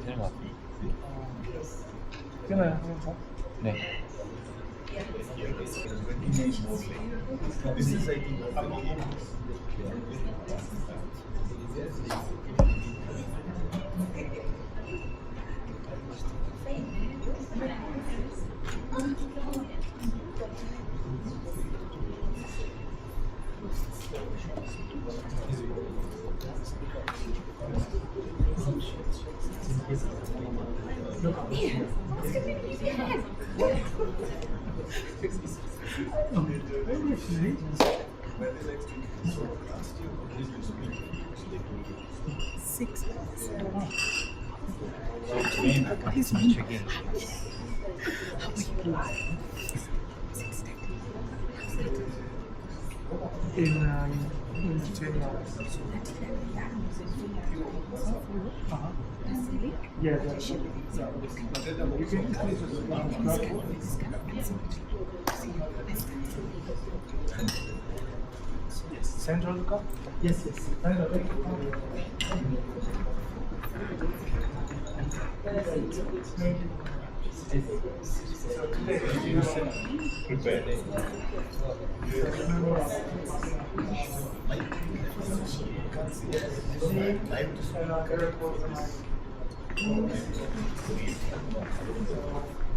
되는 것 같아. 되나요? 한번 더? 네. His name. In Australia. Yeah, yeah. You can just yes. Central Cup? Yes, yes.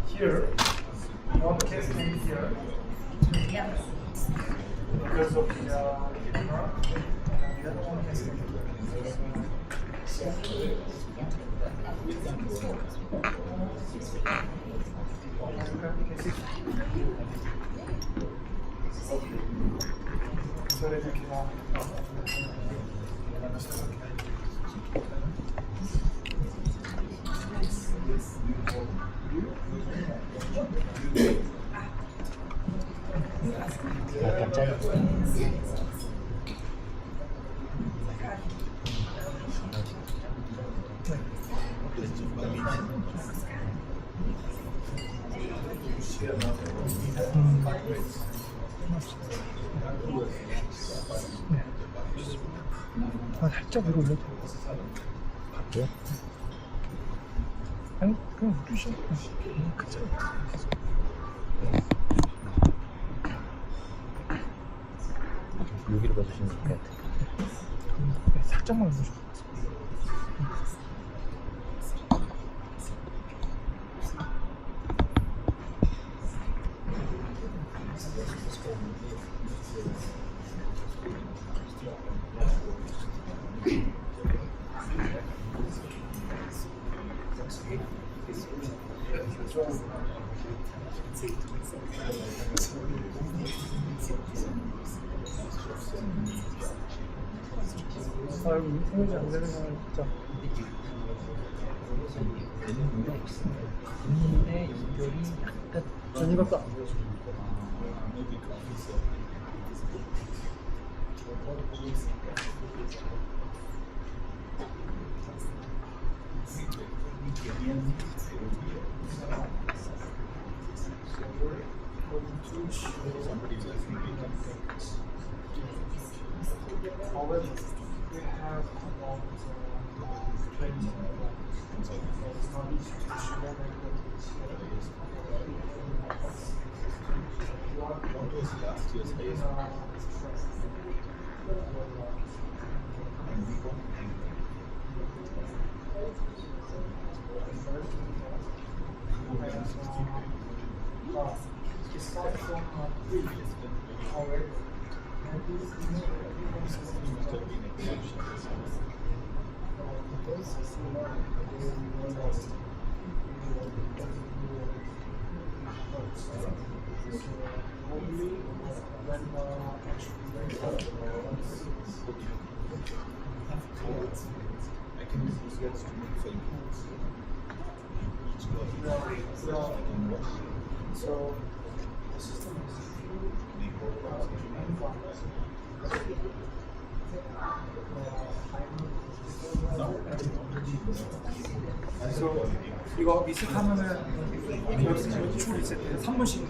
Here, one case came here because of the camera, and the other one case came 약간 짧아. 살짝 위로 올려도 갈게요. 아니 그냥 올리셔. 그쵸. 여기로 봐주시면 될 것 같아요. 네, 살짝만 올려줘. 아, 여기 생각이 안 되는 거는 진짜. 근데 이별이 약간 전 이것도 안 보여줘. However, we have about 20 so it's not easy to show What was last year's highest? So the system is so 이거 미스하면은 여기서 줄 있을 때 3분씩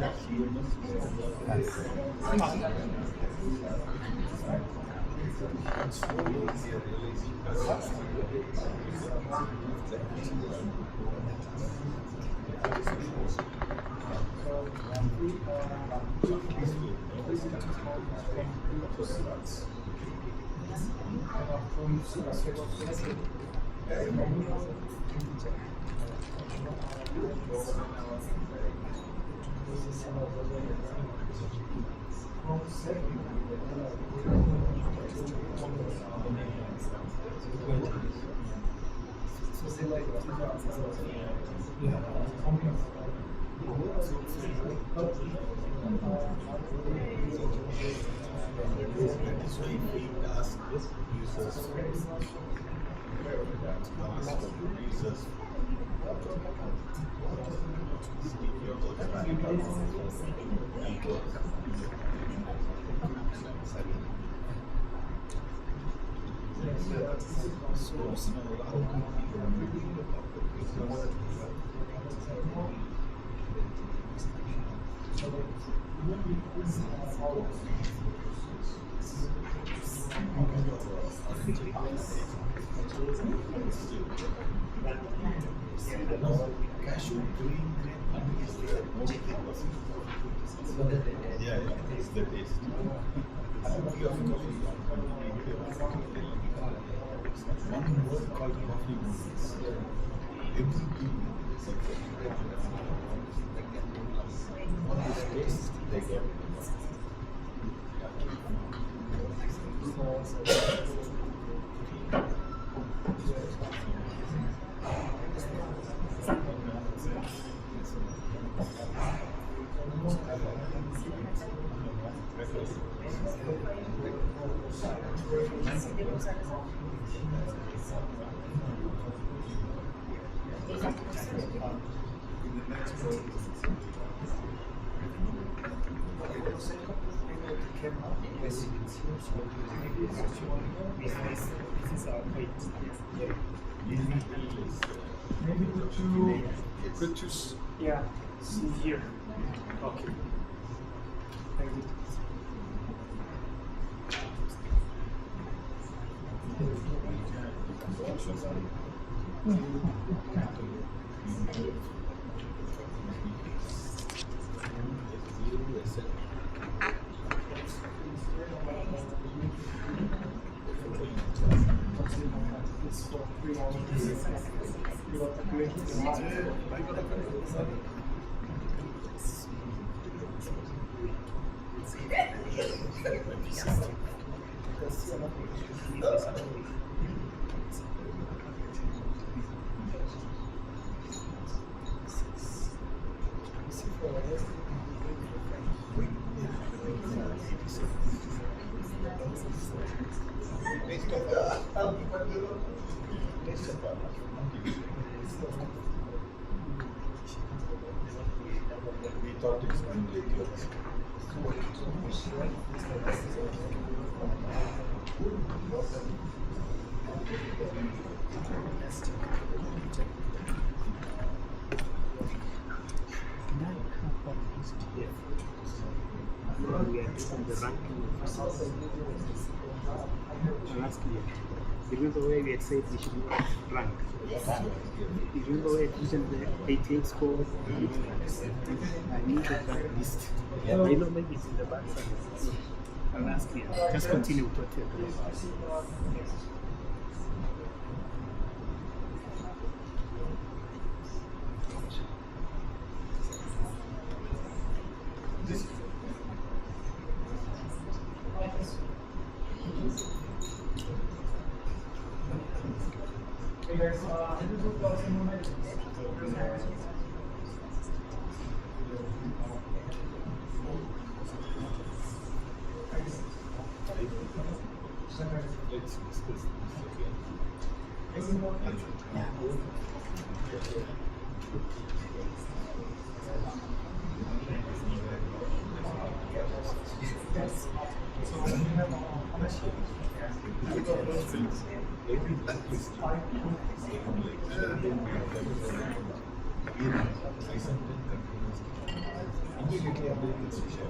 Cashew green is the most famous. Yeah, it's the taste. Tea of coffee. One word called coffee means everything. What is taste they get. maybe the two yeah, see here. Okay. Thank you. We thought it's only yours. We are doing the ranking last year. You remember where we had said we should rank? You remember where I mentioned the 88 score? I need to rank list. I know maybe it's in the back side. Last year. Just continue with what you're doing. Let's discuss this again. Every country is like Immediately Americans will share.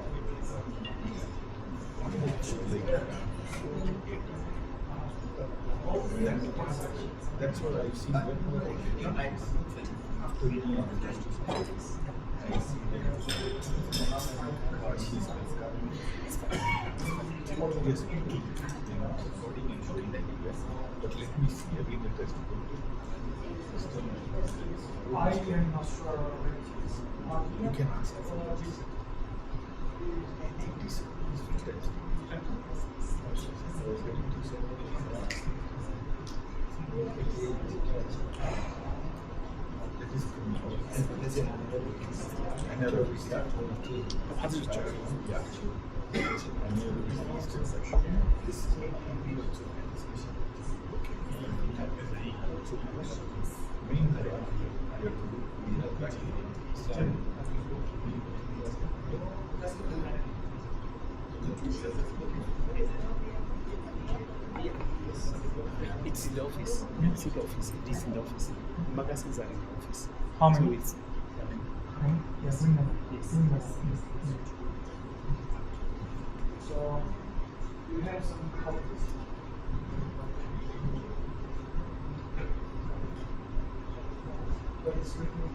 That's what I've seen whenever I get after reading on the justice. I see that she's yes, speaking, recording and showing that yes, but let me see every testimony. I am not sure where it is. You can ask for this. This is test. I was getting to say that is another reason. 받으셨죠? Yeah. Another reason is just like this is what we do. Meanwhile, we have to do It's in the office. It's in the office. It is in the office. Magazines are in the office. How many? So it's Yeah, bring them. Yes. Bring them. So you have some copies. But it's written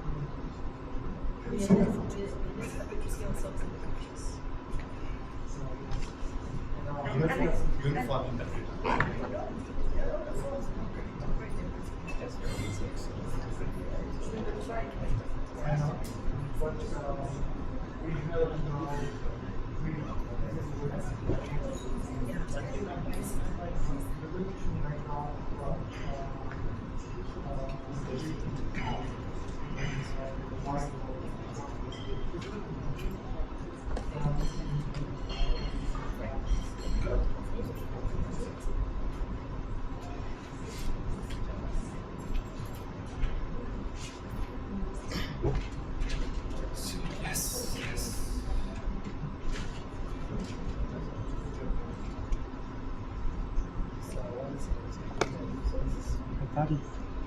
uniform. but we have now 딸이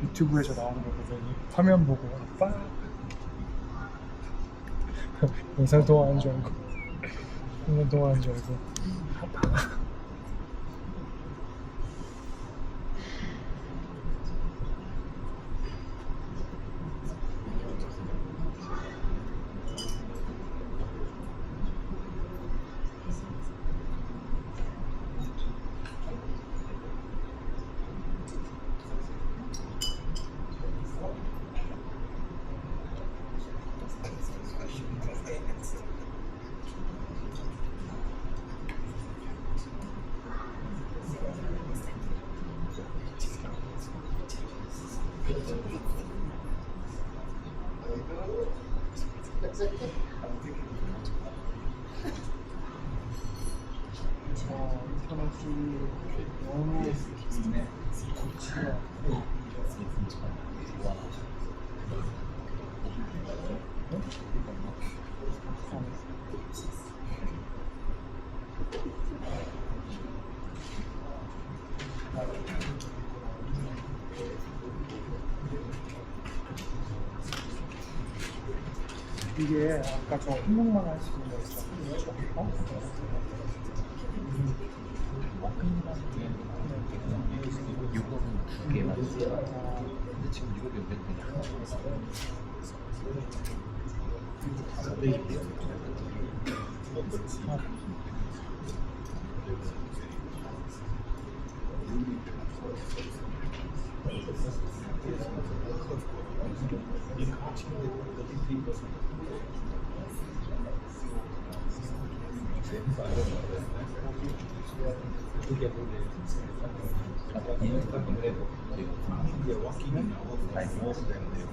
유튜브에서 나오는 거 보더니 화면 보고 아빠 영상 통화하는 줄 알고 영상 통화하는 줄 알고 아빠 인터넷이 너무 좋지가 이게 아까 저 한 명만 할 수 있는 거였어. 어? 유럽은 두 개만 있어요. 근데 지금 유럽이 몇 개냐? They are walking in our life more than they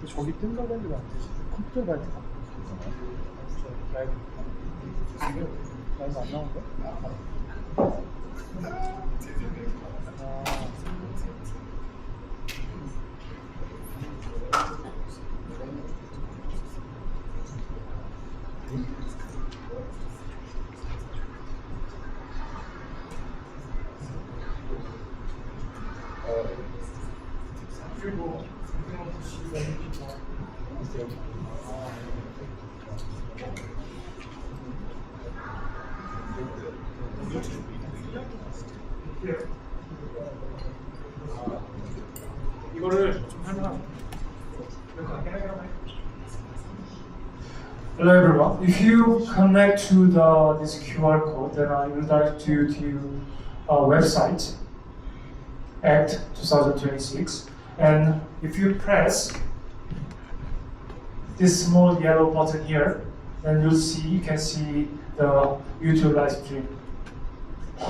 저기 뜬다고 했는데 안 되지. 컴퓨터 가야 되나? 라이브. 라이브 안 나온 거야? 유튜브 보시는 people. 이거를 좀 하나. Hello everyone. If you connect to this QR code, then I will direct you to our website, ACT 2026. And if you press this small yellow button here, then you can see the YouTube live stream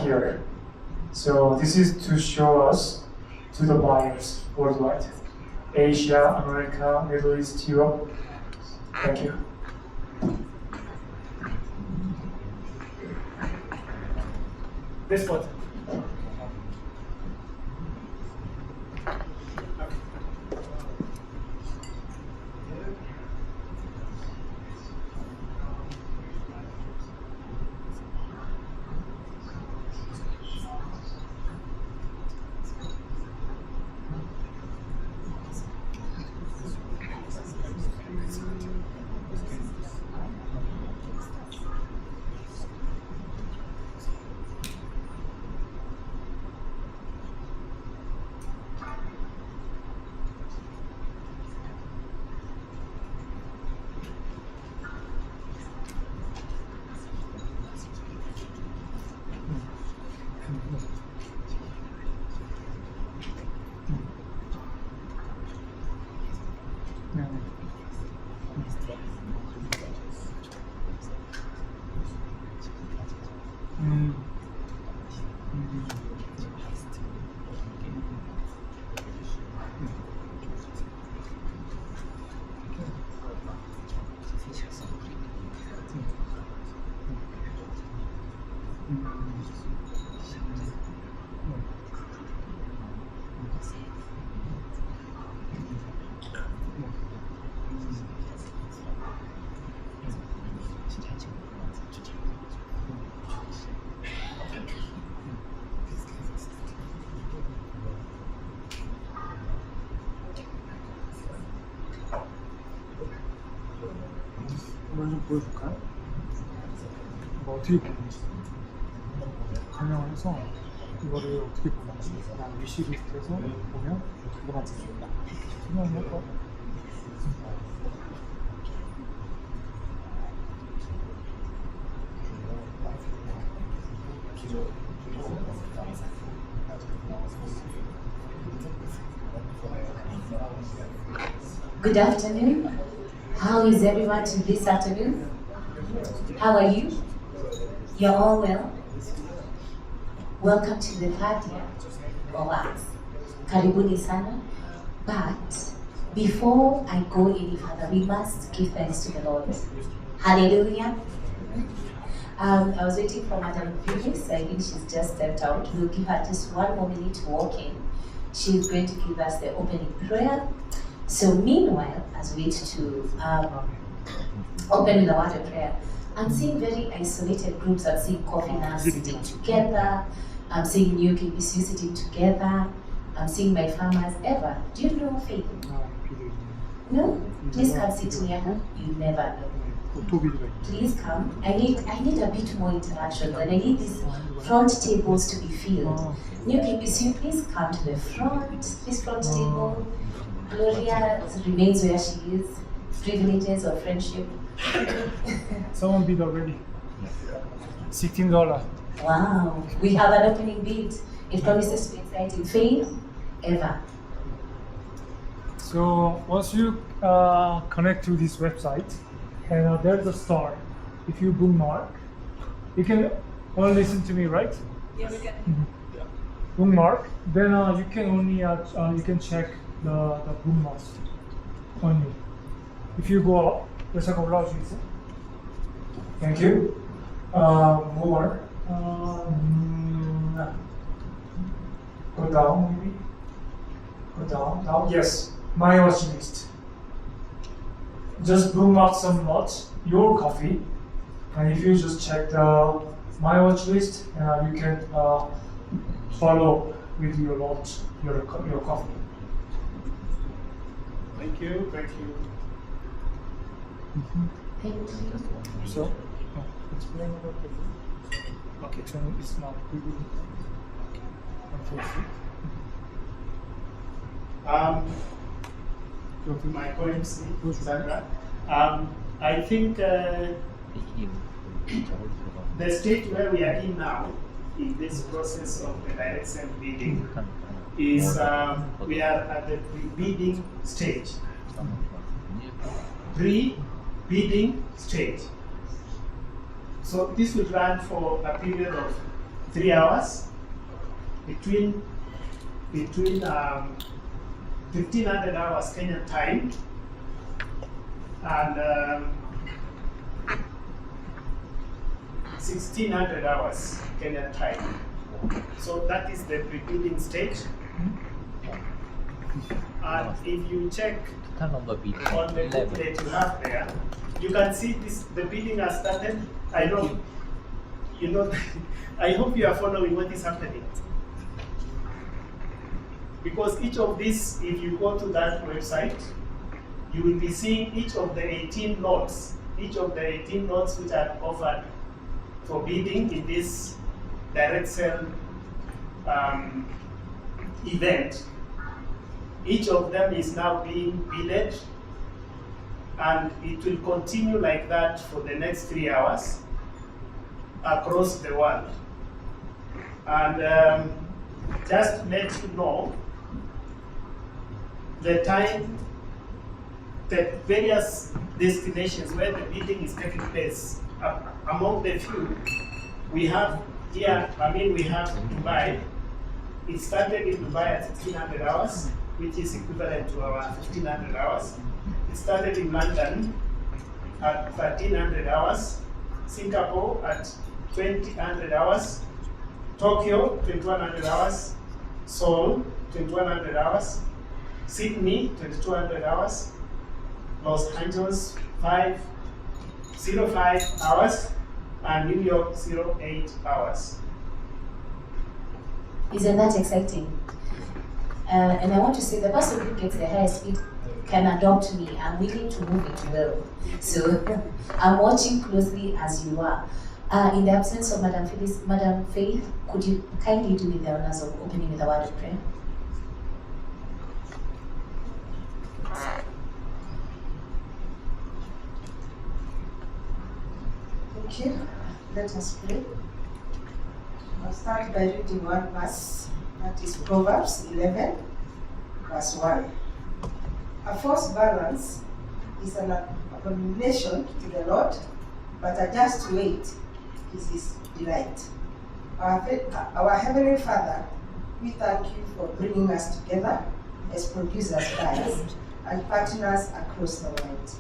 here. So this is to show us to the buyers worldwide, Asia, America, Middle East, Europe. Thank you. This button. 한번 좀 보여줄까요? 이거 어떻게 보는지 설명을 해서 이거를 어떻게 보는지 그다음 위시리스트에서 보면 이거만 있습니다. 설명을 할까요? Good afternoon. How is everyone this afternoon? How are you? You're all well? Welcome to the third year of us. Karibuni sana. But before I go any further, we must give thanks to the Lord. Hallelujah. I was waiting for Madam Phyllis. I think she's just stepped out. We'll give her just one more minute to walk in. She's going to give us the opening prayer. So meanwhile, as we wait to open with a word of prayer, I'm seeing very isolated groups. I'm seeing Coffee Nuts sitting together. I'm seeing New KBC sitting together. I'm seeing my farmers. Eva, do you know Faith? No? Please come sit near her. You never know. Please come. I need a bit more interaction, and I need these front tables to be filled. New KBC, please come to the front. This front table. Gloria remains where she is. Privileges of friendship. Someone bid already. $16. Wow, we have an opening bid. It promises to be exciting. Faith, Eva. So once you connect to this website, and there's a star. If you bookmark, you can all listen to me, right? Yeah, we can. Bookmark. Then you can only you can check the bookmarks only. If you go up, there's a collage. Thank you. More. Go down, maybe. Go down. Now, yes. My watch list. Just bookmark some lots, your coffee, and if you just check the my watch list, you can follow with your lot, your coffee. Thank you. Thank you. Thank you. So, explain about the book. Okay, so it's not really My points, Sandra. I think the stage where we are in now, in this process of the direct sale bidding, is we are at the pre-bidding stage. Pre-bidding stage. So this will run for a period of 3 hours between 1500 hours Kenyan time and 1600 hours Kenyan time. So that is the pre-bidding stage. And if you check Turn on the video. on the booklet you have there, you can see this. The bidding has started. I know, you know. I hope you are following what is happening. Because each of these, if you go to that website, you will be seeing each of the 18 lots, which are offered for bidding in this direct sale event. Each of them is now being bidded, and it will continue like that for the next 3 hours across the world. And just let you know the time, the various destinations where the bidding is taking place. Among the few, we have here, we have Dubai. It started in Dubai at 1600 hours, which is equivalent to our 1500 hours. It started in London at 1300 hours, Singapore at 2000 hours, Tokyo 2100 hours, Seoul 2100 hours, Sydney 2200 hours, Los Angeles 505 hours, and New York 08 hours. Isn't that exciting? And I want to say the person who gets the highest speed can adopt me. I'm willing to move it well. So I'm watching closely as you are. In the absence of Madam Faith, could you kindly do me the honors of opening with a word of prayer? Thank you. Let us pray. I'll start by reading one verse, that is Proverbs 11, verse 1. A false balance is an abomination to the Lord, but a just weight is his delight. Our Heavenly Father, we thank you for bringing us together as producers, guys, and partners across the world.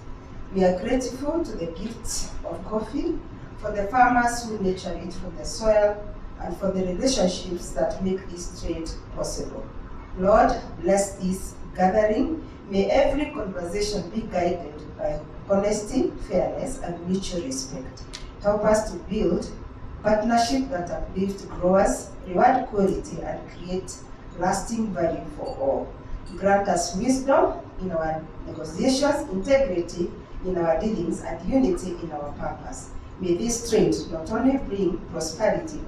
We are grateful to the gift of coffee, for the farmers who nurture it from the soil, and for the relationships that make this trade possible. Lord, bless this gathering. May every conversation be guided by honesty, fairness, and mutual respect. Help us to build partnership that uplift growers, reward quality, and create lasting value for all. Grant us wisdom in our negotiations, integrity in our dealings, and unity in our purpose. May this trade not only bring prosperity,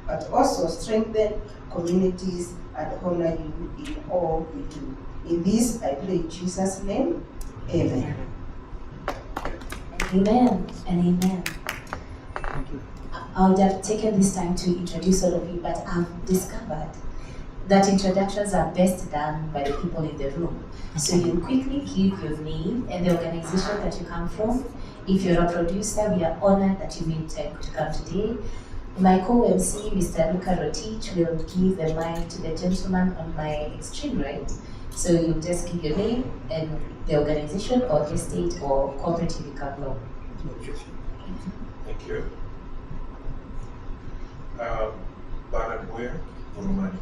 but also strengthen communities and honor you in all we do. In this, I pray in Jesus' name, amen. Amen and amen. I would have taken this time to introduce all of you, but I've discovered that introductions are best done by the people in the room. So you quickly give your name and the organization that you come from. If you're a producer, we are honored that you made time to come today. My co-MC, Mr. Luca Rotich, will give the mic to the gentleman on my extreme right. So you just give your name and the organization or estate or cooperative you come from. Thank you. Bernard Moyer, Urumani.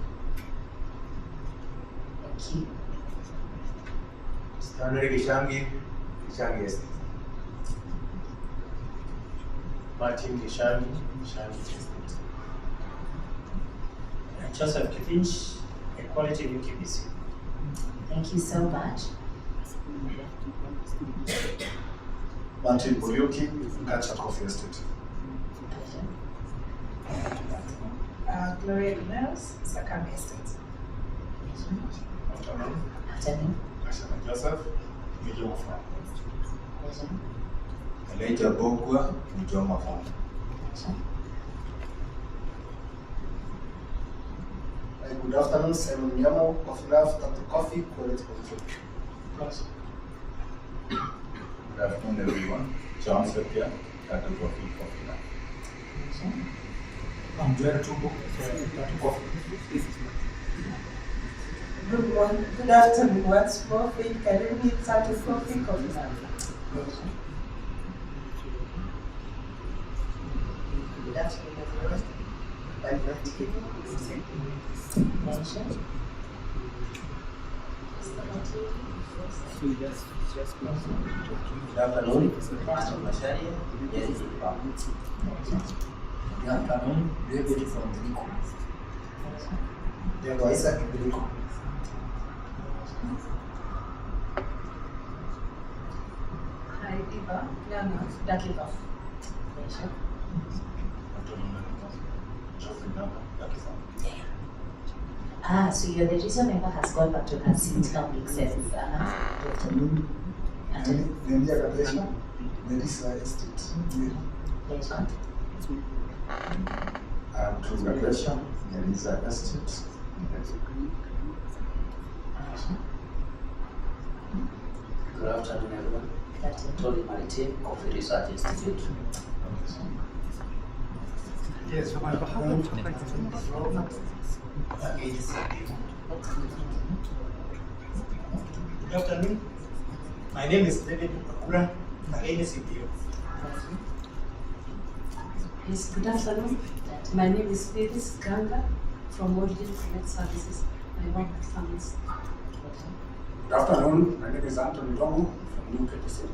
Thank you. Stanley Gishangi, Gishangi Estate. Martin Gishangi, Gishangi Estate. Joseph Kitinch, Equality UKBC. Thank you so much. Martin Buriuki, Gacha Coffee Estate. Gloria Miles, Sakami Estate. Afternoon. Afternoon. Ashana Joseph, Mijoma Farm. Elijah Bogwa, Mjoma Farm. Good afternoon, Simon Nyamo, Coffee Love, Tattoo Coffee, Quality Control. Good afternoon, everyone. John Satya, Tattoo Coffee, Coffee Lab. I'm Joel Tubo, Tattoo Coffee. Good afternoon, once more. Faith Karimi, Tattoo Coffee, Coffee Lab. Good afternoon, everyone. I'm Ratike. Just Good afternoon, Pastor Masharia, Yes, Farm. Good afternoon, David from Griko. Diego Isaac Griko. Hi, Eva. Lana, Dakiva. So you're the reason Eva has gone back to her seat now makes sense. Afternoon. Nendia Gadesha, Melissa Estate. To Gadesha, Melissa Estate. Good afternoon, everyone. Tony Maritim, Coffee Research Institute. Yes, Good afternoon. My name is David Akura, NCPO. Yes, good afternoon. My name is Phyllis Ganga from Origin Connect Services. I work with families. Good afternoon. My name is Anthony Longo from New KTC.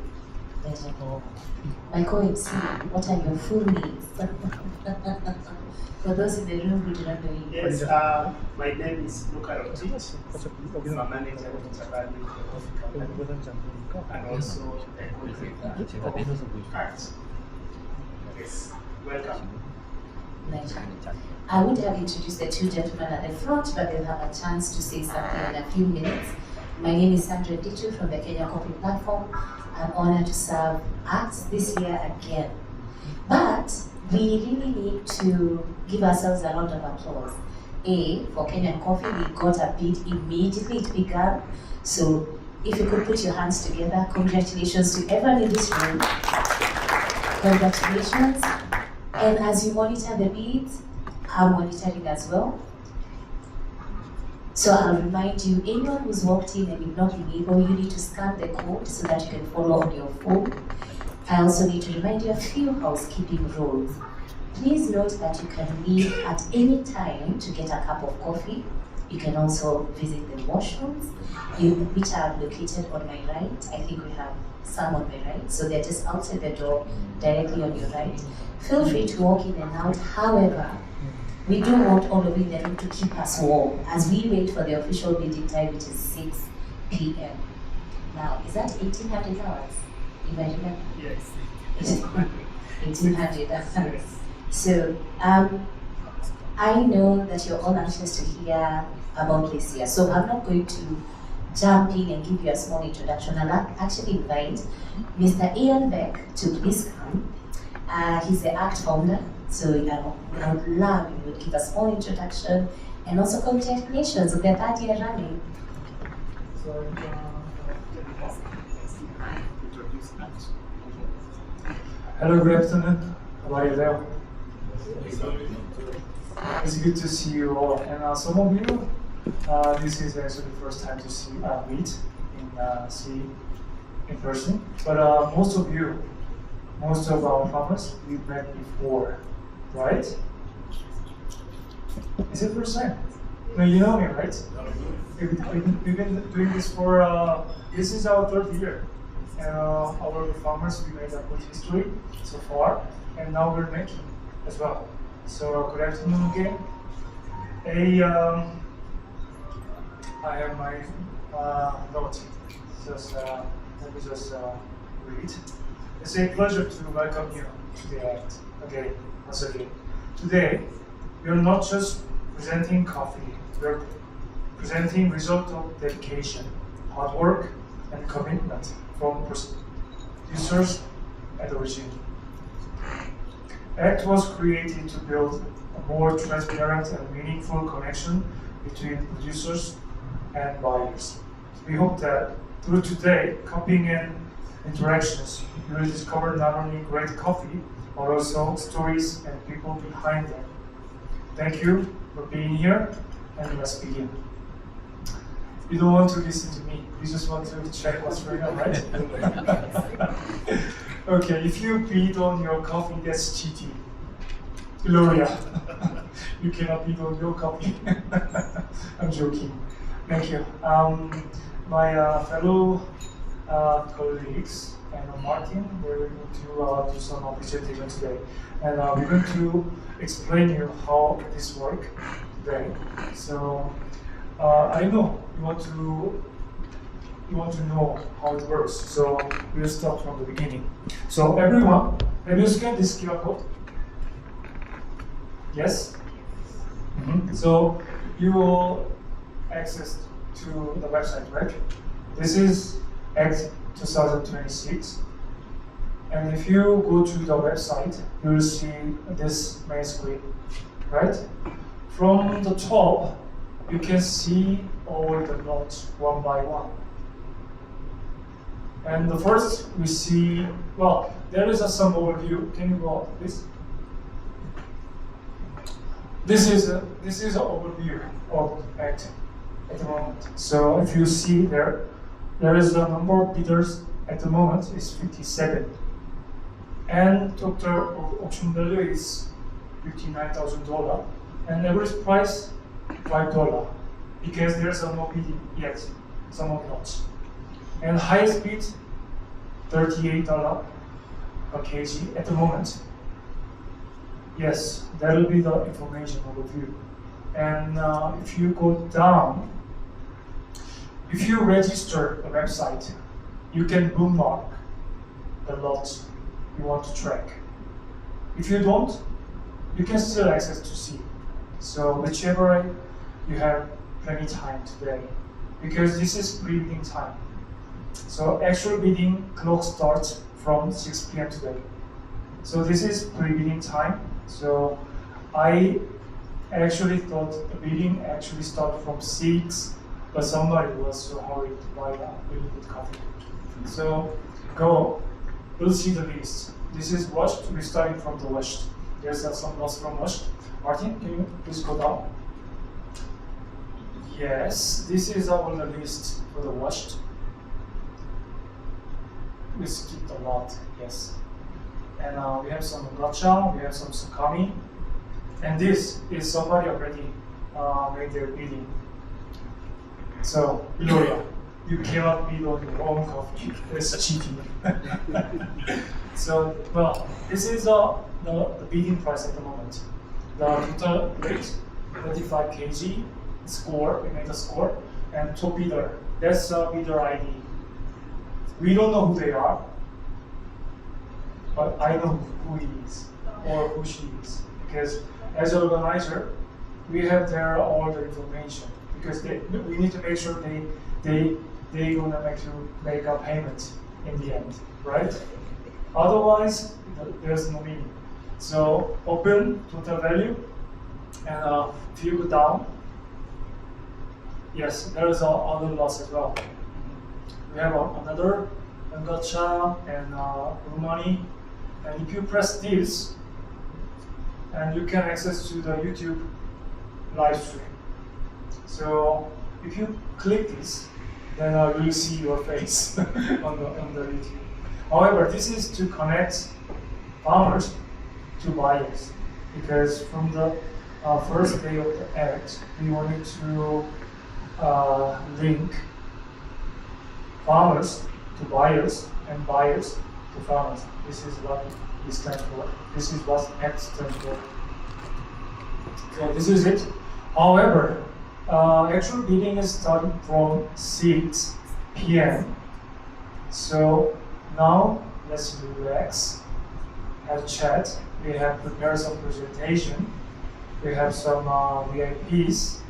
Michael and C, what are your full names? For those in the room who do not know you. Yes, my name is Luca Rotich. I'm a manager of Chabani Coffee Company. And also I work with arts. Yes, welcome. I would have introduced the two gentlemen at the front, but they'll have a chance to say something in a few minutes. My name is Sandra Dichu from the Kenya Coffee Platform. I'm honored to serve ACTS this year again. But we really need to give ourselves a round of applause. For Kenyan Coffee, we got a bid immediately, it began. So if you could put your hands together, congratulations to everyone in this room. Congratulations. And as you monitor the bids, I'm monitoring as well. So I'll remind you, anyone who's walked in and you've not been able, you need to scan the code so that you can follow on your phone. I also need to remind you a few housekeeping rules. Please note that you can leave at any time to get a cup of coffee. You can also visit the washrooms, which are located on my right. I think we have some on my right, so they're just outside the door, directly on your right. Feel free to walk in and out. However, we do want all of you in the room to keep us warm as we wait for the official bidding time, which is 6 p.m. Now, is that 1800 hours? If I remember? Yes. 1800 hours. So, I know that you're all anxious to hear about this year, so I'm not going to jump in and give you a small introduction. I'll actually invite Mr. Ian Beck to please come. He's the ACT founder, so I would love if you would give a small introduction and also congratulations on their 3rd year running. Hello, good afternoon. How are you there? It's good to see you all. And some of you, this is actually the first time to meet in person. But most of our farmers, we've met before, right? Is it first time? No, you know me, right? We've been doing this for, this is our 3rd year. And our farmers, we made a good history so far, and now we're making as well. So good afternoon again. I have my daughter, just let me just read. It's a pleasure to welcome you to the act again, once again. Today, we are not just presenting coffee, we are presenting result of dedication, hard work, and commitment from producers and the regime. ACT was created to build a more transparent and meaningful connection between producers and buyers. We hope that through today, copying and interactions, you will discover not only great coffee, but also stories and people behind them. Thank you for being here, and let's begin. You don't want to listen to me, you just want to check what's going on, right? Okay, if you bid on your coffee, that's cheating. Gloria, you cannot bid on your coffee. I'm joking. Thank you. My fellow colleagues and Martin, we're going to do some presentation today. And we're going to explain you how this works today. So I know you want to know how it works. So we'll start from the beginning. So everyone, have you scanned this QR code? Yes? So you will access to the website, right? This is ACT 2026. And if you go to the website, you will see this main screen, right? From the top, you can see all the notes one by one. And the first we see, well, there is some overview. Can you go up, please? This is an overview of ACT at the moment. So if you see there is a number of bidders at the moment is 57. And total auction value is $59,000. And average price, $5. Because there's no bidding yet, some of notes. And highest bid, $38 per kg at the moment. Yes, that will be the information overview. And if you go down, if you register the website, you can bookmark the lots you want to track. If you don't, you can still access to see. So whichever you have plenty time today, because this is pre-bidding time. So actual bidding clock starts from 6 p.m. today. So this is pre-bidding time. So I actually thought the bidding actually started from 6, but somebody was so hurried to buy a really good coffee. So we'll see the list. This is washed, we're starting from the washed. There's some loss from washed. Martin, can you please go down? Yes, this is our list for the washed. We skipped a lot, yes. And we have some gotcha, we have some sakami. And this is somebody already made their bidding. So, Gloria, you cannot bid on your own coffee. It's cheating. So, well, this is the bidding price at the moment. The total rate, 35 kg, score, we made a score, and top bidder, that's bidder ID. We don't know who they are, but I know who he is, or who she is, because as an organizer, we have there all the information, because we need to make sure they gonna make a payment in the end, right? Otherwise, there's no meaning. So open total value, and if you go down, yes, there is other loss as well. We have another Gacha and Rumani, and if you press this, and you can access to the YouTube live stream. So if you click this, then you'll see your face on the YouTube. However, this is to connect farmers to buyers, because from the first day of the act, we wanted to link farmers to buyers and buyers to farmers. This is what it stands for. This is what ACT stands for. So this is it. However, actual bidding is starting from 6 p.m. So now let's relax, have a chat. We have prepared some presentation. We have some VIPs,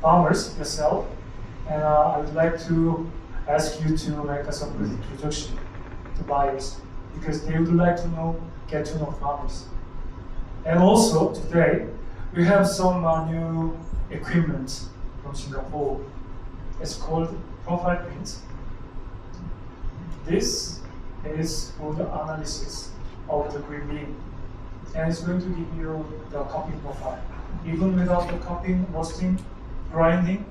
farmers yourself, and I would like to ask you to make some introduction to buyers because they would like to get to know farmers. And also today we have some new equipment from Singapore. It's called Profile Print. This is for the analysis of the green bean, and it's going to give you the cupping profile. Even without the cupping, roasting, grinding,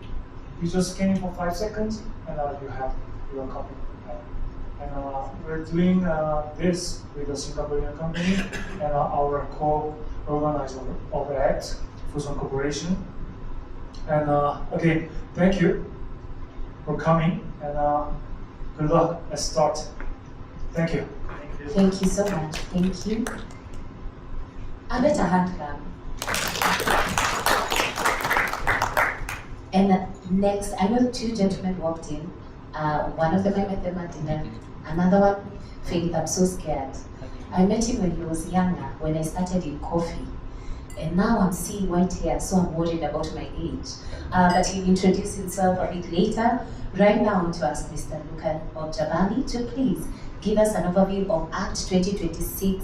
you just scan it for 5 seconds, and you have your cupping profile. And we're doing this with a Singaporean company and our co-organizer of ACT, Fusion Corporation. And again, thank you for coming, and good luck. Let's start. Thank you. Thank you so much. Thank you. I bet a hand clap. And next, I know 2 gentlemen walked in. One of them I met them at dinner. Another one, Faith, I'm so scared. I met him when he was younger, when I started in coffee. And now I'm seeing white hair, so I'm worried about my age. But he'll introduce himself a bit later. Right now, I want to ask Mr. Luka Ojabani to please give us an overview of ACT 2026,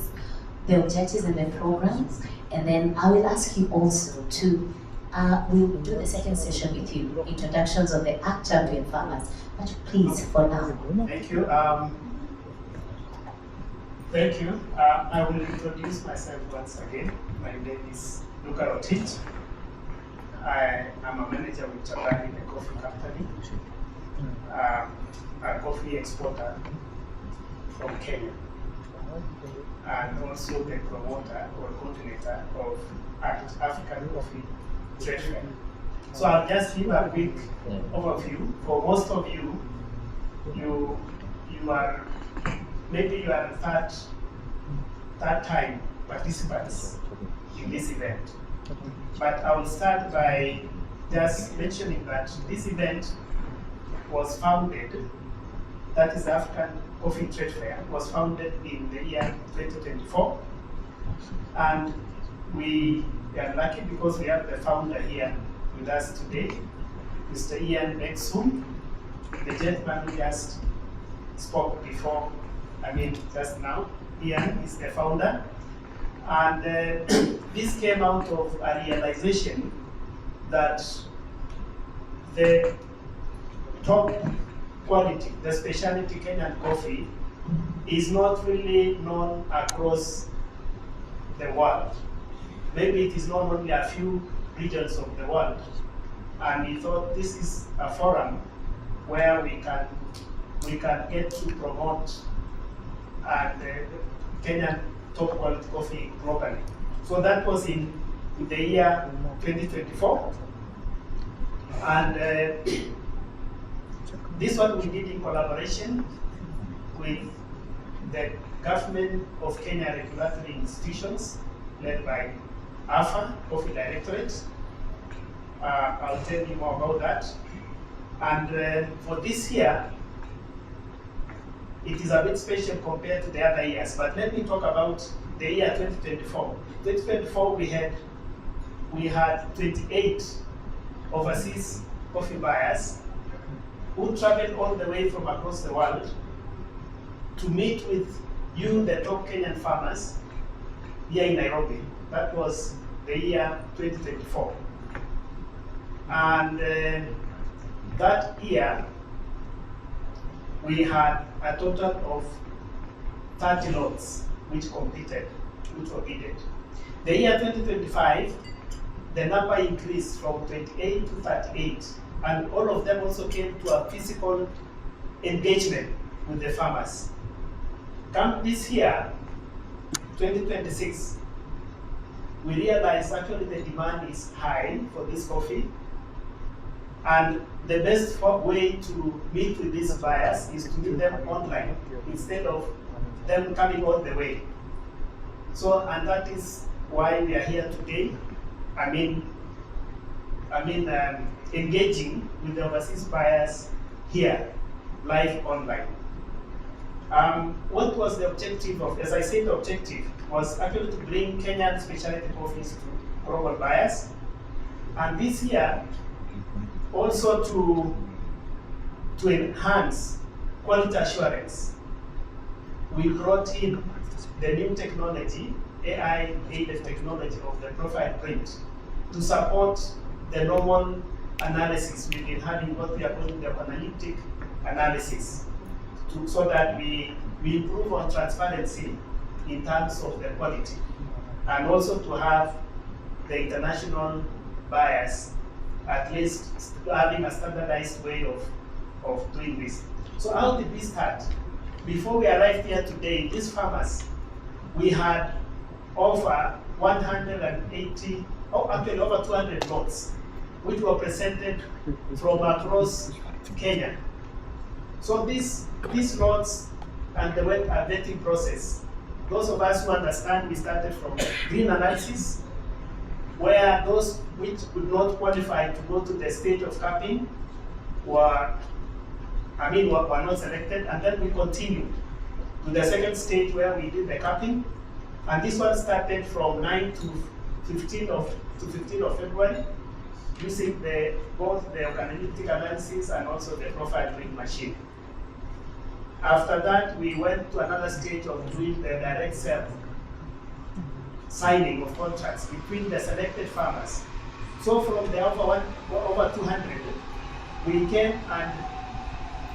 the objectives and the programs. And then I will ask you also to, we'll do the second session with you, introductions of the ACT champion farmers. But please, for now. Thank you. Thank you. I will introduce myself once again. My name is Luka Rotich. I am a manager with Jabani, the coffee company, a coffee exporter from Kenya, and also the promoter or coordinator of African Coffee Trade Fair. So I'll just give a quick overview. For most of you, you are maybe third time participants in this event. But I will start by just mentioning that this event was founded, that is African Coffee Trade Fair, was founded in the year 2024. And we are lucky because we have the founder here with us today, Mr. Ian Exum, the gentleman who just spoke before, just now. Ian is the founder. And this came out of a realization that the top quality, the specialty Kenyan coffee, is not really known across the world. Maybe it is known only a few regions of the world. And we thought this is a forum where we can get to promote Kenyan top quality coffee globally. So that was in the year 2024. And this one we did in collaboration with the government of Kenya regulatory institutions led by AFA, Coffee Directorate. I'll tell you more about that. And for this year, it is a bit special compared to the other years, but let me talk about the year 2024. 2024, we had 28 overseas coffee buyers who traveled all the way from across the world to meet with you, the top Kenyan farmers, here in Nairobi. That was the year 2024. And that year, we had a total of 30 lots which competed, which were bidded. The year 2025, the number increased from 28 to 38, and all of them also came to a physical engagement with the farmers. Come this year, 2026, we realized actually the demand is high for this coffee, and the best way to meet with these buyers is to meet them online instead of them coming all the way. So, and that is why we are here today. Engaging with the overseas buyers here, live online. What was the objective of, as I said, the objective was actually to bring Kenyan specialty coffees to global buyers. And this year, also to enhance quality assurance, we brought in the new technology, AI-aided technology of the profile print to support the normal analysis we've been having, what we are calling the analytic analysis, so that we improve on transparency in terms of the quality, and also to have the international buyers at least having a standardized way of doing this. So how did we start? Before we arrived here today, these farmers, we had over 180, actually over 200 lots, which were presented from across Kenya. So these lots and the vetting process, those of us who understand, we started from green analysis, where those which could not qualify to go to the stage of capping were not selected, and then we continued to the second stage where we did the capping, and this one started from 9 to 15 of February, using both the analytic analysis and also the profile print machine. After that, we went to another stage of doing the direct sale, signing of contracts between the selected farmers. So from the over 200, we came and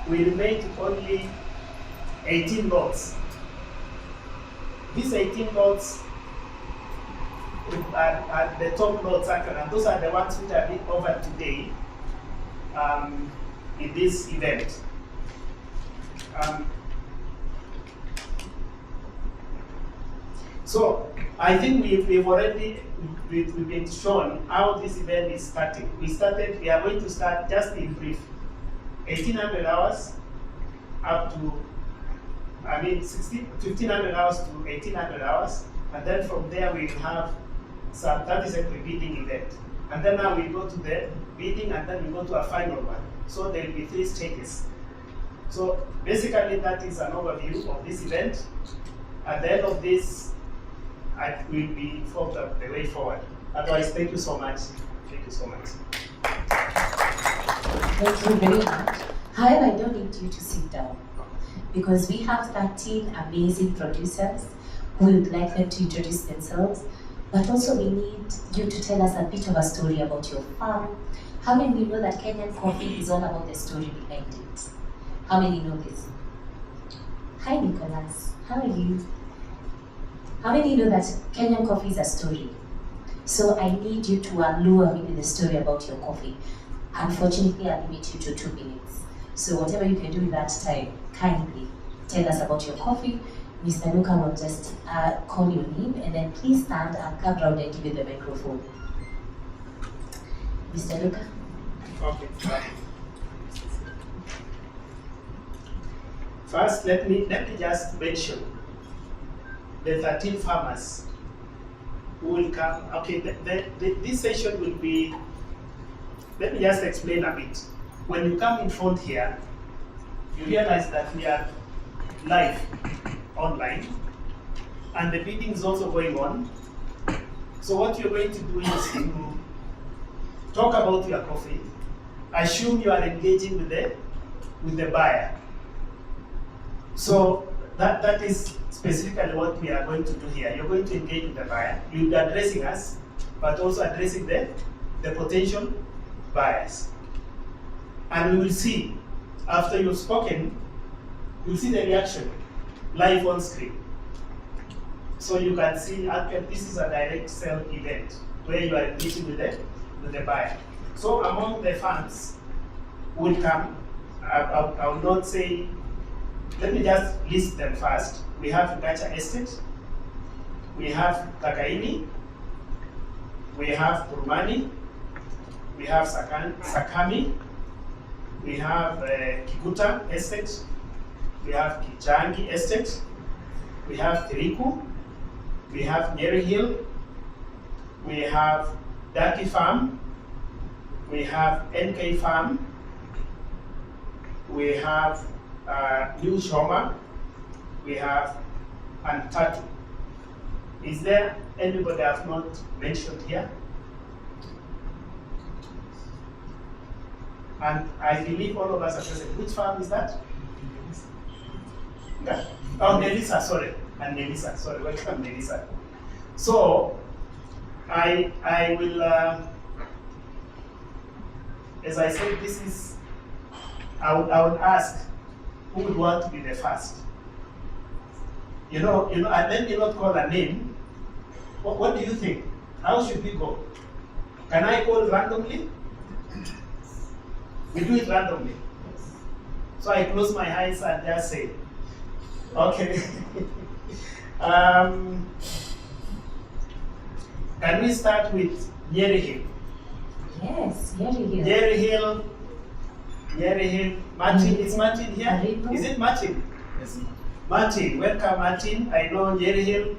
we remained only 18 lots. These 18 lots are the top lots, and those are the ones which are being offered today in this event. So I think we've been shown how this event is starting. We are going to start just in brief, 1,800 hours up to, 1,500 hours to 1,800 hours, and then from there we have that is a pre-bidding event. And then now we go to the bidding, and then we go to a final one. So there will be 3 stages. So basically that is an overview of this event. At the end of this, I will be informed of the way forward. Otherwise, thank you so much. Thank you so much. Thank you very much. However, I don't need you to sit down, because we have 13 amazing producers who would like them to introduce themselves, but also we need you to tell us a bit of a story about your farm. How many know that Kenyan coffee is all about the story behind it? How many know this? Hi Nicholas, how are you? How many know that Kenyan coffee is a story? So I need you to allure me with the story about your coffee. Unfortunately, I'll limit you to 2 minutes. So whatever you can do with that time, kindly tell us about your coffee. Mr. Luca will just call your name, and then please stand and come round and give you the microphone. Mr. Luca? Okay. First, let me just mention the 13 farmers who will come. Okay, this session will be, let me just explain a bit. When you come in front here, you realize that we are live online, and the bidding is also going on. So what you're going to do is to talk about your coffee. Assume you are engaging with the buyer. So that is specifically what we are going to do here. You're going to engage with the buyer. You'll be addressing us, but also addressing the potential buyers. And we will see, after you've spoken, you'll see the reaction live on screen. So you can see, actually, this is a direct sale event where you are engaging with the buyer. So among the funds will come, I will not say, let me just list them first. We have Gacha Estate, we have Takaini, we have Purmani, we have Sakami, we have Kikuta Estate, we have Kijangi Estate, we have Tiriku, we have Nyeri Hill, we have Daki Farm, we have NK Farm, we have New Shoma, we have and Tatu. Is there anybody I have not mentioned here? And I believe all of us are present. Which farm is that? Yeah. Oh, Melissa, sorry. And Melissa, sorry. Welcome, Melissa. So, I will, as I said, this is, I would ask, who would want to be the first? I let me not call a name. What do you think? How should we go? Can I call randomly? We do it randomly. So I close my eyes and just say, okay. Can we start with Nyeri Hill? Yes, Nyeri Hill. Nyeri Hill. Nyeri Hill. Martin, is Martin here? Karibu. Is it Martin? Yes. Martin, welcome Martin. I know Nyeri Hill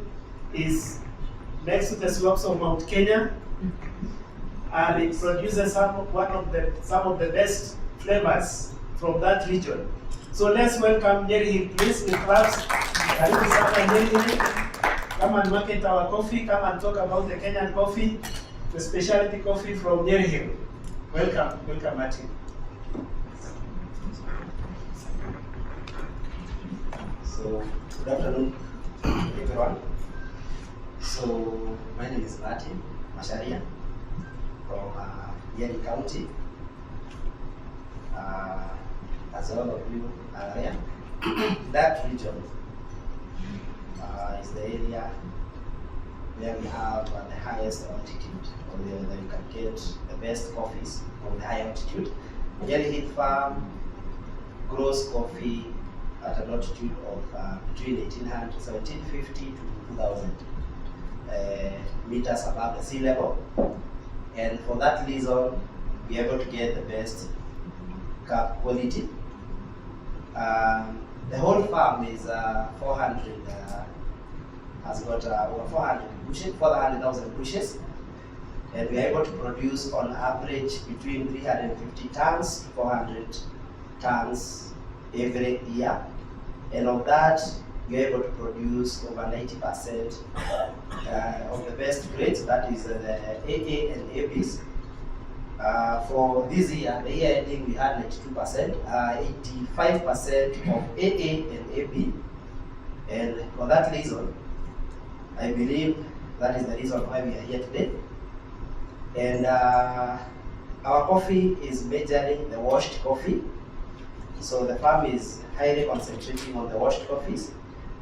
is next to the slopes of Mount Kenya, and it produces some of the best flavors from that region. So let's welcome Nyeri Hill, please, with claps. Karibu sana Nyeri Hill. Come and market our coffee. Come and talk about the Kenyan coffee, the specialty coffee from Nyeri Hill. Welcome, welcome Martin. So, good afternoon, everyone. So, my name is Martin Masharia from Nyeri County. As all of you are aware, that region is the area where we have the highest altitude, or where you can get the best coffees from the high altitude. Nyeri Hill Farm grows coffee at an altitude of between 1750 to 2000 meters above the sea level. And for that reason, we are able to get the best cup quality. The whole farm is 400, has got over 400,000 bushes, and we are able to produce on average between 350 tons to 400 tons every year. And of that, we are able to produce over 90% of the best grades, that is the AA and ABs. For this year, the year ending, we had 92%, 85% of AA and AB. And for that reason, I believe that is the reason why we are here today. And our coffee is majorly the washed coffee. So the farm is highly concentrating on the washed coffees.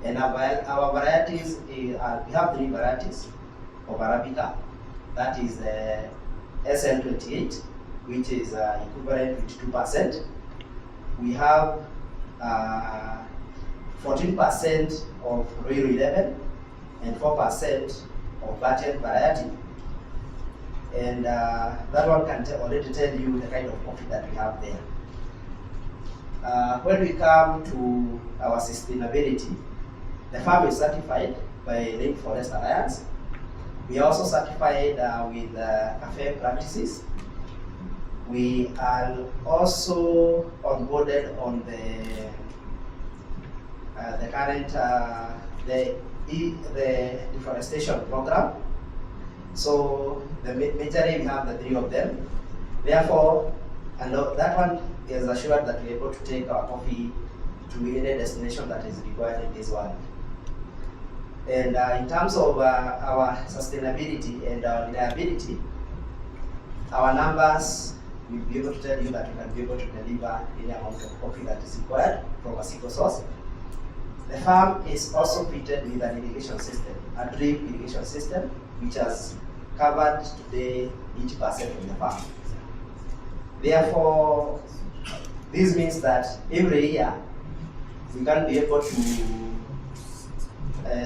And our varieties, we have 3 varieties of Arabica. That is the SL28, which is equivalent with 2%. We have 14% of Royal 11 and 4% of Batten variety. And that one can already tell you the kind of coffee that we have there. When we come to our sustainability, the farm is certified by Rainforest Alliance. We are also certified with CAFE practices. We are also onboarded on the current the deforestation program. So majorly we have the 3 of them. Therefore, and that one is assured that we're able to take our coffee to any destination that is required in this world. And in terms of our sustainability and our reliability, our numbers will be able to tell you that we can be able to deliver any amount of coffee that is required from a single source. The farm is also fitted with an irrigation system, a drip irrigation system, which has covered today 80% of the farm. Therefore, this means that every year we can be able to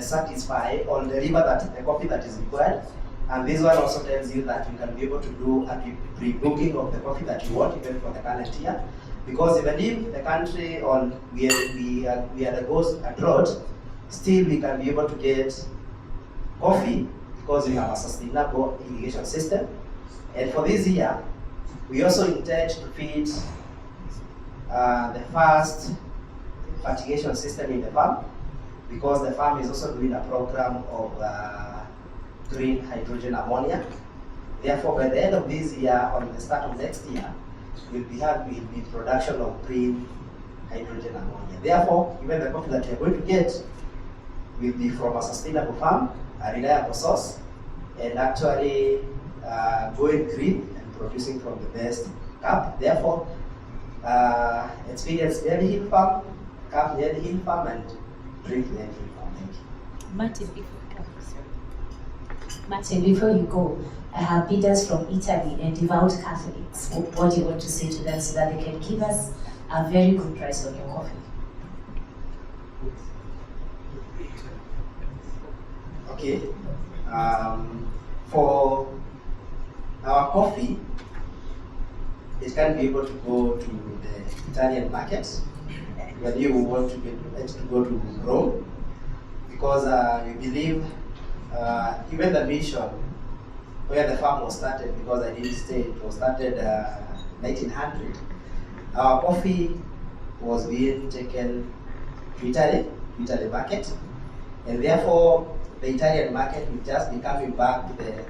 satisfy all the coffee that is required. And this one also tells you that you can be able to do a pre-booking of the coffee that you want, even for the current year. Because even if the country we undergoes a drought, still we can be able to get coffee because we have a sustainable irrigation system. And for this year, we also intend to feed the first fertigation system in the farm. because the farm is also doing a program of green hydrogen ammonia. Therefore, by the end of this year, on the start of next year, we'll be having the production of green hydrogen ammonia. Therefore, even the coffee that you're going to get will be from a sustainable farm, a reliable source, and actually going green and producing from the best cup. Therefore, experience Nyeri Hill Farm, come Nyeri Hill Farm and drink Nyeri Hill Farm. Thank you. Martin, before you go, I have bidders from Italy and devout Catholics. What do you want to say to them so that they can give us a very good price on your coffee? Okay. For our coffee, it can be able to go to the Italian market when you want to go to Rome, because we believe even the mission where the farm was started, because I didn't stay, it was started 1900. Our coffee was being taken to Italy market, and therefore the Italian market will just be coming back to their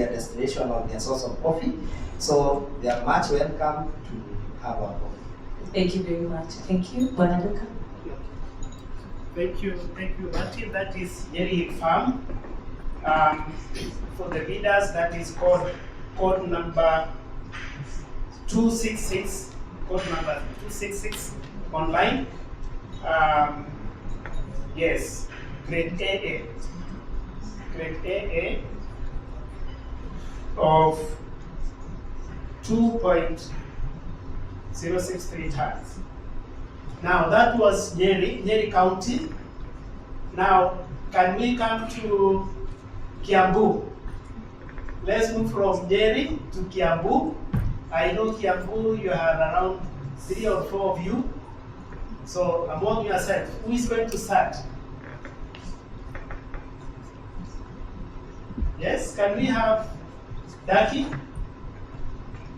destination or their source of coffee. So they are much welcome to have our coffee. Thank you very much. Thank you. Bonaduka. Thank you, Martin. That is Nyeri Hill Farm. For the bidders, that is code number 266. Code number 266 online. Yes, grade AA. Grade AA of 2.063 tons. Now that was Nyeri County. Now can we come to Kiambu? Let's move from Nyeri to Kiambu. I know Kiambu, you are around 3 or 4 of you. So among yourself, who is going to start? Yes, can we have Daki?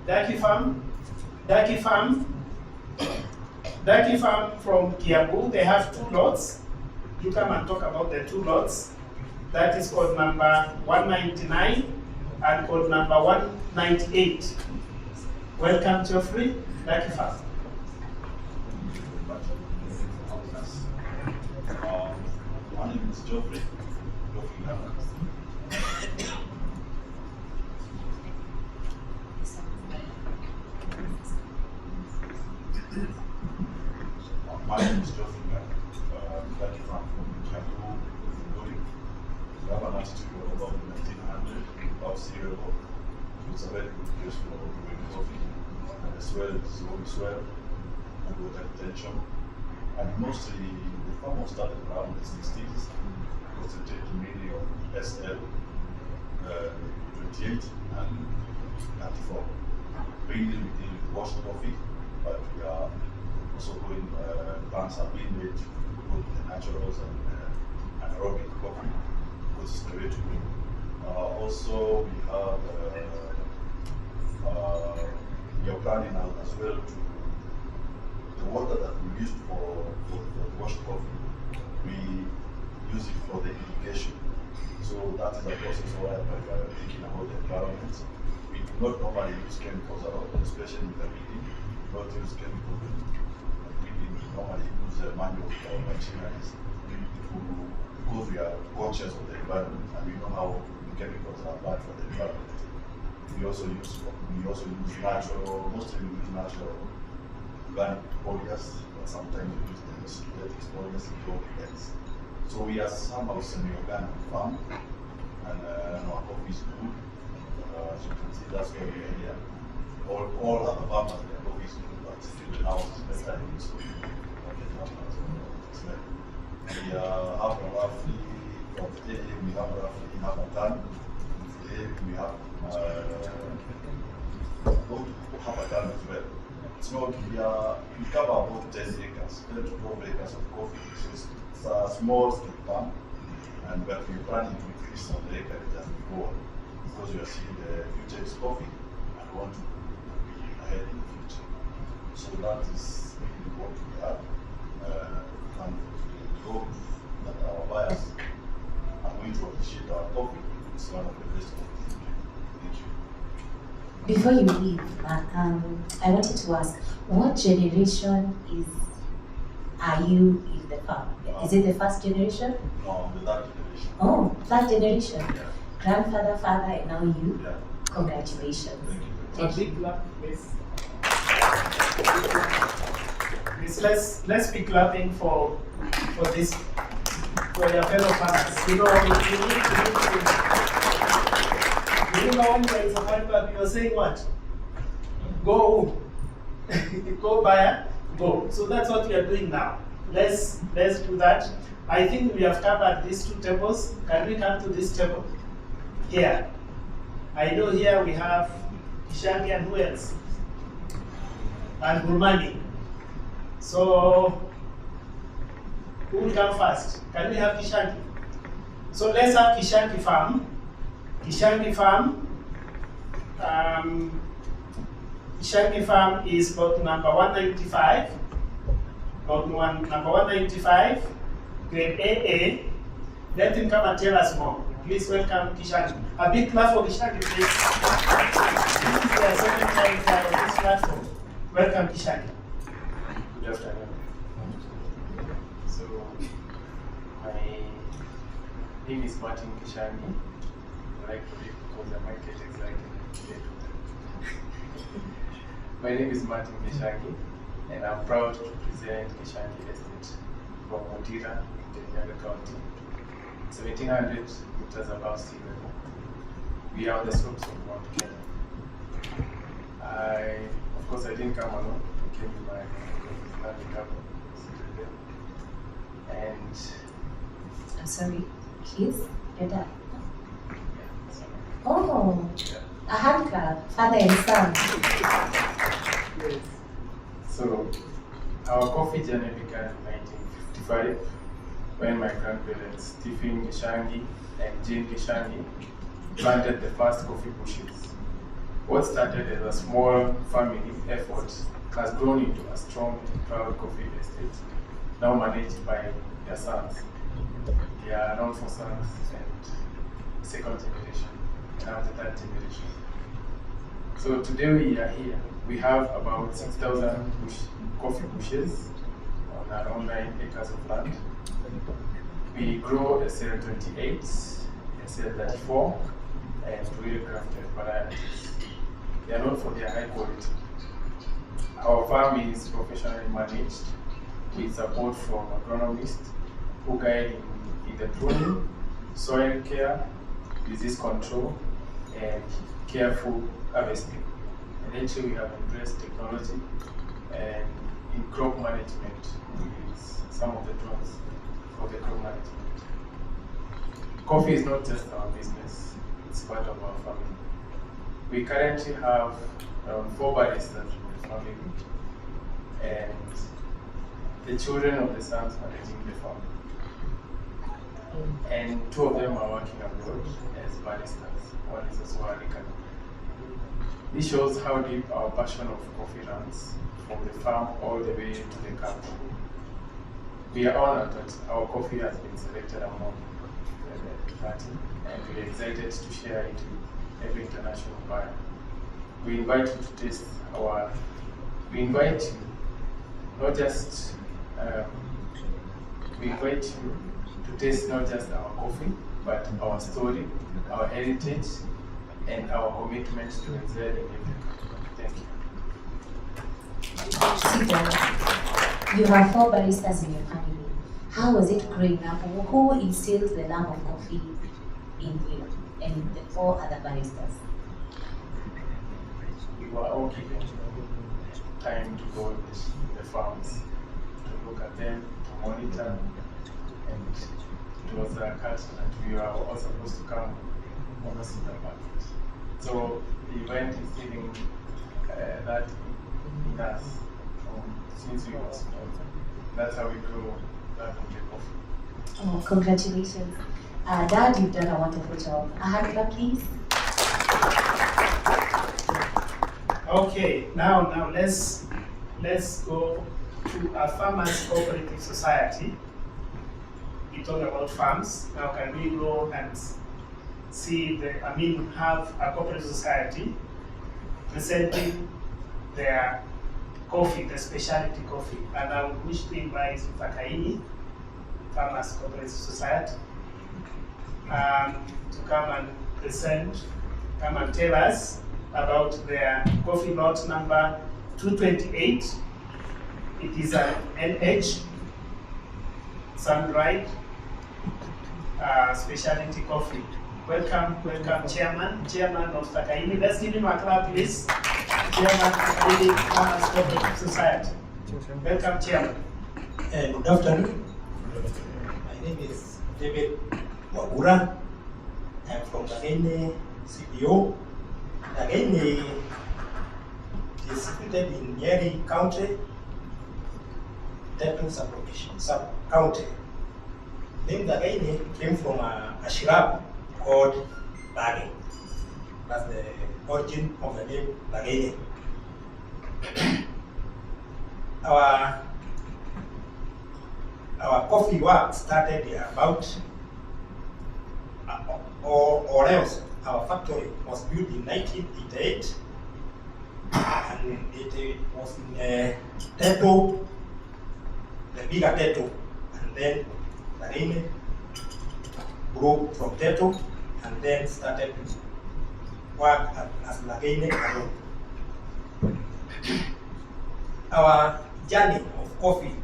Daki Farm? Daki Farm? Daki Farm from Kiambu, they have 2 lots. You come and talk about the 2 lots. That is code number 199 and code number 198. Welcome, Geoffrey. Daki Farm. My name is Geoffrey. My name is Geoffrey. Daki Farm from Kiambu, Lori. We have an altitude of about 1900, about sea level. It's a very good place for growing coffee. And the soil is loamy soil and water retention. And mostly the farm was started around the 60s, concentrated mainly on SL 28 and 94. Mainly we deal with washed coffee, but we are also going, plants are being made to go to the naturals and anaerobic coffee, which is the way to go. Also, we have we are planning as well to the water that we used for the washed coffee, we use it for the irrigation. So that is a process where we are thinking about the environment. We do not normally use chemicals at all, especially with the weeding. We do not use chemicals with weeding. We normally use manual machineries because we are conscious of the environment and we know how the chemicals are bad for the environment. We also use natural, mostly we use natural organic foliars, but sometimes we use the synthetic foliars in all depends. So we are somehow semi-organic farm, and our coffee is good. As you can see, that's where we are here. All other farmers, their coffee is good, but still the house is better than it. So we have roughly, from today we have roughly half a ton. Today we have half a ton as well. So we cover about 10 acres, 10 to 12 acres of coffee. So it's a small scale farm, and but we're planning to increase on the acreage as we go on, because we are seeing the future is coffee and want to be ahead in the future. So that is really what we have. And we hope that our buyers are going to appreciate our coffee. It's one of the best coffees. Thank you. Before you leave, I wanted to ask, what generation are you in the farm? Is it the first generation? No, the third generation. Oh, third generation. Yeah. Grandfather, father, and now you. Yeah. Congratulations. Thank you. A big clap, please. Please, let's be clapping for this, for your fellow farmers. You know, you need to. You know, when there is a hard clap, you are saying what? Go. Go buyer, go. So that's what we are doing now. Let's do that. I think we have covered these two tables. Can we come to this table? Here. I know here we have Kishangi and who else? And Burmani. So, who will come first? Can we have Kishangi? So let's have Kishangi Farm. Kishangi Farm. Kishangi Farm is lot number 195. Number 195, grade AA. Let him come and tell us more. Please welcome Kishangi. A big clap for Kishangi, please. This is the second time we are on this platform. Welcome, Kishangi. Good afternoon. So, my name is Martin Kishangi. I like to read because I might get excited. My name is Martin Kishangi, and I'm proud to present Kishangi Estate from Mutira in Kirinyaga County, 1700 meters above sea level. We are on the slopes of Mount Kenya. Of course, I didn't come alone. I came with my family couple seated there. And I'm sorry, kids, your dad. yeah, so, Oh, yeah. a hand clap, father and son. So, our coffee journey began in 1955 when my grandparents, Stephen Kishangi and Jane Kishangi, planted the first coffee bushes. What started as a small family effort has grown into a strong and proud coffee estate, now managed by their sons. They are around 4 sons and second generation, and now the third generation. So today we are here. We have about 6,000 coffee bushes on around 9 acres of land. We grow SL28, SL34, and real crafted varieties. They are known for their high quality. Our farm is professionally managed with support from agronomists who guide in the pruning, soil care, disease control, and careful harvesting. And actually we have embraced technology and in crop management with some of the drones for the crop management. Coffee is not just our business, it's part of our family. We currently have around 4 baristas in the family, and the children of the sons managing the farm. And 2 of them are working abroad as baristas. One is also a Rican. This shows how deep our passion of coffee runs from the farm all the way to the cup. We are honored that our coffee has been selected among the 30, and we are excited to share it with every international buyer. We invite you to taste we invite you not just to taste not just our coffee, but our story, our heritage, and our commitment to excel in everything. Thank you. You have 4 baristas in your family. How was it growing up? Who instilled the love of coffee in you and the 4 other baristas? We were all given time to go in the farms, to look at them, to monitor, and it was a culture that we were all supposed to come almost in the market. So the event is giving that in us since we were small. That's how we grow that of the coffee. Oh, congratulations. Dad, you've done a wonderful job. A hand clap, please. Okay, now let's go to a farmers cooperative society. we talk about farms. Now can we go and see have a cooperative society presenting their coffee, the specialty coffee. And I would wish to invite Fakaini, Farmers Cooperative Society, to come and present, come and tell us about their coffee lot number 228. It is an NH, sun-dried, specialty coffee. Welcome, Chairman of Fakaini. Let's give him a clap, please. Chairman of Fakaini Farmers Cooperative Society. Welcome, Chairman. Good afternoon. My name is David Wagura. I'm from Fakaini CPO. Fakaini is situated in Nyeri County, Tetu sub-county. Name Fakaini came from a shrub called Bagi. That's the origin of the name Fakaini. Our coffee work started about, or else our factory was built in 1988, and it was in Tetu, the bigger Tetu, and then Fakaini grew from Tetu and then started to work as Fakaini alone. Our journey of coffee,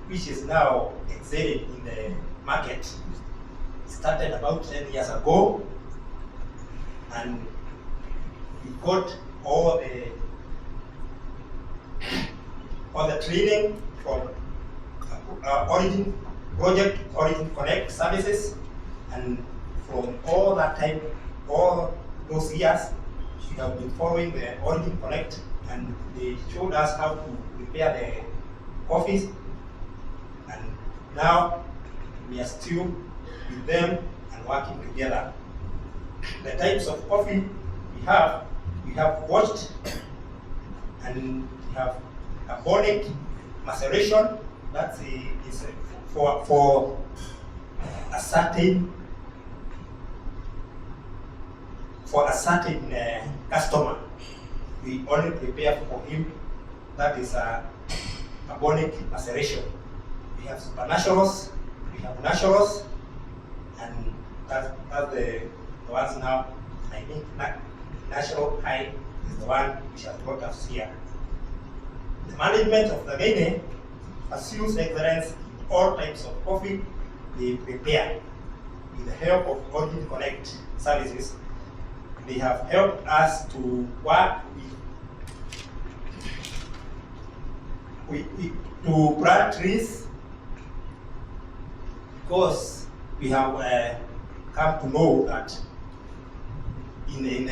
which is now excelling in the market, started about 10 years ago, and we got all the training from Origin Project, Origin Connect services, and from all that time, all those years, we have been following the Origin Connect, and they showed us how to prepare the coffees, and now we are still with them and working together. The types of coffee we have washed, and we have carbonic maceration. That is for a certain customer. We only prepare for him. That is a carbonic maceration. We have supernaturals, we have naturals, and that's the ones now. I think natural high is the one which has brought us here. The management of Fakaini pursues excellence in all types of coffee they prepare. With the help of Origin Connect services, they have helped us to work to plant trees, because we have come to know that we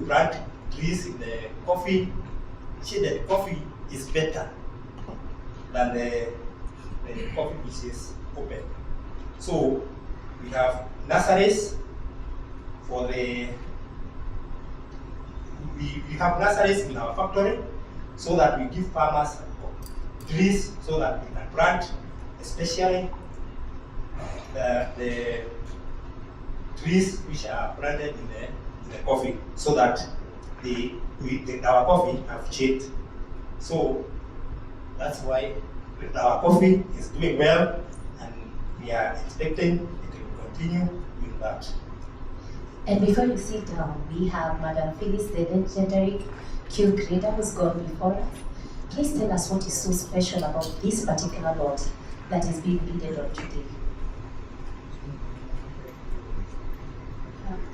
plant trees in the coffee, shaded coffee is better than the coffee which is open. So we have nurseries for we have nurseries in our factory, so that we give farmers trees so that we can plant, especially the trees which are planted in the coffee, so that our coffee have shade. So that's why our coffee is doing well, and we are expecting it will continue doing that. And before you sit down, we have Madam Phyllis, the legendary Q creator who's gone before us. Please tell us what is so special about this particular lot that is being bidded on today.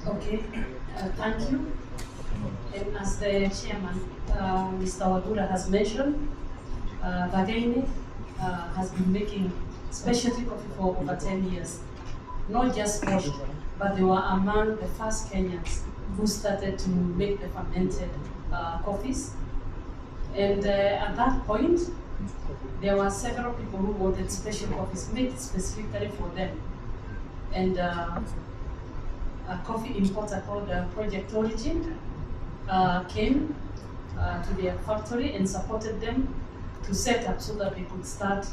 Thank you. And as the chairman, Mr. Wagura has mentioned, Fakaini has been making specialty coffee for over 10 years. Not just washed, but they were among the first Kenyans who started to make the fermented coffees. And at that point, there were several people who wanted special coffees made specifically for them. And a coffee importer called Project Origin came to their factory and supported them to set up so that they could start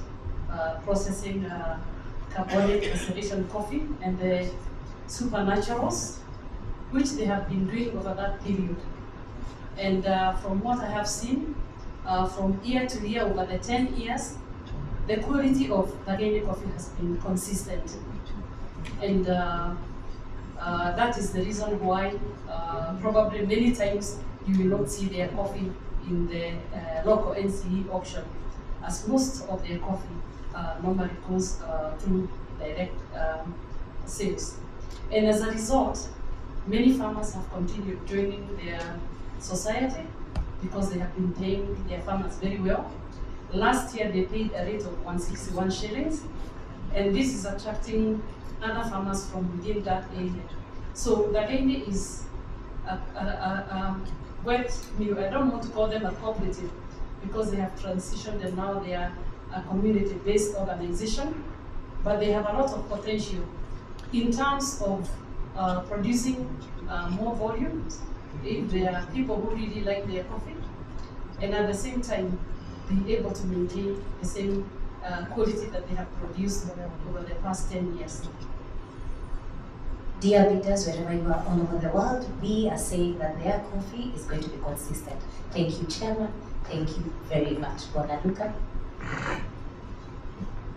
processing carbonic acylation coffee and the supernaturals, which they have been doing over that period. And from what I have seen, from year to year, over the 10 years, the quality of Bageni coffee has been consistent. And that is the reason why probably many times you will not see their coffee in the local NCE auction, as most of their coffee normally goes through direct sales. And as a result, many farmers have continued joining their society because they have been paying their farmers very well. Last year they paid a rate of 161 shillings, and this is attracting other farmers from within that area. So Bageni is wet mill. I don't want to call them a cooperative because they have transitioned and now they are a community-based organization, but they have a lot of potential in terms of producing more volumes if there are people who really like their coffee, and at the same time be able to maintain the same quality that they have produced over the past 10 years. Dear readers, wherever you are all over the world, we are saying that their coffee is going to be consistent. Thank you, Chairman. Thank you very much. Bwana Luka.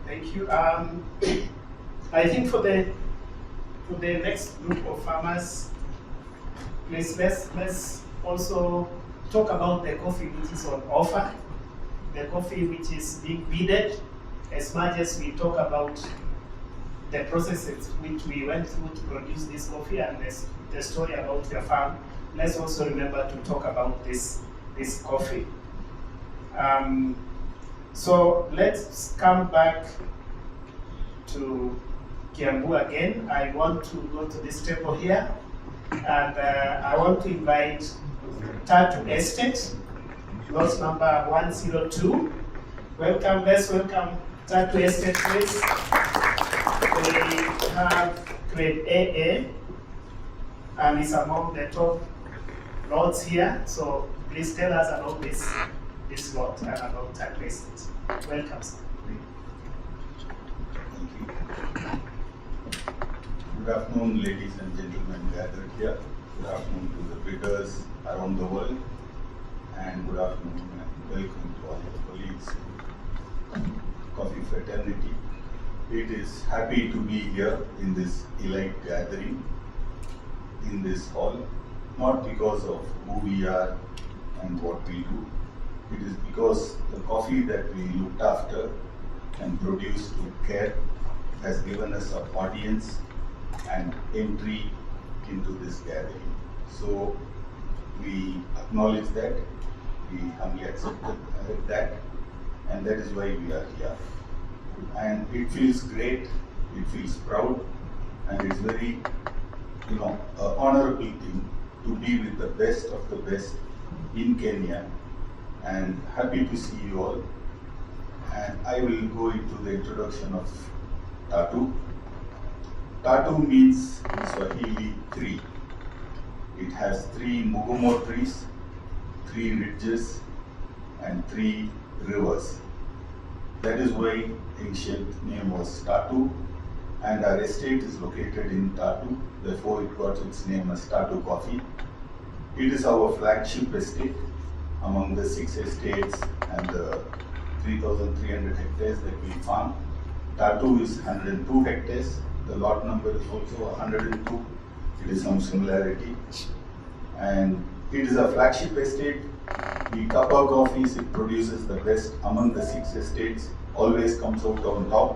Thank you. I think for the next group of farmers, please let's also talk about the coffee which is on offer, the coffee which is being weeded, as much as we talk about the processes which we went through to produce this coffee and the story about your farm. Let's also remember to talk about this coffee. So let's come back to Kiambu again. I want to go to this table here, and I want to invite Tatu Estate, lot number 102. Welcome, let's welcome Tatu Estate, please. We have grade AA, and it's among the top lots here. So please tell us about this lot and about Tatu Estate. Welcome, sir. Good afternoon, ladies and gentlemen gathered here. Good afternoon to the bidders around the world, and good afternoon and welcome to all your colleagues in Coffee Fraternity. It is happy to be here in this elite gathering in this hall, not because of who we are and what we do. It is because the coffee that we looked after and produced with care has given us an audience and entry into this gathering. So we acknowledge that, we humbly accept that, and that is why we are here. And it feels great, it feels proud, and it's very, honorable thing to be with the best of the best in Kenya, and happy to see you all. And I will go into the introduction of Tatu. Tatu means in Swahili tree. It has 3 mugumo trees, 3 ridges, and 3 rivers. That is why ancient name was Tatu, and our estate is located in Tatu, therefore it got its name as Tatu Coffee. It is our flagship estate among the 6 estates and the 3,300 hectares that we farm. Tatu is 102 hectares, the lot number is also 102, it is some similarity. And it is a flagship estate. The Kappa coffees it produces the best among the 6 estates, always comes out on top,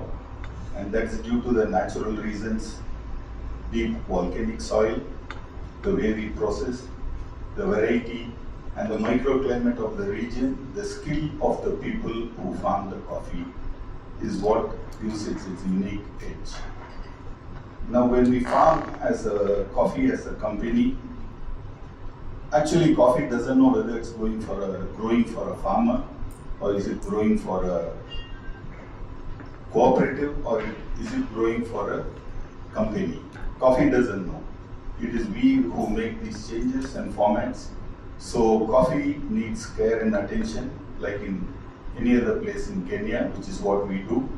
and that is due to the natural reasons: deep volcanic soil, the way we process, the variety and the microclimate of the region, the skill of the people who farm the coffee is what gives it its unique edge. Now when we farm as a coffee as a company, actually coffee doesn't know whether it's growing for a farmer, or is it growing for a cooperative, or is it growing for a company. Coffee doesn't know. It is we who make these changes and formats. So coffee needs care and attention like in any other place in Kenya, which is what we do.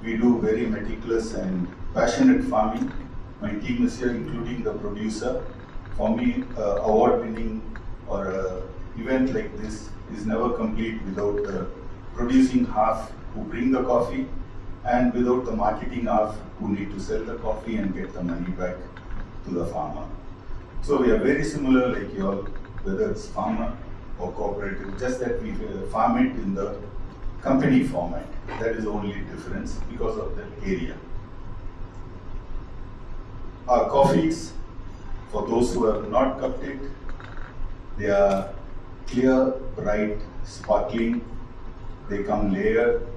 we do very meticulous and passionate farming. My team is here, including the producer. For me, award-winning or an event like this is never complete without the producing half who bring the coffee and without the marketing half who need to sell the coffee and get the money back to the farmer. So we are very similar like you all, whether it's farmer or cooperative, just that we farm it in the company format. That is the only difference because of that area. Our coffees, for those who have not cupped it, they are clear, bright, sparkling. They come layered.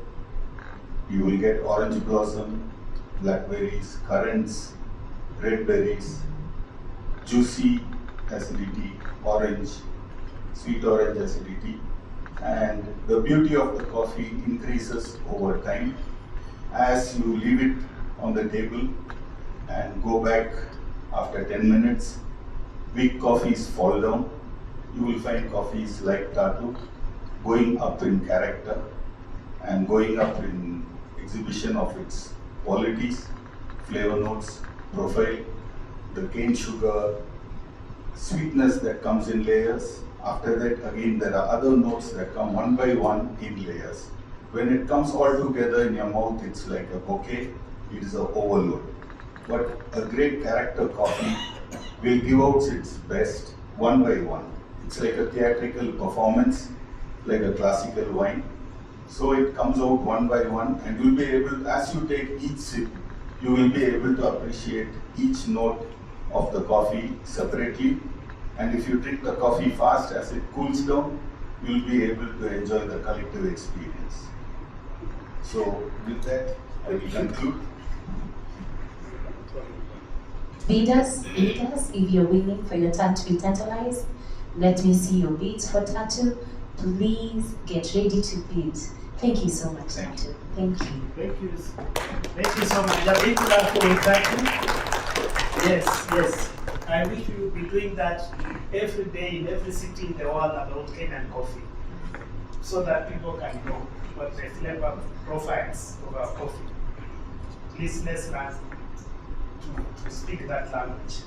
You will get orange blossom, blackberries, currants, red berries, juicy acidity, orange, sweet orange acidity. And the beauty of the coffee increases over time as you leave it on the table and go back after 10 minutes. Weak coffees fall down. You will find coffees like Tatu going up in character and going up in exhibition of its qualities, flavor notes, profile, the cane sugar, sweetness that comes in layers. After that, again, there are other notes that come one by one in layers. When it comes all together in your mouth, it's like a bouquet. It is an overload. But a great character coffee will give out its best one by one. It's like a theatrical performance, like a classical wine. So it comes out one by one, and you'll be able, as you take each sip, you will be able to appreciate each note of the coffee separately. And if you drink the coffee fast as it cools down, you'll be able to enjoy the collective experience. So with that, I will conclude. Bidders, if you're waiting for your turn to be tantalized, let me see your bids for Tatu. Please get ready to bid. Thank you so much, Tatu. Thank you. Thank you. Thank you so much. A big clap for Tatu. Yes. I wish we would be doing that every day in every city in the world about Kenyan coffee, so that people can know what the flavor profiles of our coffee. Please let's learn to speak that language.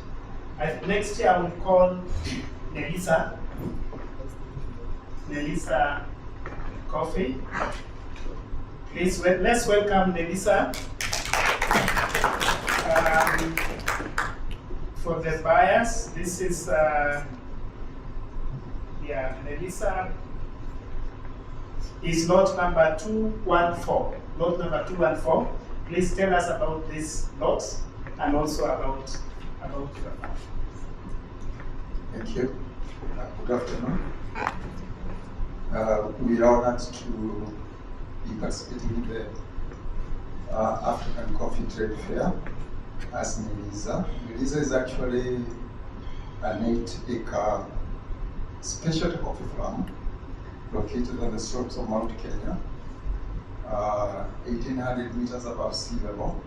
Next year I will call Nelisa Coffee. Please let's welcome Nelisa. For the buyers, this is Nelisa is lot number 214. Lot number 214. Please tell us about this lot and also about the farm. Thank you. Good afternoon. We are honored to be participating in the African Coffee Trade Fair as Nelisa. Nelisa is actually an 8-acre specialty coffee farm located on the slopes of Mount Kenya, 1,800 meters above sea level.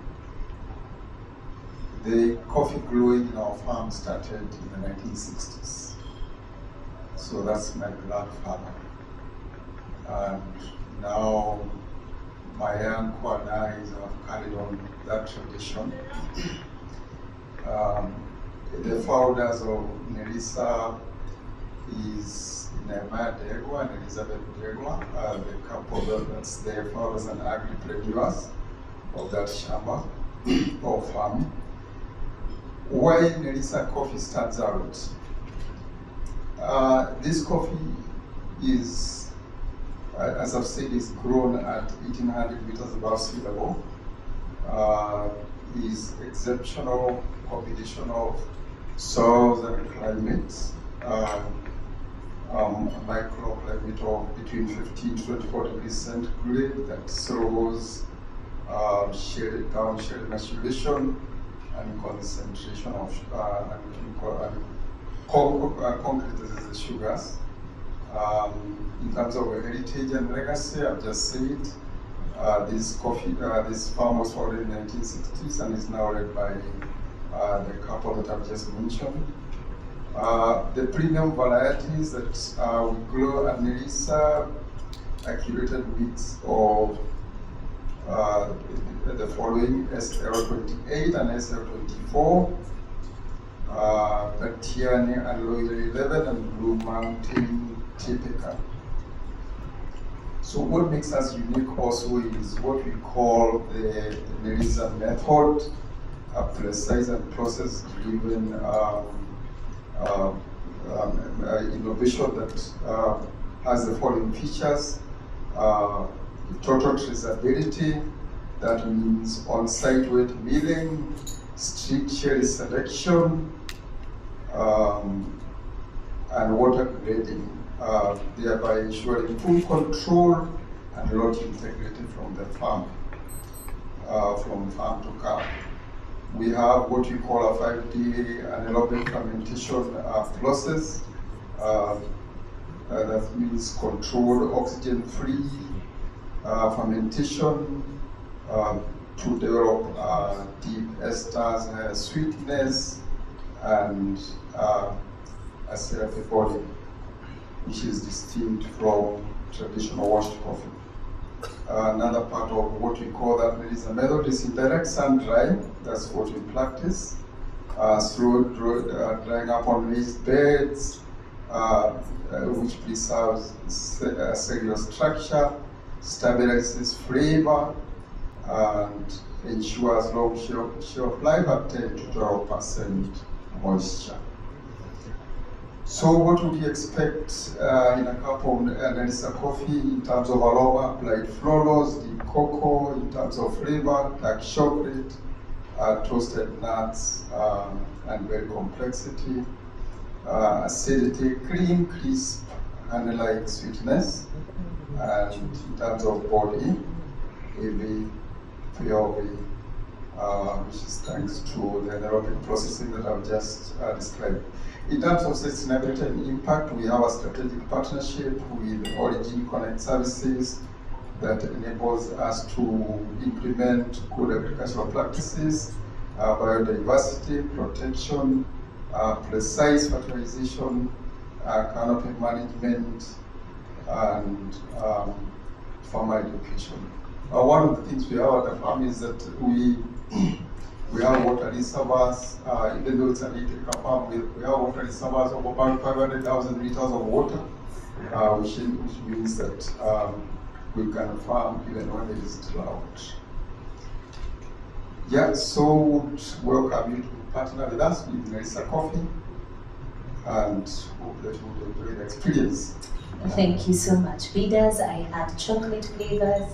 The coffee growing in our farm started in the 1960s. So that's my grandfather. And now my uncle and I have carried on that tradition. The founders of Nelisa is Nehemiah Degwa and Elizabeth Degwa, the couple that's the founders and agripreneurs of that shamba or farm. Why Nelisa coffee stands out? This coffee is, as I've said, is grown at 1,800 meters above sea level. Is exceptional combination of soils and climates. A microclimate of between 15 to 24 degrees centigrade that throws shaded maturation and concentration of concretizes the sugars. In terms of heritage and legacy, I've just said this farm was founded in the 1960s and is now led by the couple that I've just mentioned. The premium varieties that we grow at Nelisa are curated mix of the following SL28 and SL24, Batiani and Loyal 11, and Blue Mountain Typical. So what makes us unique also is what we call the Nerissa method, a precise and process-driven innovation that has the following features. Total traceability, that means on-site weight milling, strict cherry selection, and water grading, thereby ensuring full control and lot integrity from the farm, to cup. We have what we call a 5-day anaerobic fermentation process. That means controlled oxygen-free fermentation to develop deep esters, sweetness, and a syrupy body, which is distinct from traditional washed coffee. Another part of what we call that Nerissa method is indirect sun drying. That's what we practice. Slow drying up on raised beds, which preserves cellular structure, stabilizes flavor, and ensures long shelf life at 10 to 12% moisture. So what would you expect in a cup of Nerissa coffee in terms of aroma, applied florals, deep cocoa, in terms of flavor, dark chocolate, toasted nuts, and very complexity, acidity, cream, crisp, honey-like sweetness, and in terms of body, heavy, fiery, which is thanks to the anaerobic processing that I've just described. In terms of sustainability and impact, we have a strategic partnership with Origin Connect Services that enables us to implement good agricultural practices, biodiversity protection, precise fertilization, canopy management, and farmer education. One of the things we have at the farm is that we have water reservoirs, even though it's an 8-acre farm, we have water reservoirs of about 500,000 liters of water, which means that we can farm even when there is drought. Yeah, so welcome you to partner with us with Nerissa Coffee, and hope that you will enjoy the experience. Thank you so much. Readers, I had chocolate flavors,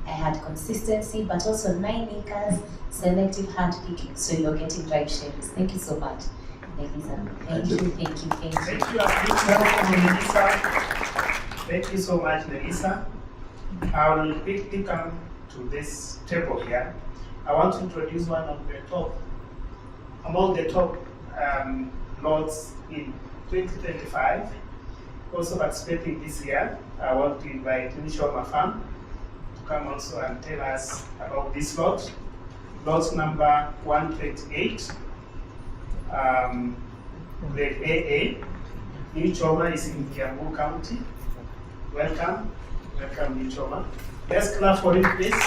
I had consistency, but also 9 acres, selective hand picking, so you're getting right shares. Thank you so much, Nerissa. Thank you. Thank you so much, Nerissa. I will quickly come to this table here. I want to introduce one of the top, among the top lots in 2025. Also participating this year, I want to invite Nishoma Farm to come also and tell us about this lot. Lot number 128, grade AA. Nishoma is in Kiambu County. Welcome, Nishoma. Let's clap for him, please.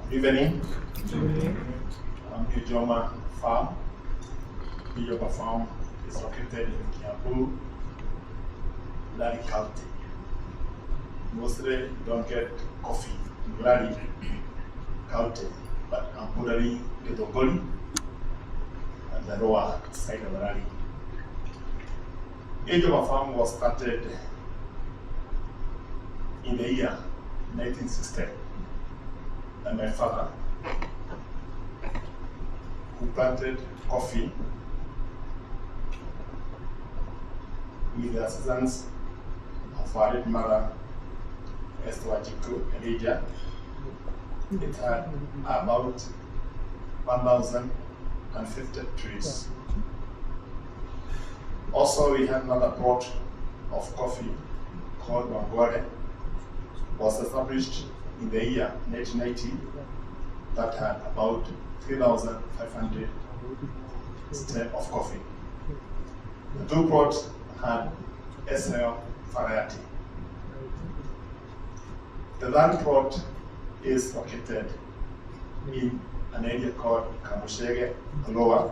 Good evening. I'm Nijoma Farm. Nijoma Farm is located in Kiambu, Lari County. Mostly you don't get coffee in Lari County, but Ampurari, Gedongoli, and the lower side of Lari. Nijoma Farm was started in the year 1960 by my father, who planted coffee with the assistance of our late mother, Esther Wajiko Elijah. It had about 1,050 trees. Also, we had another plot of coffee called Wangware, was established in the year 1990, that had about 3,500 stems of coffee. The two plots had SL variety. The land plot is located in an area called Kamushege Lower,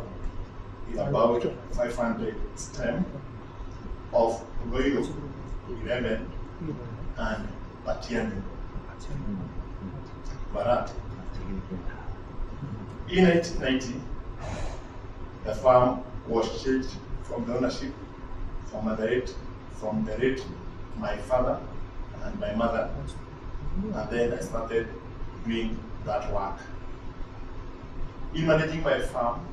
in about 500 stem of Loiro 11 and Batiani Barat. In 1990, the farm was changed from the ownership from the late my father and my mother, and then I started doing that work. In managing my farm,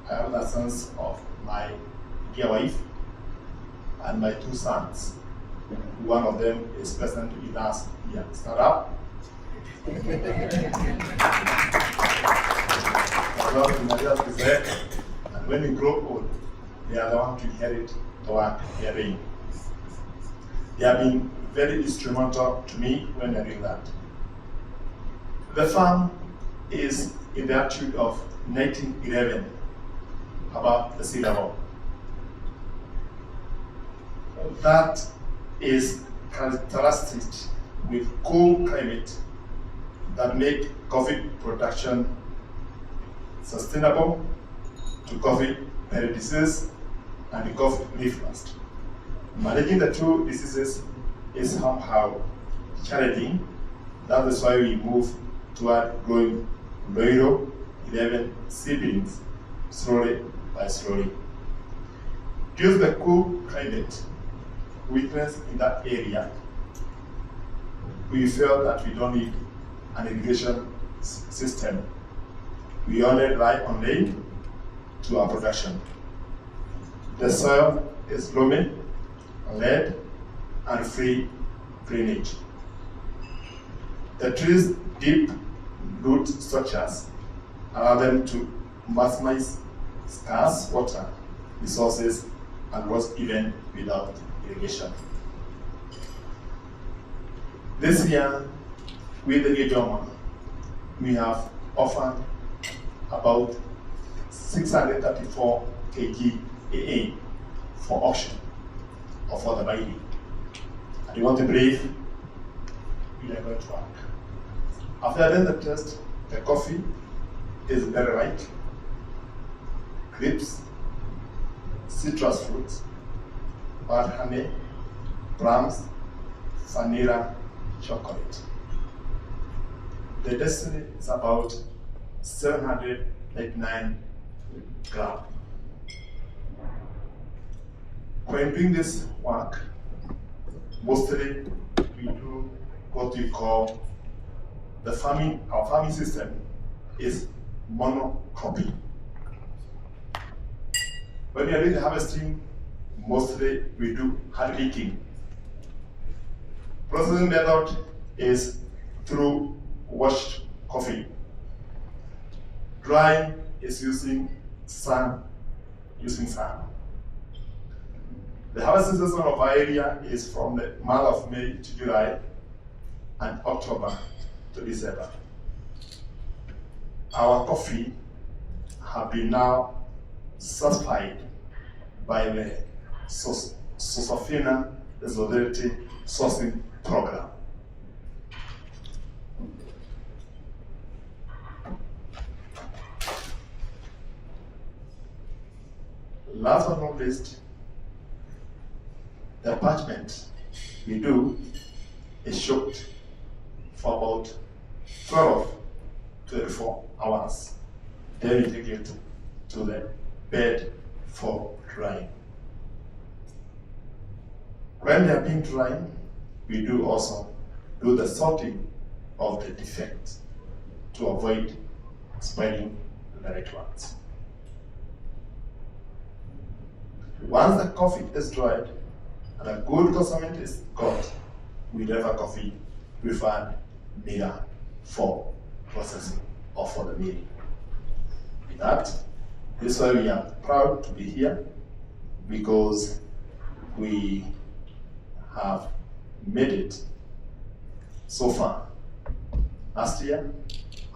I have the sons of my dear wife and my 2 sons. One of them is present with us here. Stand up. And when we grow old, they are the one to inherit the work they are doing. They have been very instrumental to me when I do that. The farm is in the altitude of 1911, above the sea level. That is characteristic with cool climate that make coffee production sustainable to coffee berry disease and the coffee leaf rust. Managing the 2 diseases is somehow challenging. That is why we move toward growing Loiro 11 seedlings slowly by slowly. Due to the cool climate weakness in that area, we felt that we don't need an irrigation system. We only rely on rain to our production. The soil is loamy, lead, and free drainage. The trees' deep root structures allow them to maximize scarce water resources and was even without irrigation. This year, with the Gejoma, we have offered about 634 kg AA for auction or for the buying. And you want to believe we are going to work. After doing the test, the coffee is very ripe, grapes, citrus fruits, bad honey, plums, vanilla, chocolate. The destiny is about 789 grams. When doing this work, mostly we do what we call the farming. Our farming system is monocropping. When we are doing the harvesting, mostly we do hand picking. Processing method is through washed coffee. Drying is using sun. The harvesting season of our area is from the month of May to July and October to December. Our coffee have been now certified by the Sosofina Solidarity Sourcing Program. Last but not least, the parchment we do is soaked for about 12-24 hours. Then we take it to the bed for drying. When they are being dried, we do also do the sorting of the defects to avoid spoiling the right ones. Once the coffee is dried and a good consummate is got, we deliver coffee preferred miller for processing or for the milling. With that, this is why we are proud to be here, because we have made it so far last year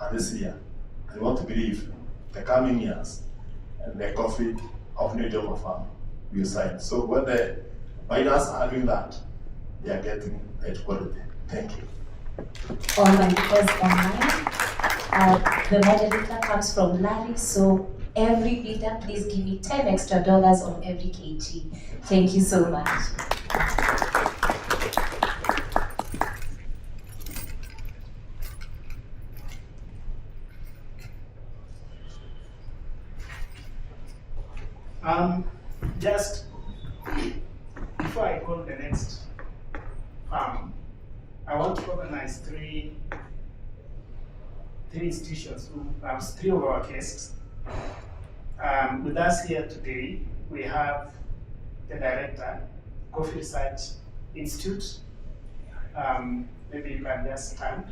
and this year. I want to believe the coming years and the coffee of New Joma Farm will sign. So when the buyers are doing that, they are getting that quality. Thank you. all my viewers online. The model liter comes from Larry, so every bidder, please give me $10 extra on every kg. Thank you so much. Just before I go to the next farm, I want to recognize three institutions who have three of our guests. With us here today, we have the director, Coffee Research Institute. Maybe you can just stand.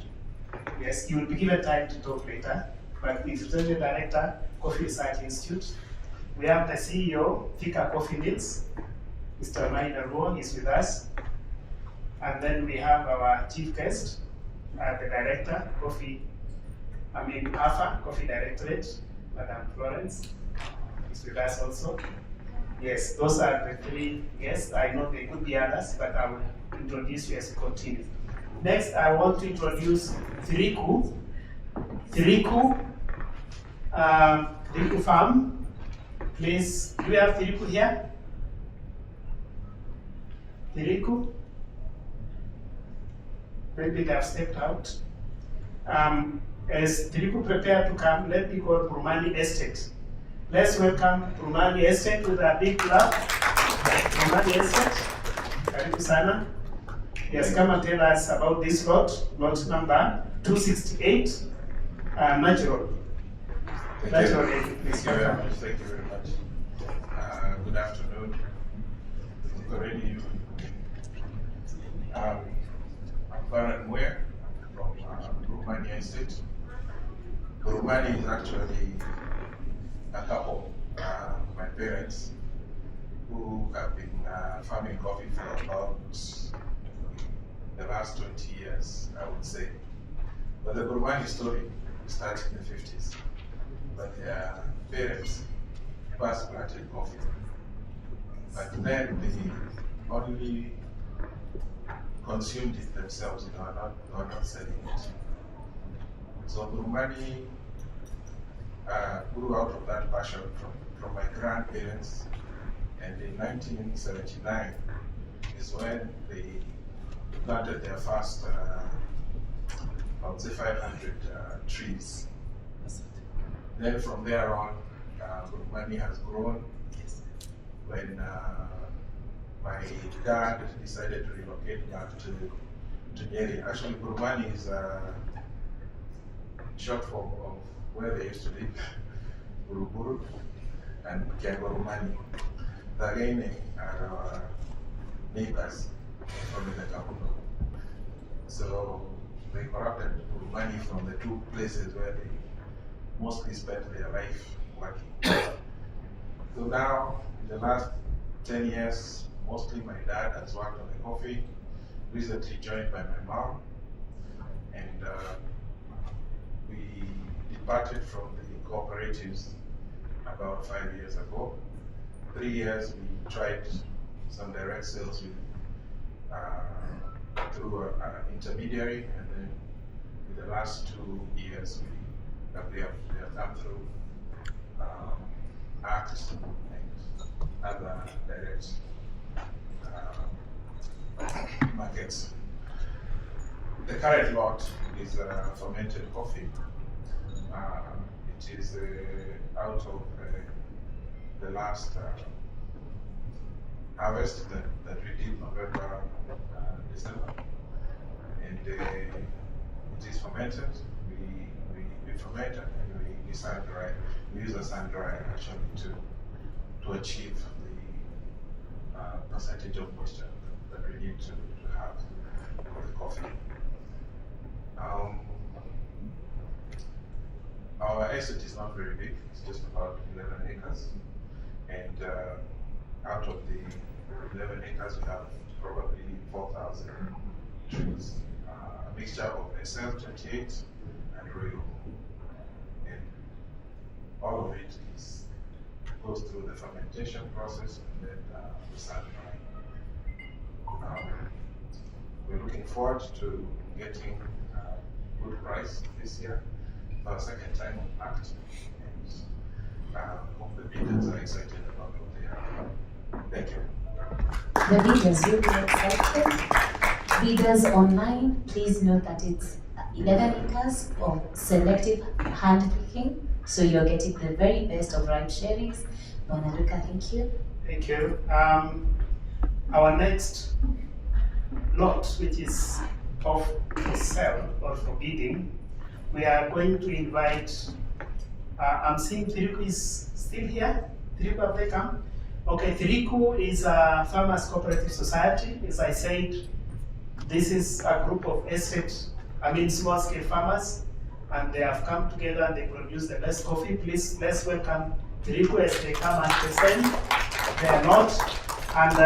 Yes, you will be given time to talk later, but this is the director, Coffee Research Institute. We have the CEO, Thika Coffee Mills, Mr. Maina Ruo is with us. And then we have our chief guest, the director, AFA, Coffee Directorate, Madam Florence, is with us also. Yes, those are the three guests. I know there could be others, but I will introduce you as we continue. Next, I want to introduce Thiriku. Thiriku Farm. Please, do we have Thiriku here? Thiriku? Maybe they have stepped out. As Thiriku prepare to come, let me call Brumani Estate. Let's welcome Brumani Estate with a big clap. Brumani Estate, karibu sana. Yes, come and tell us about this lot number 268, natural. Thank you very much. Thank you very much. Good afternoon. Already, I'm Baran Muir from Brumani Estate. Brumani is actually a couple, my parents, who have been farming coffee for about the last 20 years, I would say. But the Brumani story starts in the 50s. But their parents first planted coffee. But then they only consumed it themselves, they were not selling it. So Brumani grew out of that passion from my grandparents, and in 1979 is when they planted their first, I would say 500 trees. Then from there on, Brumani has grown. When my dad decided to relocate back to Nyeri. Actually, Brumani is a short form of where they used to live, Buruburu and Kiangorumani. The Agene are our neighbors from the Kapuno. So they corrupted Brumani from the two places where they mostly spent their life working. So now, in the last 10 years, mostly my dad has worked on the coffee, recently joined by my mom, and we departed from the cooperatives about 5 years ago. 3 years we tried some direct sales with, through an intermediary, and then in the last 2 years we have come through ACT and other direct markets. The current lot is fermented coffee. It is out of the last harvest that we did November, December, and it is fermented. We ferment and we sun dry. We use a sun dryer actually to achieve the percentage of moisture that we need to have for the coffee. Our estate is not very big, it's just about 11 acres. And out of the 11 acres, we have probably 4,000 trees, a mixture of SL28 and Royal. And all of it goes through the fermentation process and then the sun drying. We're looking forward to getting good price this year for the second time on Act, and hope the bidders are excited about what they have. Thank you. The bidders will be excited. Bidders online, please note that it's 11 acres of selective hand picking, so you're getting the very best of ripe cherries. Bonaluka, thank you. Thank you. Our next lot, which is of sale or for bidding, we are going to invite, I'm seeing Thiriku is still here. Thiriku, have they come? Okay, Thiriku is a farmers cooperative society. As I said, this is a group of small scale farmers, and they have come together and they produce the best coffee. Please, let's welcome Thiriku as they come and present their lot. And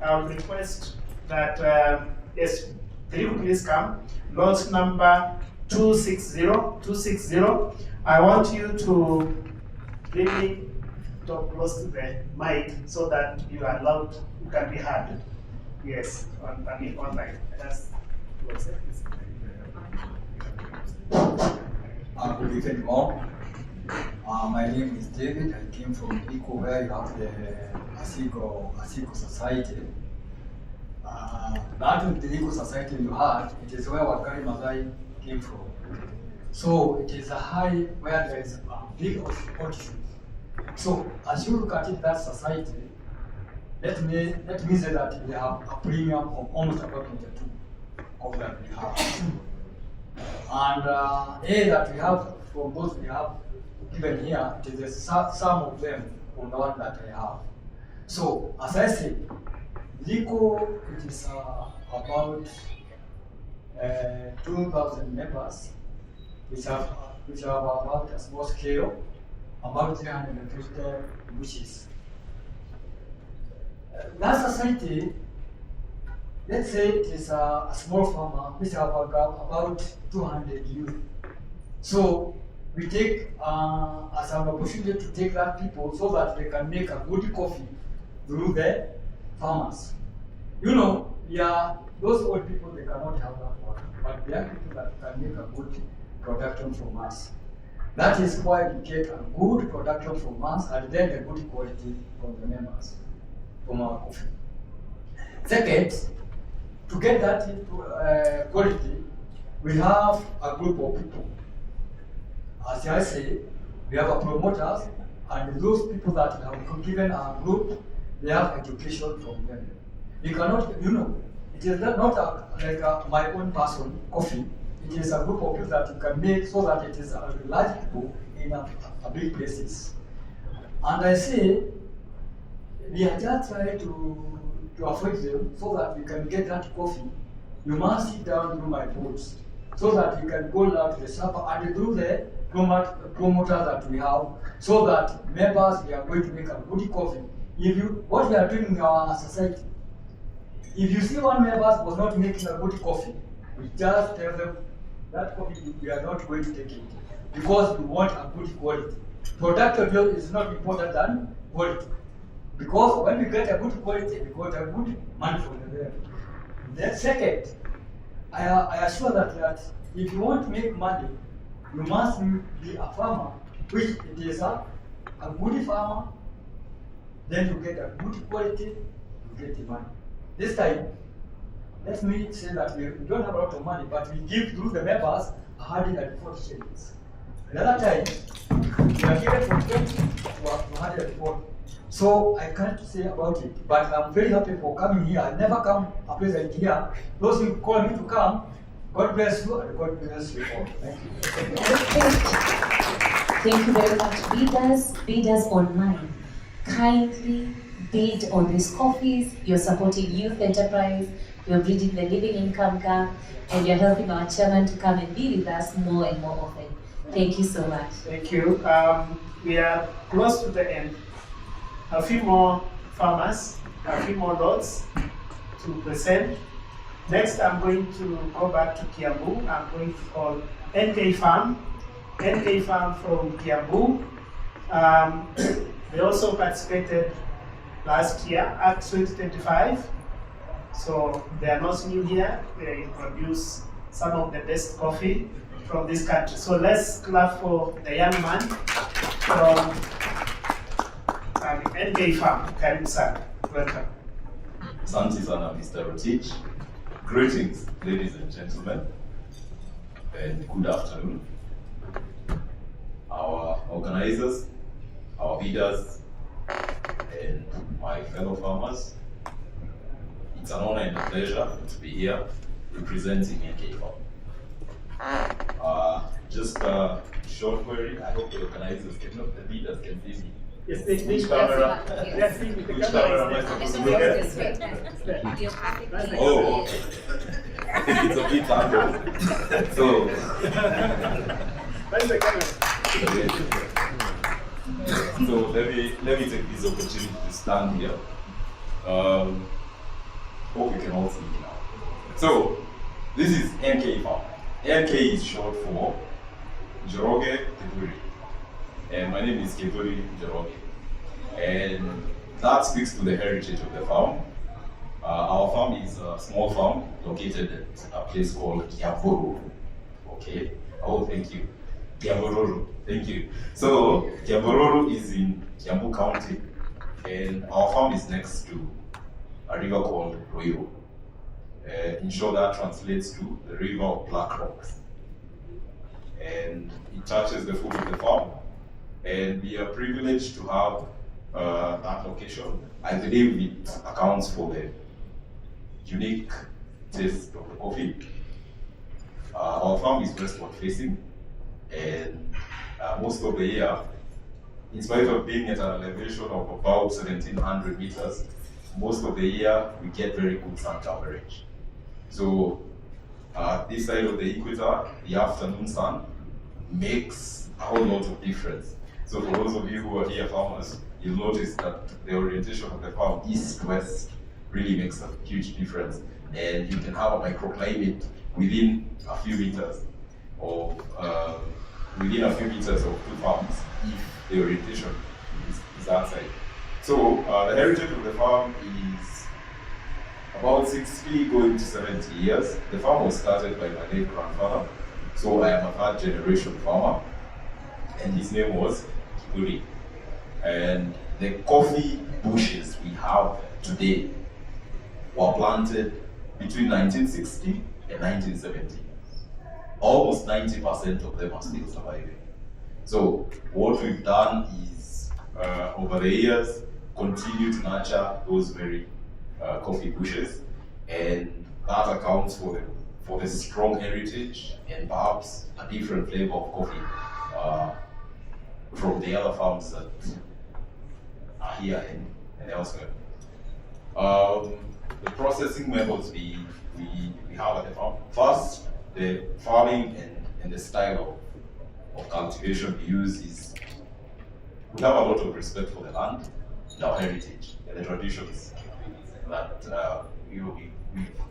I will request that, yes, Thiriku, please come. Lot number 260. I want you to really talk close to the mic so that you are loud, you can be heard. Yes, online. That's what's it. Good evening, all. My name is David. I came from Iko, where you have the Asiko Society. That is the Iko Society you had. It is where Wangari Maathai came from. So it is a high where there is a big audience. So as you look at it, that society, let me say that we have a premium of almost about 22 of that we have. And that we have, for both we have given here, it is some of them on the one that I have. So as I said, LICO, it is about 2,000 members, which have about a small scale, about 350 bushes. That society, let's say it is a small farmer which have about 200 youth. So we take as an opportunity to take that people so that they can make a good coffee through the farmers. You know, those old people, they cannot have that work, but there are people that can make a good production from us. That is why we get a good production from us and then a good quality from the members, from our coffee. Second, to get that quality, we have a group of people. As I say, we have a promoters, and those people that have given our group, they have education from them. We cannot, it is not like my own person coffee. It is a group of people that you can make so that it is a large people in a big places. And I say, we are just trying to avoid them so that we can get that coffee. You must sit down through my boards so that you can go down to the supper and do the promoter that we have, so that members, we are going to make a good coffee. What we are doing in our society, if you see one member was not making a good coffee, we just tell them that coffee we are not going to take it because we want a good quality. Production is not important than quality, because when we get a good quality, we got a good money from them. Then second, I assure that if you want to make money, you must be a farmer, which it is a good farmer, then you get a good quality, you get the money. This time, let me say that we don't have a lot of money, but we give to the members 140 shillings. Another time, we are given from 20 to 140. So I can't say about it, but I'm very happy for coming here. I never come a place like here. Those who call me to come, God bless you and God bless you all. Thank you. Thank you very much, bidders online. Kindly bid on these coffees. You're supporting youth enterprise, you're bridging the living income gap, and you're helping our chairman to come and be with us more and more often. Thank you so much. Thank you. We are close to the end. A few more farmers, a few more lots to present. Next, I'm going to go back to Kiambu. I'm going to call NK Farm. NK Farm from Kiambu. They also participated last year at 2025. So they are not new here. They produce some of the best coffee from this country. So let's clap for the young man from NK Farm. Karibu sana. Welcome. Asante sana, Mr. Rotich. Greetings, ladies and gentlemen, and good afternoon. Our organizers, our leaders, and my fellow farmers, it's an honor and a pleasure to be here representing NK Farm. Just a short query. I hope the organizers the leaders can see me. Yes, they Which camera? Yes, the Which camera am I supposed to look at? Oh, okay. I think it's a bit angled. So, so let me take this opportunity to stand here. Hope you can all see me now. So, this is NK Farm. NK is short for Njoroge Kivuli. And my name is Kivuli Njoroge. And that speaks to the heritage of the farm. Our farm is a small farm located at a place called Kiambororo. Okay. Oh, thank you. Kiambororo. Thank you. So, Kiambororo is in Kiambu County, and our farm is next to a river called Ruiru. In short, that translates to the river of black rocks. And it touches the foot of the farm. And we are privileged to have that location. I believe it accounts for the unique taste of the coffee. Our farm is westward facing, and most of the year, in spite of being at an elevation of about 1700 meters, most of the year we get very good sun coverage. So this side of the equator, the afternoon sun makes a whole lot of difference. So for those of you who are here farmers, you'll notice that the orientation of the farm east-west really makes a huge difference. And you can have a microclimate within a few meters of two farms if the orientation is that side. So the heritage of the farm is about 60 going to 70 years. The farm was started by my late grandfather. So I am a third generation farmer, and his name was Kivuli. And the coffee bushes we have today were planted between 1960 and 1970. Almost 90% of them are still surviving. So what we've done is, over the years, continue to nurture those very coffee bushes, and that accounts for the strong heritage and perhaps a different flavor of coffee from the other farms that are here and elsewhere. The processing methods we have at the farm. First, the farming and the style of cultivation we use is, we have a lot of respect for the land and our heritage and the traditions that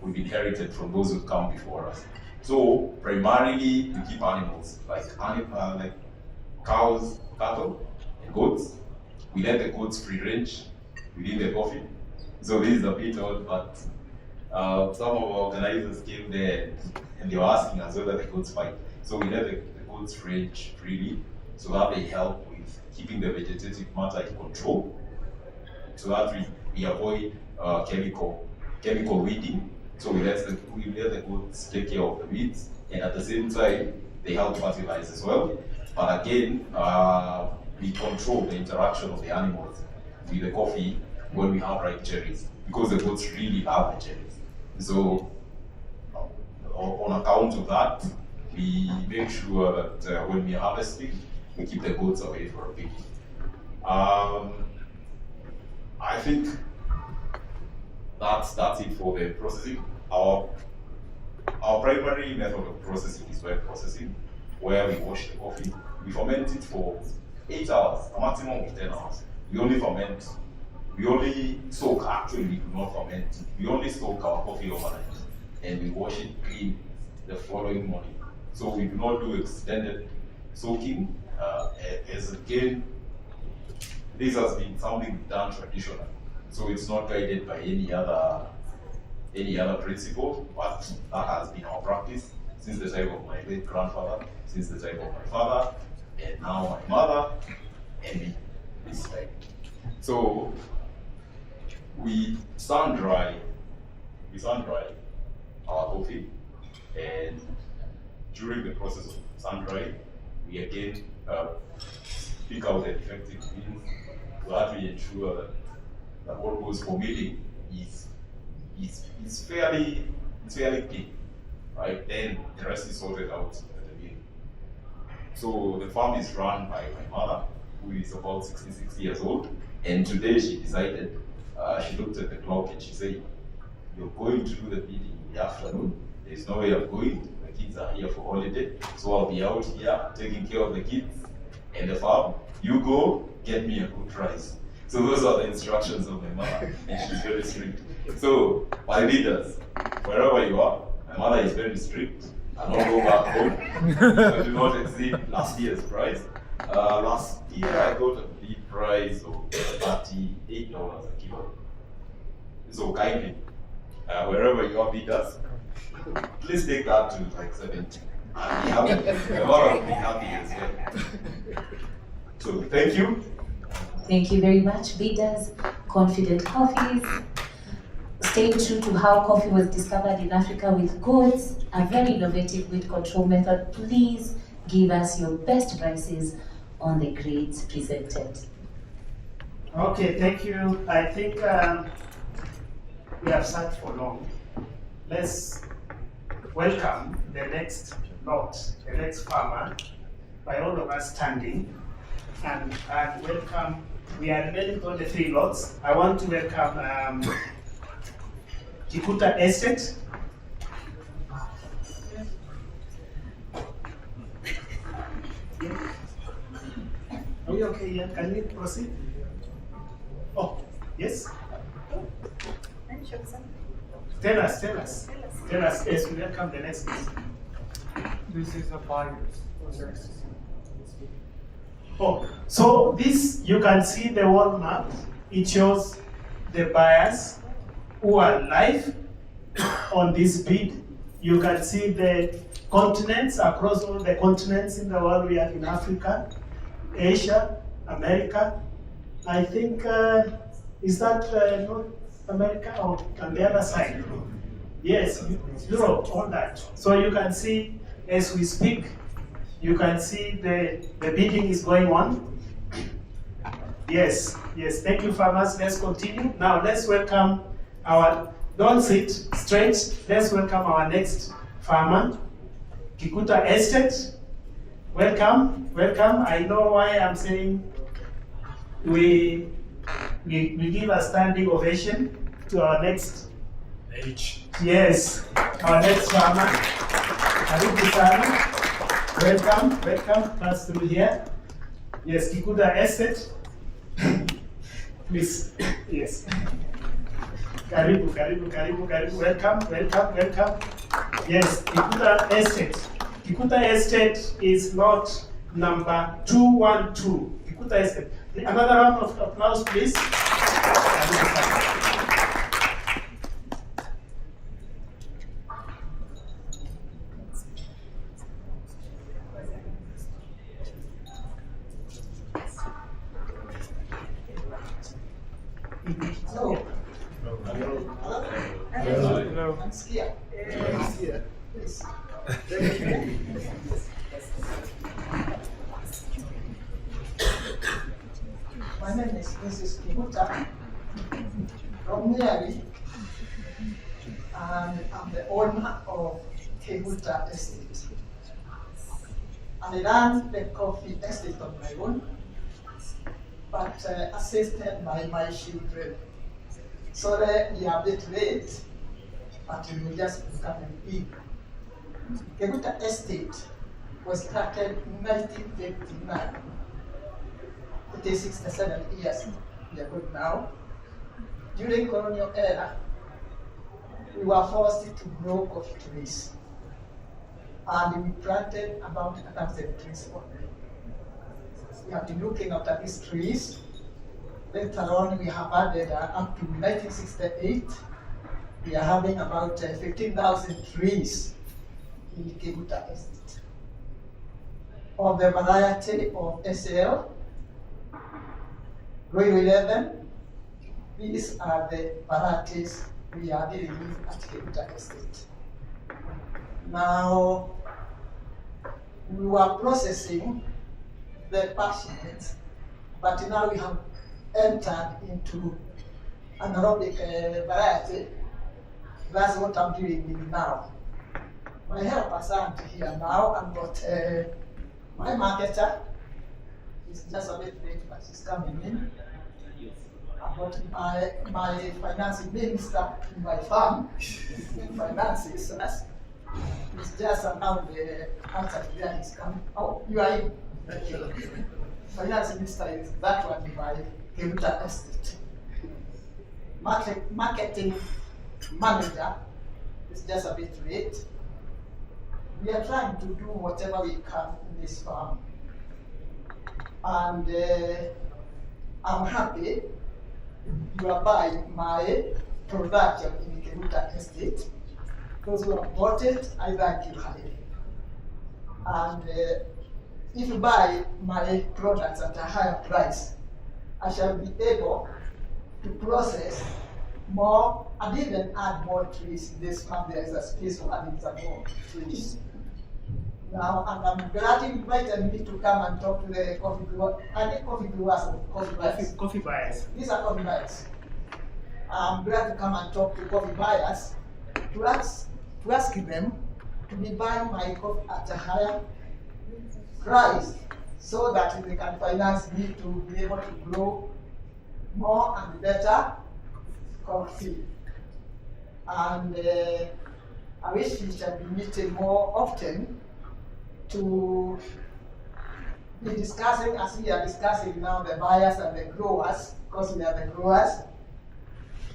we've inherited from those who come before us. So primarily we keep animals like cows, cattle, and goats. We let the goats free range within the coffee. So this is a bit odd, but some of our organizers came there and they were asking us whether the goats fight. So we let the goats range freely so that they help with keeping the vegetative matter in control, so that we avoid chemical weeding. So we let the goats take care of the weeds, and at the same time they help fertilize as well. But again, we control the interaction of the animals with the coffee when we have ripe cherries, because the goats really love the cherries. So on account of that, we make sure that when we are harvesting, we keep the goats away for a bit. I think that's it for the processing. Our primary method of processing is wet processing, where we wash the coffee. We ferment it for 8 hours, a maximum of 10 hours. We only soak, actually we do not ferment. We only soak our coffee overnight, and we wash it clean the following morning. So we do not do extended soaking, as again, this has been something we've done traditionally. So it's not guided by any other principle, but that has been our practice. since the time of my late grandfather, since the time of my father, and now my mother, and me this time. So we sun dry our coffee, and during the process of sun drying, we again pick out the defective beans so that we ensure that what goes for milling is fairly thin, right? Then the rest is sorted out at the mill. So the farm is run by my mother, who is about 66 years old, and today she decided, she looked at the clock and she said, "You're going to do the beating in the afternoon. There's no way I'm going. The kids are here for holiday, so I'll be out here taking care of the kids and the farm. You go, get me a good rice." So those are the instructions of my mother, and she's very strict. So, my leaders, wherever you are, my mother is very strict. I don't go back home. I do not exceed last year's price. Last year I got a big price of $38 a kilo. So kindly, wherever you are bidders, please take that to like 70. I'll be happy. My mother will be happy as well. So thank you. Thank you very much, bidders. Confident Coffees. Stay true to how coffee was discovered in Africa with goats, a very innovative weed control method. Please give us your best prices on the grades presented. Okay, thank you. I think we have sat for long. Let's welcome the next lot, the next farmer, by all of us standing, and welcome. We are remaining on the 3 lots. I want to welcome Kikuta Estate. Are we okay here? Can we proceed? Oh, yes? Tell us. Yes, we welcome the next person. This is the buyers. Oh, so this, you can see the world map. It shows the buyers who are live on this bid. You can see the continents, across all the continents in the world. We are in Africa, Asia, America. I think, is that North America or on the other side? Yes, Europe, all that. So you can see, as we speak, you can see the bidding is going on. Yes, thank you, farmers. Let's continue. Now let's welcome don't sit straight. Let's welcome our next farmer, Kikuta Estate. Welcome. I know why I'm saying we give a standing ovation to our next Yes, our next farmer, Karibu sana. Welcome, pass through here. Yes, Kikuta Estate. Please, yes. Karibu. Welcome. Yes, Kikuta Estate. Kikuta Estate is lot number 212. Kikuta Estate. Another round of applause, please. Hello. I'm scared. Please. Thank you. My name is Mrs. Kikuta from Nyeri, and I'm the owner of Kikuta Estate. I run the coffee estate on my own, but assisted by my children. Sorry, we are a bit late, but we will just be coming in. Kikuta Estate was started in 1959. It is 67 years we are good now. During colonial era, we were forced to grow coffee trees, and we planted about 1,000 trees only. We have been looking after these trees. Later on, we have added up to 1968. We are having about 15,000 trees in Keguta Estate. Of the variety of SL, grade 11, these are the varieties we are dealing with at Keguta Estate. Now, we were processing the passionate, but now we have entered into anaerobic variety. That's what I'm doing with now. My helpers aren't here now. I've got my marketer. It's just a bit late, but she's coming in. I've got my finance minister in my farm, finances. It's just around the outside there. He's coming. Oh, you are in. Finance minister is that one in my Keguta Estate. Marketing manager is just a bit late. We are trying to do whatever we can in this farm. And I'm happy you are buying my production in Keguta Estate. Those who have bought it, I thank you highly. And if you buy my products at a higher price, I shall be able to process more and even add more trees in this farm. There is a space for adding some more trees. Now, and I'm glad you invited me to come and talk to the coffee growers. I think coffee growers or coffee buyers. Coffee buyers. These are coffee buyers. I'm glad to come and talk to coffee buyers to ask them to be buying my coffee at a higher price so that they can finance me to be able to grow more and better coffee. And I wish we shall be meeting more often to be discussing, as we are discussing now, the buyers and the growers, because we are the growers.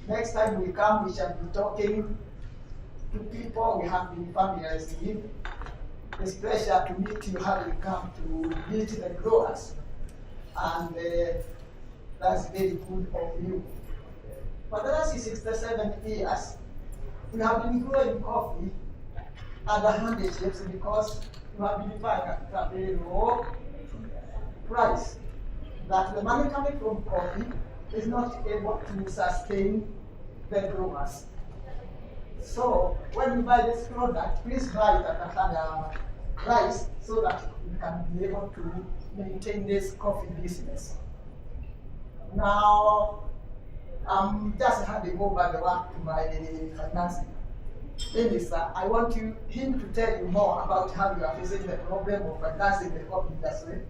Next time we come, we shall be talking to people we have been familiarized with. It's a pleasure to meet you, having come to meet the growers. And that's very good of you. For the last 67 years, we have been growing coffee at the handshakes because we have been buying at a very low price. That the money coming from coffee is not able to sustain the growers. So when you buy this product, please buy it at a higher price so that you can be able to maintain this coffee business. Now, I'm just handing over the work to my finance minister. I want him to tell you more about how you are facing the problem of financing the coffee industry.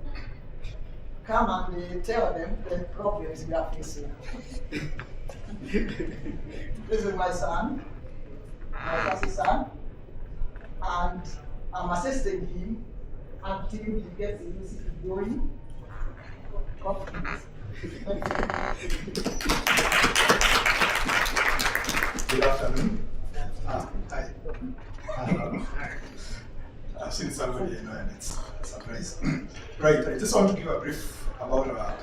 Come and tell them the problems we are facing. This is my son, my first son, and I'm assisting him until he gets the music going. Good afternoon. Hi. I've seen somebody and it's a surprise. Right, I just want to give a brief about our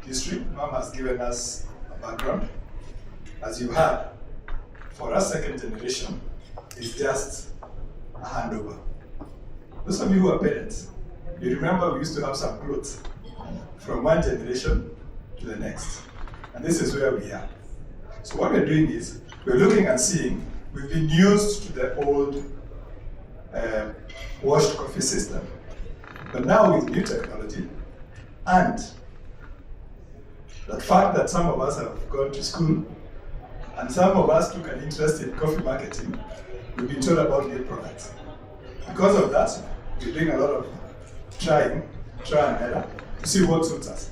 history. Mom has given us a background. As you heard, for us second generation, it's just a handover. Those of you who are parents, you remember we used to have some clothes from one generation to the next. And this is where we are. So what we're doing is, we're looking and seeing, we've been used to the old washed coffee system. But now with new technology, and the fact that some of us have gone to school, and some of us took an interest in coffee marketing, we've been told about new products. Because of that, we're doing a lot of try and error to see what suits us.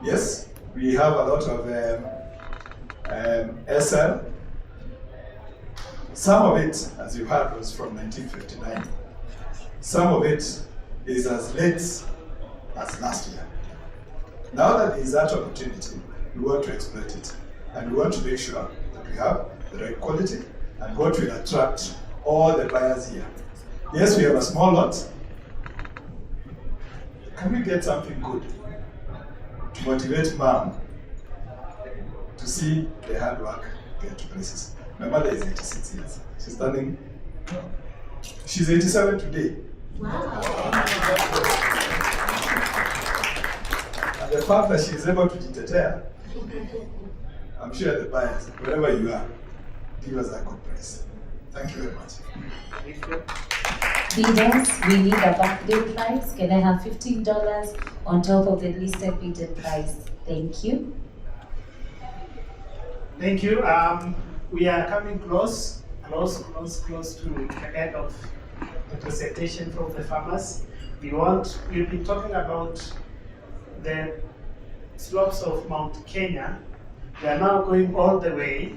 Yes, we have a lot of SL. Some of it, as you heard, was from 1959. Some of it is as late as last year. Now that there is that opportunity, we want to exploit it. And we want to make sure that we have the right quality and what will attract all the buyers here. Yes, we have a small lot. Can we get something good to motivate mom to see the hard work get to places? My mother is 86 years. She's turning She's 87 today. Wow. And the fact that she's able to jitetea, I'm sure the buyers, wherever you are, give us a good price. Thank you very much. Bidders, we need a birthday price. Can I have $15 on top of the listed bidded price? Thank you. Thank you. We are coming close to the end of the presentation from the farmers. We've been talking about the slopes of Mount Kenya. We are now going all the way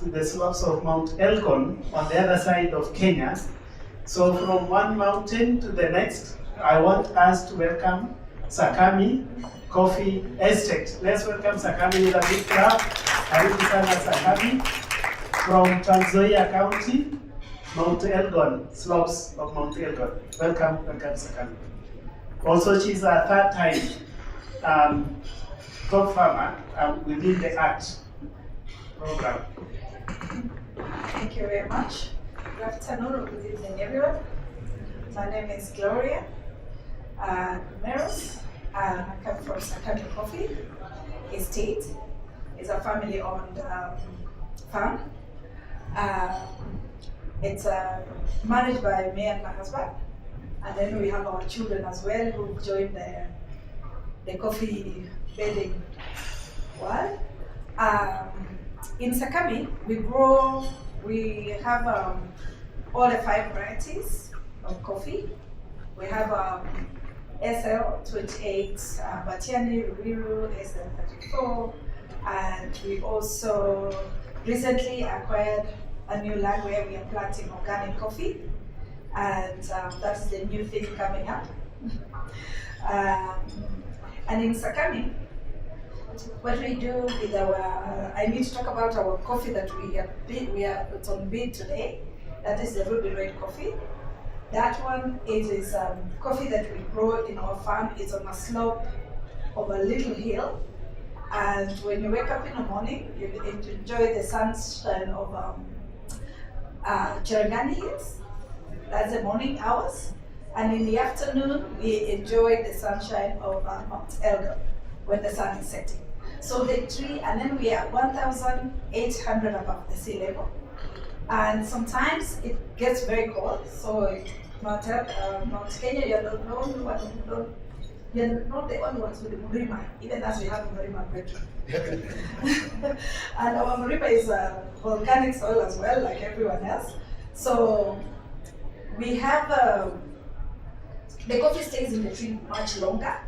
to the slopes of Mount Elgon on the other side of Kenya. So from one mountain to the next, I want us to welcome Sakami Coffee Estate. Let's welcome Sakami with a big clap. Karibu sana Sakami from Trans Nzoia County, Mount Elgon, slopes of Mount Elgon. Welcome Sakami. Also, she's a third-time crop farmer within the ACT program. Thank you very much. Good afternoon or good evening, everyone. My name is Gloria Meros. I come from Sakami Coffee Estate. It's a family-owned farm. It's managed by me and my husband. And then we have our children as well who joined the coffee bedding world. In Sakami, we have all the 5 varieties of coffee. We have SL28, Batiani, Ruiru, SL34, and we also recently acquired a new land where we are planting organic coffee, and that's the new thing coming up. And in Sakami, what we do with I need to talk about our coffee that it's on bid today. That is the Ruby Red coffee. That one is coffee that we grow in our farm. It's on a slope of a little hill. And when you wake up in the morning, you enjoy the sunshine of Cherangani Hills. That's the morning hours. And in the afternoon, we enjoy the sunshine of Mount Elgon when the sun is setting. So the tree, and then we are 1,800 above the sea level. And sometimes it gets very cold. So Mount Kenya, you're not the only ones with the Murima, even as we have a Murima bedroom. And our Murima is volcanic soil as well, like everyone else. So we have the coffee stays in the tree much longer.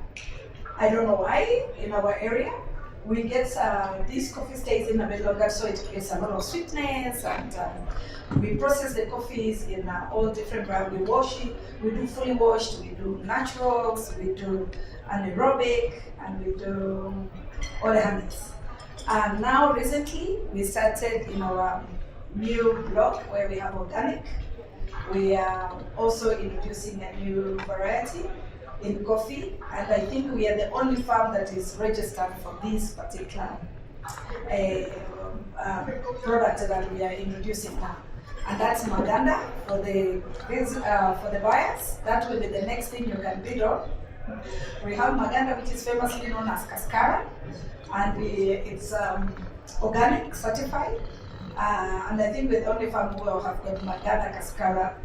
I don't know why in our area. We get this coffee stays in a bit longer, so it creates a lot of sweetness, and we process the coffees in all different brands. We wash it, we do fully washed, we do naturals, we do anaerobic, and we do all the honeys. And now recently, we started in our new block where we have organic. We are also introducing a new variety in coffee, and I think we are the only farm that is registered for this particular product that we are introducing now. And that's Maganda for the buyers. That will be the next thing you can bid on. We have Maganda, which is famously known as Cascara, and it's organic certified. And I think we're the only farm who have got Maganda Cascara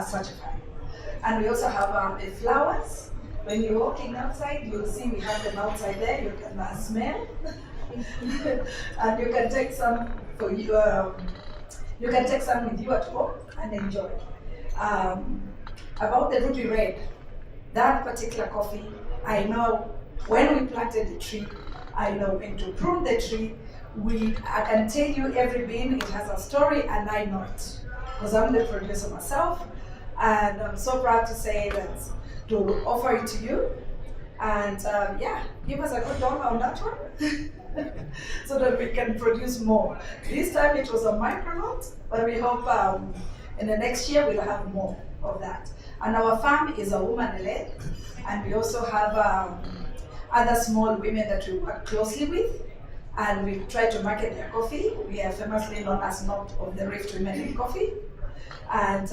certified. And we also have the flowers. When you're walking outside, you'll see we have them outside there. You can smell, and you can take some for you. You can take some with you at home and enjoy. About the Ruby Red, that particular coffee, I know when we planted the tree, I know when to prune the tree. I can tell you every bean, it has a story, and I know it because I'm the producer myself, and I'm so proud to say that. To offer it to you, and give us a good dollar on that one so that we can produce more. This time it was a micro lot, but we hope in the next year we'll have more of that. And our farm is a woman-led, and we also have other small women that we work closely with, and we try to market their coffee. We are famously known as North of the Rift Women in Coffee, and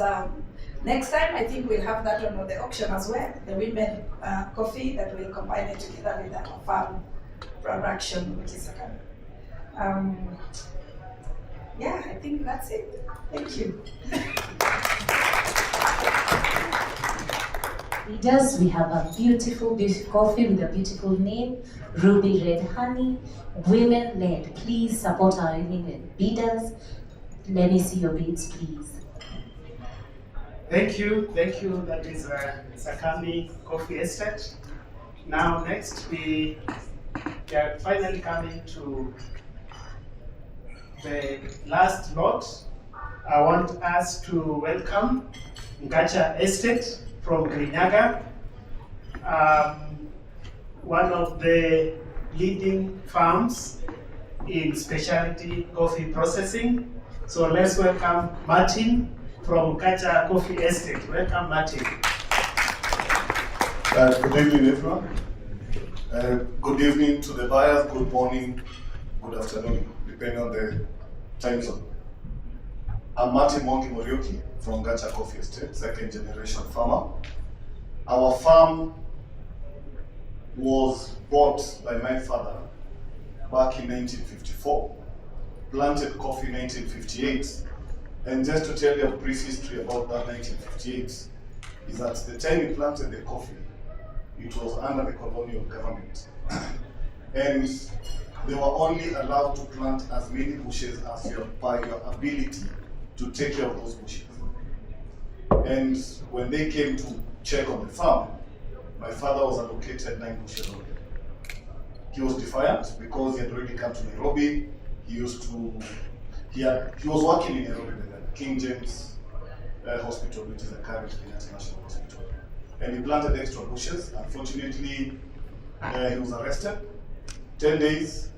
Next time, I think we'll have that on the auction as well, the women coffee that will combine it together with our farm production, which is second. Yeah, I think that's it. Thank you. Leaders, we have a beautiful, beautiful coffee with a beautiful name, Ruby Red Honey, women-led. Please support our women bidders. Let me see your bids, please. Thank you. That is Sakami Coffee Estate. Now, next we are finally coming to the last lot. I want us to welcome Ngacha Estate from Kirinyaga, one of the leading farms in specialty coffee processing. So let's welcome Martin from Ngacha Coffee Estate. Welcome, Martin. Good evening, everyone. Good evening to the buyers, good morning, good afternoon, depending on the time zone. I'm Martin Mwangi Morioki from Ngacha Coffee Estate, second generation farmer. Our farm was bought by my father back in 1954, planted coffee in 1958. And just to tell you a brief history about that 1958, is that the time he planted the coffee, it was under the colonial government. And they were only allowed to plant as many bushes as by your ability to take care of those bushes. And when they came to check on the farm, my father was allocated 9 bushes only. He was defiant because he had already come to Nairobi. He was working in Nairobi by then, King James Hospital, which is a current international hospital. And he planted extra bushes. Unfortunately, he was arrested. 10 days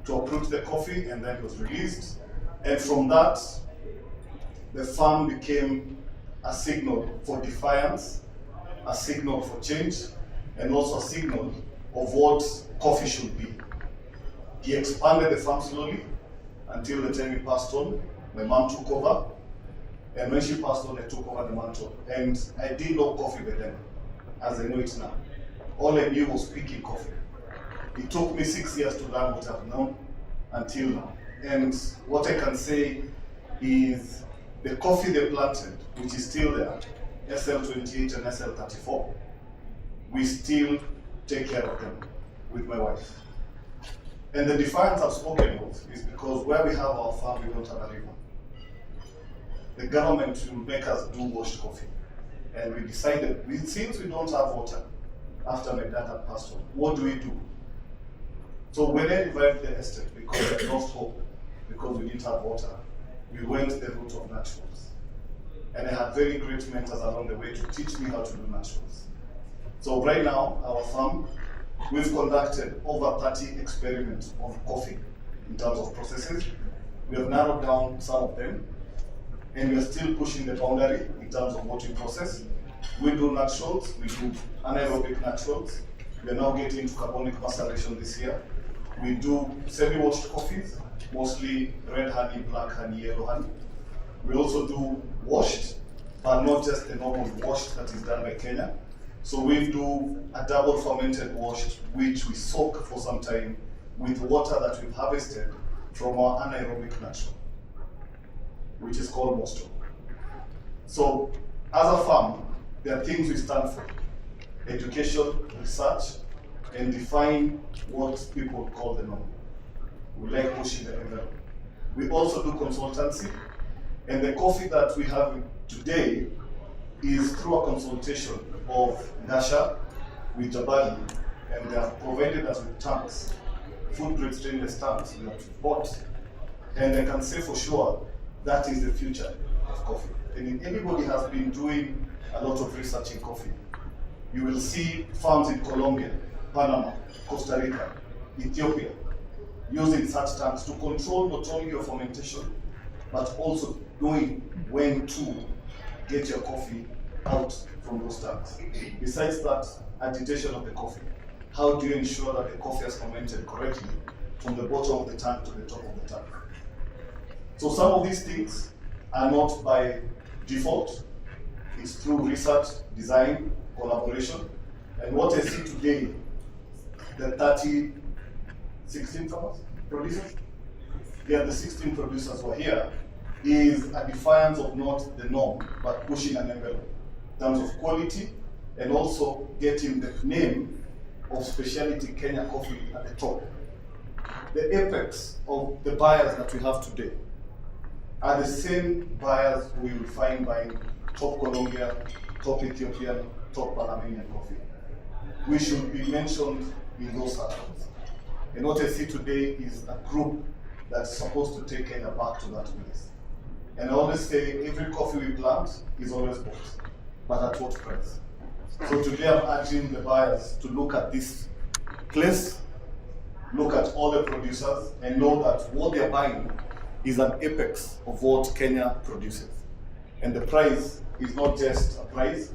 to uproot the coffee, and then he was released. And from that, the farm became a signal for defiance, a signal for change, and also a signal of what coffee should be. He expanded the farm slowly until the time he passed on. My mom took over, and when she passed on, I took over the mantle. And I didn't know coffee by then, as I know it now. All I knew was picking coffee. It took me 6 years to learn what I've known until now. And what I can say is the coffee they planted, which is still there, SL28 and SL34, we still take care of them with my wife. And the defiance I've spoken of is because where we have our farm, we don't have a river. The government will make us do washed coffee. And we decided, since we don't have water, after my dad had passed on, what do we do? So when I revived the estate, because I lost hope, because we didn't have water, we went the route of naturals. And I had very great mentors along the way to teach me how to do naturals. So right now, our farm, we've conducted over 30 experiments on coffee in terms of processes. We have narrowed down some of them, and we are still pushing the boundary in terms of what we process. We do naturals, we do anaerobic naturals. We are now getting into carbonic maceration this year. We do semi-washed coffees, mostly red honey, black honey, yellow honey. We also do washed, but not just the normal washed that is done by Kenya. So we do a double fermented washed, which we soak for some time with water that we've harvested from our anaerobic natural, which is called mosto. So as a farm, there are things we stand for: education, research, and define what people call the norm. We like pushing the envelope. We also do consultancy, and the coffee that we have today is through a consultation of Nasha with Jabali, and they have provided us with tanks, food-grade stainless tanks that we've bought. And I can say for sure that is the future of coffee. And if anybody has been doing a lot of research in coffee, you will see farms in Colombia, Panama, Costa Rica, Ethiopia, using such tanks to control not only your fermentation, but also knowing when to get your coffee out from those tanks. Besides that, agitation of the coffee. How do you ensure that the coffee is fermented correctly from the bottom of the tank to the top of the tank? So some of these things are not by default. is through research, design, collaboration. And what I see today, the 16 producers, the 16 producers who are here, is a defiance of not the norm, but pushing an envelope in terms of quality and also getting the name of Specialty Kenya Coffee at the top. The apex of the buyers that we have today are the same buyers we will find buying top Colombia, top Ethiopian, top Panamanian coffee. We should be mentioned in those circles. And what I see today is a group that's supposed to take Kenya back to that place. And I always say every coffee we plant is always bought, but at what price? So today I'm urging the buyers to look at this place, look at all the producers, and know that what they're buying is an apex of what Kenya produces. And the price is not just a price,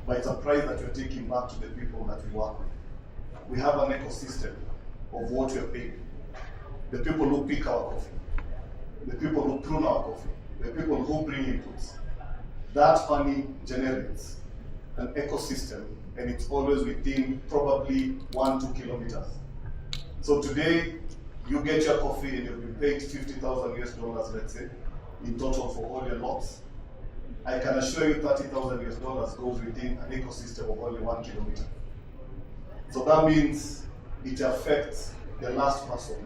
but it's a price that we're taking back to the people that we work with. We have an ecosystem of what we're paying. The people who pick our coffee, the people who prune our coffee, the people who bring inputs. That money generates an ecosystem, and it's always within probably 1-2 kilometers. So today, you get your coffee and you'll be paid $50,000 US, let's say, in total for all your lots. I can assure you $30,000 US goes within an ecosystem of only 1 kilometer. So that means it affects the last person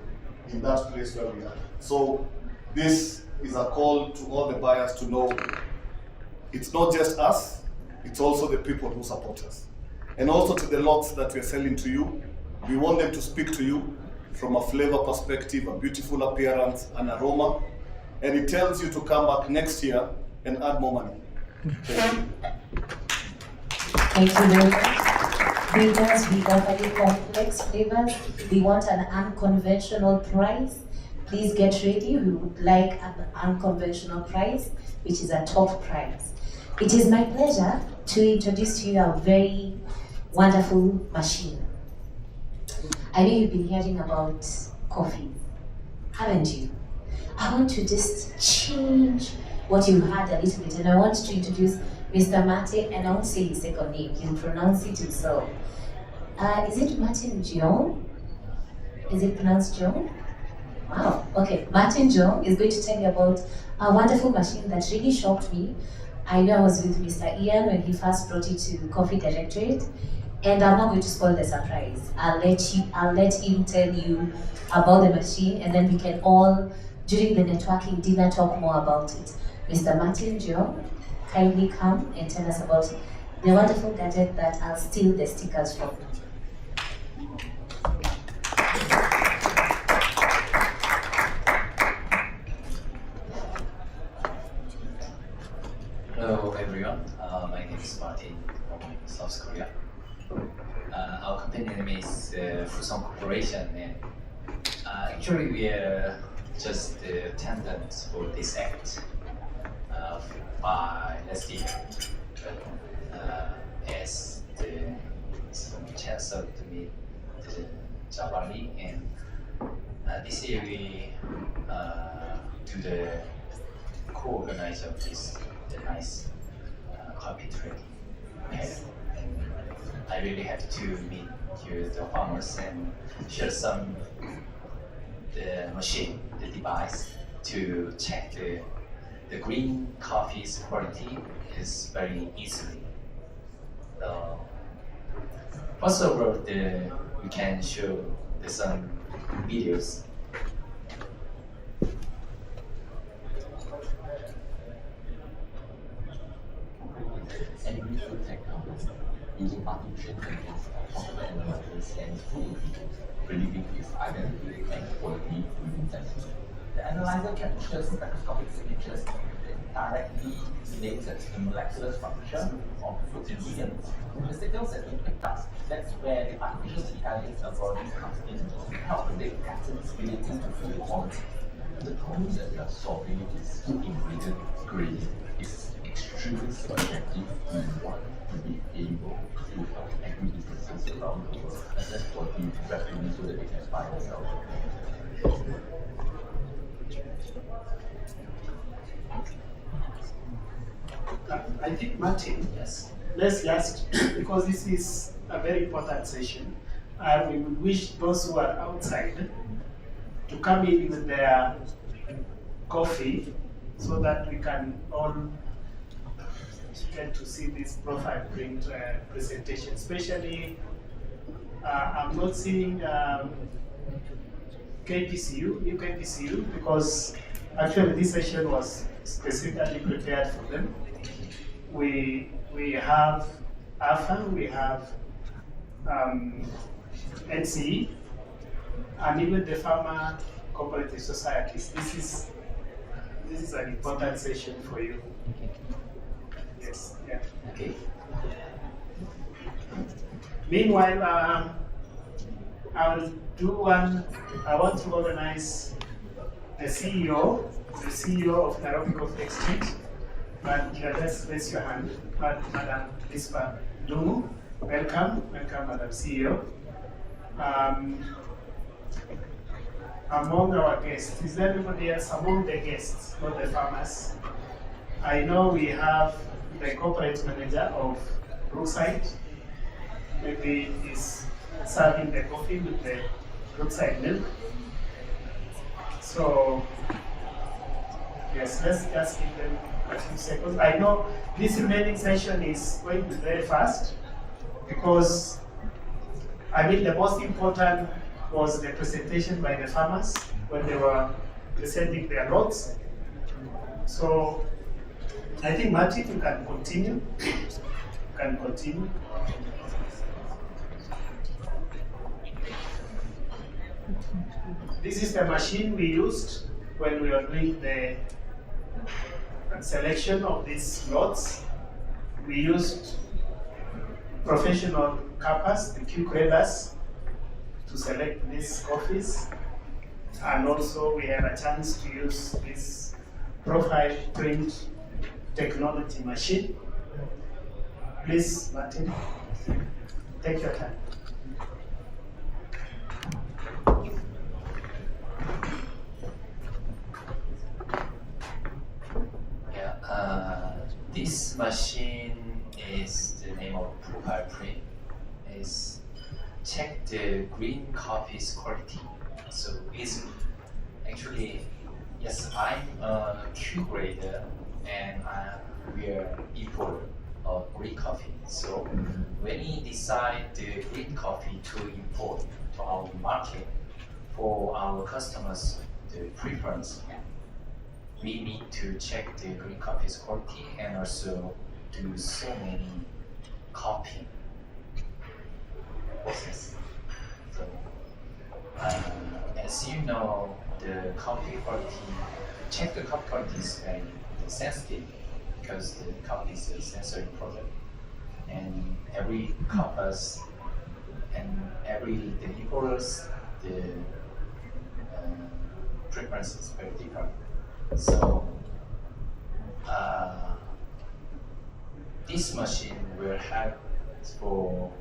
in that place where we are. So this is a call to all the buyers to know it's not just us, it's also the people who support us. And also to the lots that we're selling to you, we want them to speak to you from a flavor perspective, a beautiful appearance, an aroma, and it tells you to come back next year and add more money. Thank you. Thank you very much. Breeders, we got very complex flavors. We want an unconventional price. Please get ready. We would like an unconventional price, which is a top price. It is my pleasure to introduce to you a very wonderful machine. I know you've been hearing about coffee, haven't you? I want to just change what you heard a little bit, and I want to introduce Mr. Martin, and I won't say his second name, he'll pronounce it himself. Is it Martin Jeong? Is it pronounced Jeong? Wow, okay. Martin Jeong is going to tell you about a wonderful machine that really shocked me. I know I was with Mr. Ian when he first brought it to Coffee Directorate, and I'm not going to spoil the surprise. I'll let him tell you about the machine, and then we can all, during the networking dinner, talk more about it. Mr. Martin Jeong, kindly come and tell us about the wonderful gadget that I'll steal the stickers from. Hello everyone, my name is Martin from South Korea. Our company name is Fuson Corporation, and actually we are just the attendants for this act by last year. But as the chance to meet the Jabali, and this year we do the co-organizer of this nice coffee trading. And I really have to meet here the farmers and share some the machine, the device to check the green coffee's quality is very easily. First of all, we can show some videos. And we should technology using artificial intelligence software analysis and food predicting its identity and quality within seconds. The analyzer captures spectroscopic signatures that directly related to the molecular structure of food ingredients. The signals that we picked up, that's where the artificial intelligence algorithm comes in to help predict patterns relating to food quality. The problem that we are solving is ingredient grade is extremely subjective. We want to be able to help every businesses around the world assess quality rapidly so that they can buy and sell. I think Martin, Yes. let's just, because this is a very important session, we would wish those who are outside to come in with their coffee so that we can all get to see this profile print presentation. Especially, I'm not seeing KPCU, new KPCU, because actually this session was specifically prepared for them. We have AFA, we have NCE, and even the farmer cooperative societies. This is an important session for you. Yes, yeah. Okay. Meanwhile, I want to organize the CEO of Nairobi Coffee Exchange. But let's raise your hand. Madam Lispa Dungu, welcome, Madam CEO. Among our guests, is there anybody else among the guests, not the farmers? I know we have the corporate manager of Brookside. Maybe he's serving the coffee with the Brookside milk. So, yes, let's just give them a few seconds. I know this remaining session is going to be very fast because, I mean, the most important was the presentation by the farmers when they were presenting their lots. So, I think Martin, you can continue. This is the machine we used when we were doing the selection of these lots. We used professional cuppers, the Q graders, to select these coffees. And also we had a chance to use this profile print technology machine. Please, Martin, take your time. This machine is the name of profile print. Is check the green coffee's quality. So it's actually, yes, I'm a Q grader and we are importer of green coffee. So when we decide the green coffee to import to our market for our customers, the preference, we need to check the green coffee's quality and also do so many copying process. So, as you know, the coffee quality, check the coffee quality is very sensitive because the coffee is a sensory product, and every coppers and the importers, the preference is very different. So this machine will help for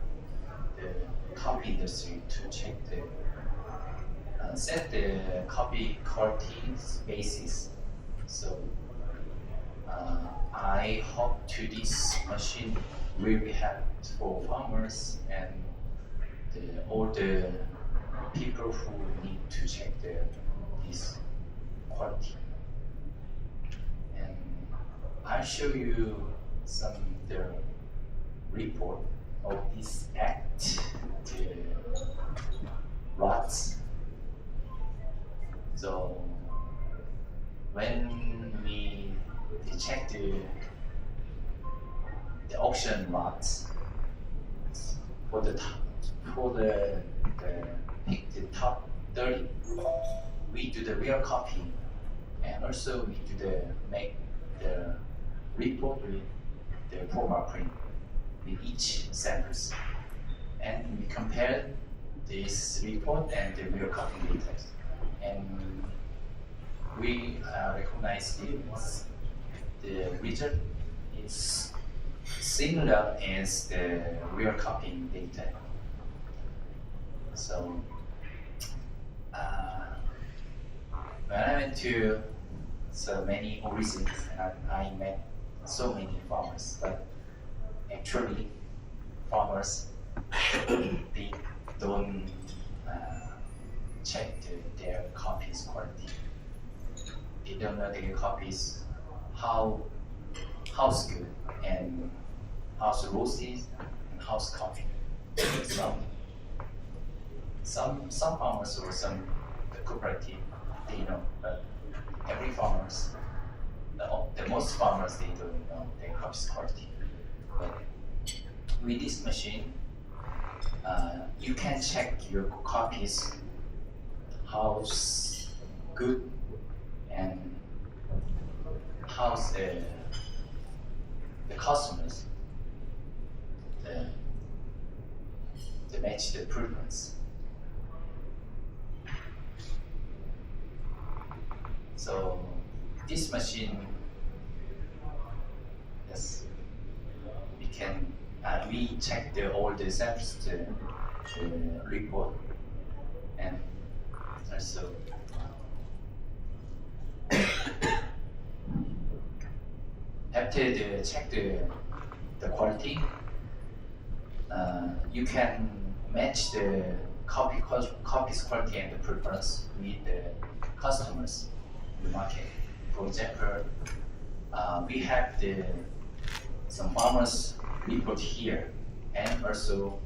the coffee industry to check the set the coffee quality basis. So I hope to this machine will be helped for farmers and all the people who need to check this quality. And I'll show you some the report of this act, the lots. So when we check the auction lots for the top 30, we do the real copy, and also we do make the report with the format print with each samples, and we compare this report and the real copy data, and we recognize the result is similar as the real copying data. So when I went to so many origins, I met so many farmers, but actually farmers they don't check their coffee's quality. They don't know their coffee's how's good and how's roasted and how's coffee. Some farmers or some cooperative they know, but every farmers, the most farmers they don't know their coffee's quality. But with this machine, you can check your coffee's how's good and how's the customers the match the preference. So this machine, yes, we can we check all the samples, the report, and also after check the quality, you can match the copy's quality and the preference with the customers in the market. For example, we have some farmers report here, and also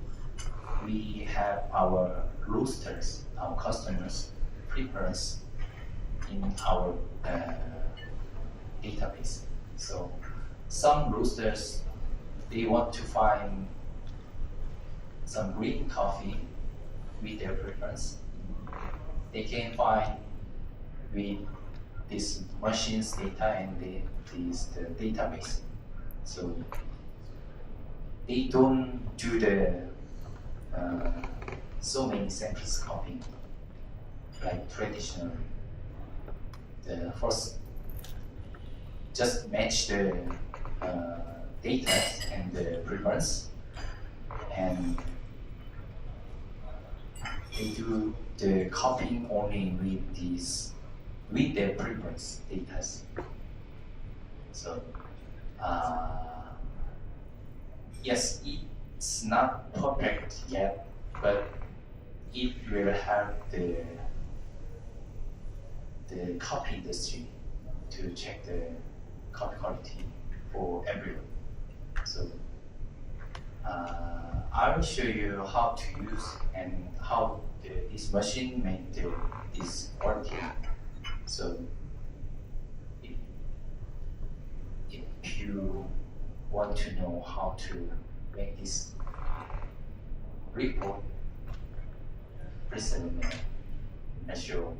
we have our roasters, our customers' preference in our database. So some roasters, they want to find some green coffee with their preference. They can find with this machine's data and the database. So they don't do the so many samples copying like traditional. The first just match the data and the preference, and they do the copying only with their preference data. So yes, it's not perfect yet, but it will have the coffee industry to check the coffee quality for everyone. So I will show you how to use and how this machine make this quality. So if you want to know how to make this report, please let me know. I'll show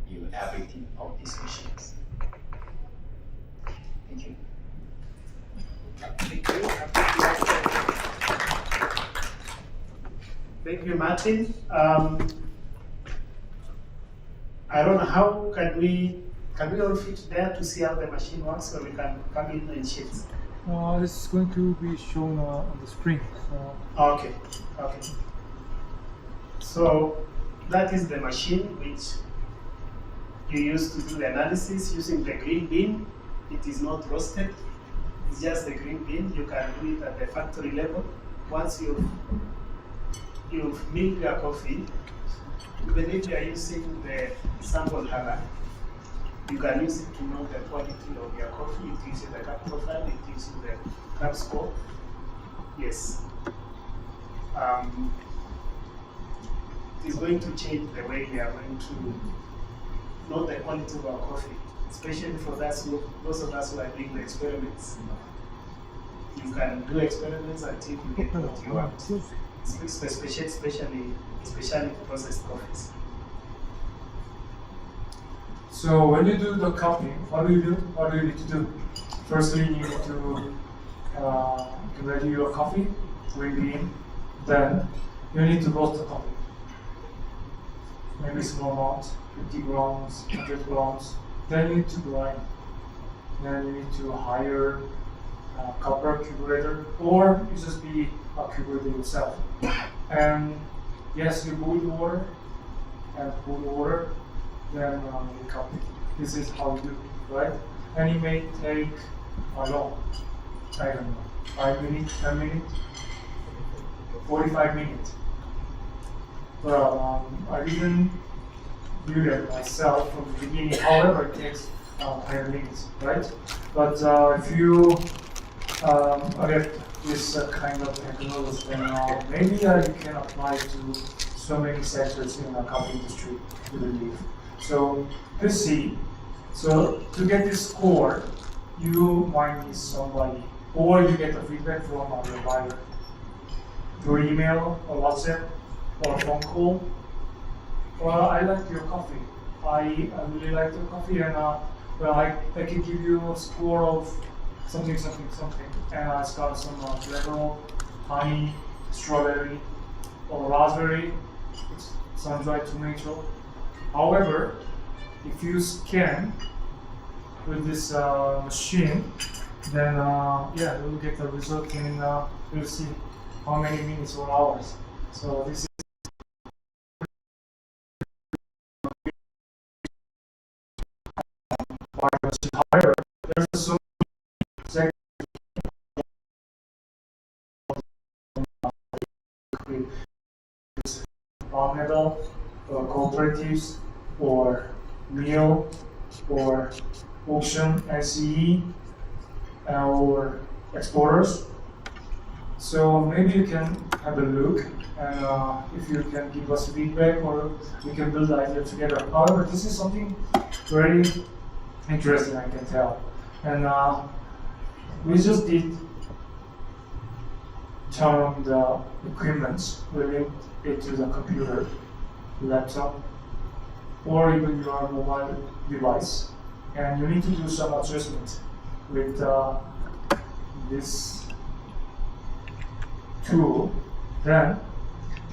you everything of these machines. Thank you. Thank you, Martin. I don't know how can we all fit there to see how the machine works, so we can come in shifts. This is going to be shown on the screen. Okay. So that is the machine which you use to do the analysis using the green bean. It is not roasted. It's just the green bean. You can do it at the factory level. Once you've milled your coffee, even if you are using the sample color, you can use it to know the quality of your coffee. It gives you the cup profile, it gives you the cup score. Yes. It is going to change the way we are going to know the quality of our coffee, especially for those of us who are doing the experiments. You can do experiments until you get what you want, especially processed coffees. So when you do the copying, what do you do? What do you need to do? Firstly, you need to ready your coffee, green bean. Then you need to roast the coffee. Maybe small amount, 50 grams, 100 grams. Then you need to grind. Then you need to hire a copper cuberator, or you just be a cuberator yourself. And yes, you boil the water, and cool the water, then you copy. This is how you do it, right? And it may take how long? I don't know, 5 minutes, 10 minutes, 45 minutes. Well, I didn't do that myself from the beginning. However, it takes 10 minutes, right? But if you get this kind of technology, then maybe you can apply to so many sectors in the coffee industry, I believe. So let's see. So to get this score, you might need somebody, or you get the feedback from your buyer through email or WhatsApp or phone call. Well, I like your coffee. I really like your coffee, and well, I can give you a score of something, and it's got some flavor, honey, strawberry, or raspberry, sun-dried tomato. However, if you scan with this machine, then yeah, you'll get the result in you'll see how many minutes or hours. So this is however, there's so many medal or cooperatives or meal or auction, SCE, or exporters. So maybe you can have a look, and if you can give us feedback, or we can build the idea together. However, this is something very interesting, I can tell. And we just did turn on the equipment, we linked it to the computer, laptop, or even your mobile device. And you need to do some adjustment with this tool. Then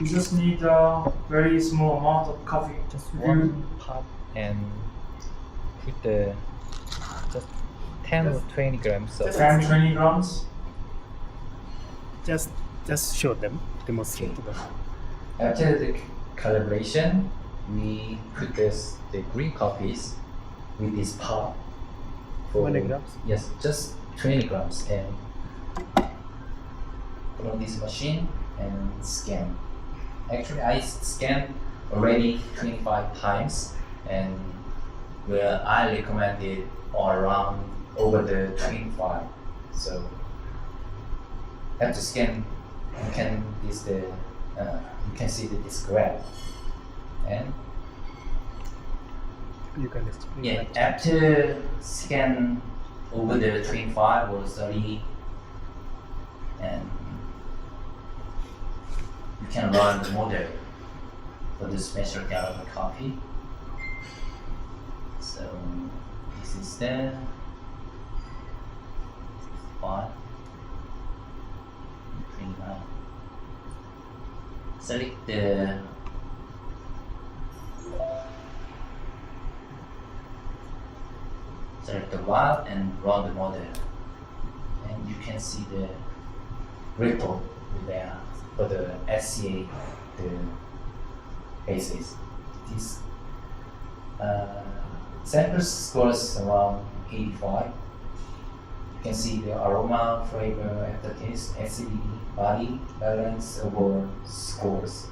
you just need a very small amount of coffee. Just one cup and put the just 10 or 20 grams of 10, 20 grams. Just show them, demonstrate to them. After the calibration, we put the green coffees with this pot. For 20 grams? Yes, just 20 grams, and put on this machine and scan. Actually, I scanned already 25 times, and where I recommended around over the 25. So after scan, you can you can see this graph, and you can explain. Yeah, after scan over the 25 or 30, and you can learn the model for the special gallery coffee. So this is the file. Select the valve and run the model, and you can see the report there for the SCA, the basis. This sample scores around 85. You can see the aroma, flavor, aftertaste, acidity, body, balance, overall scores,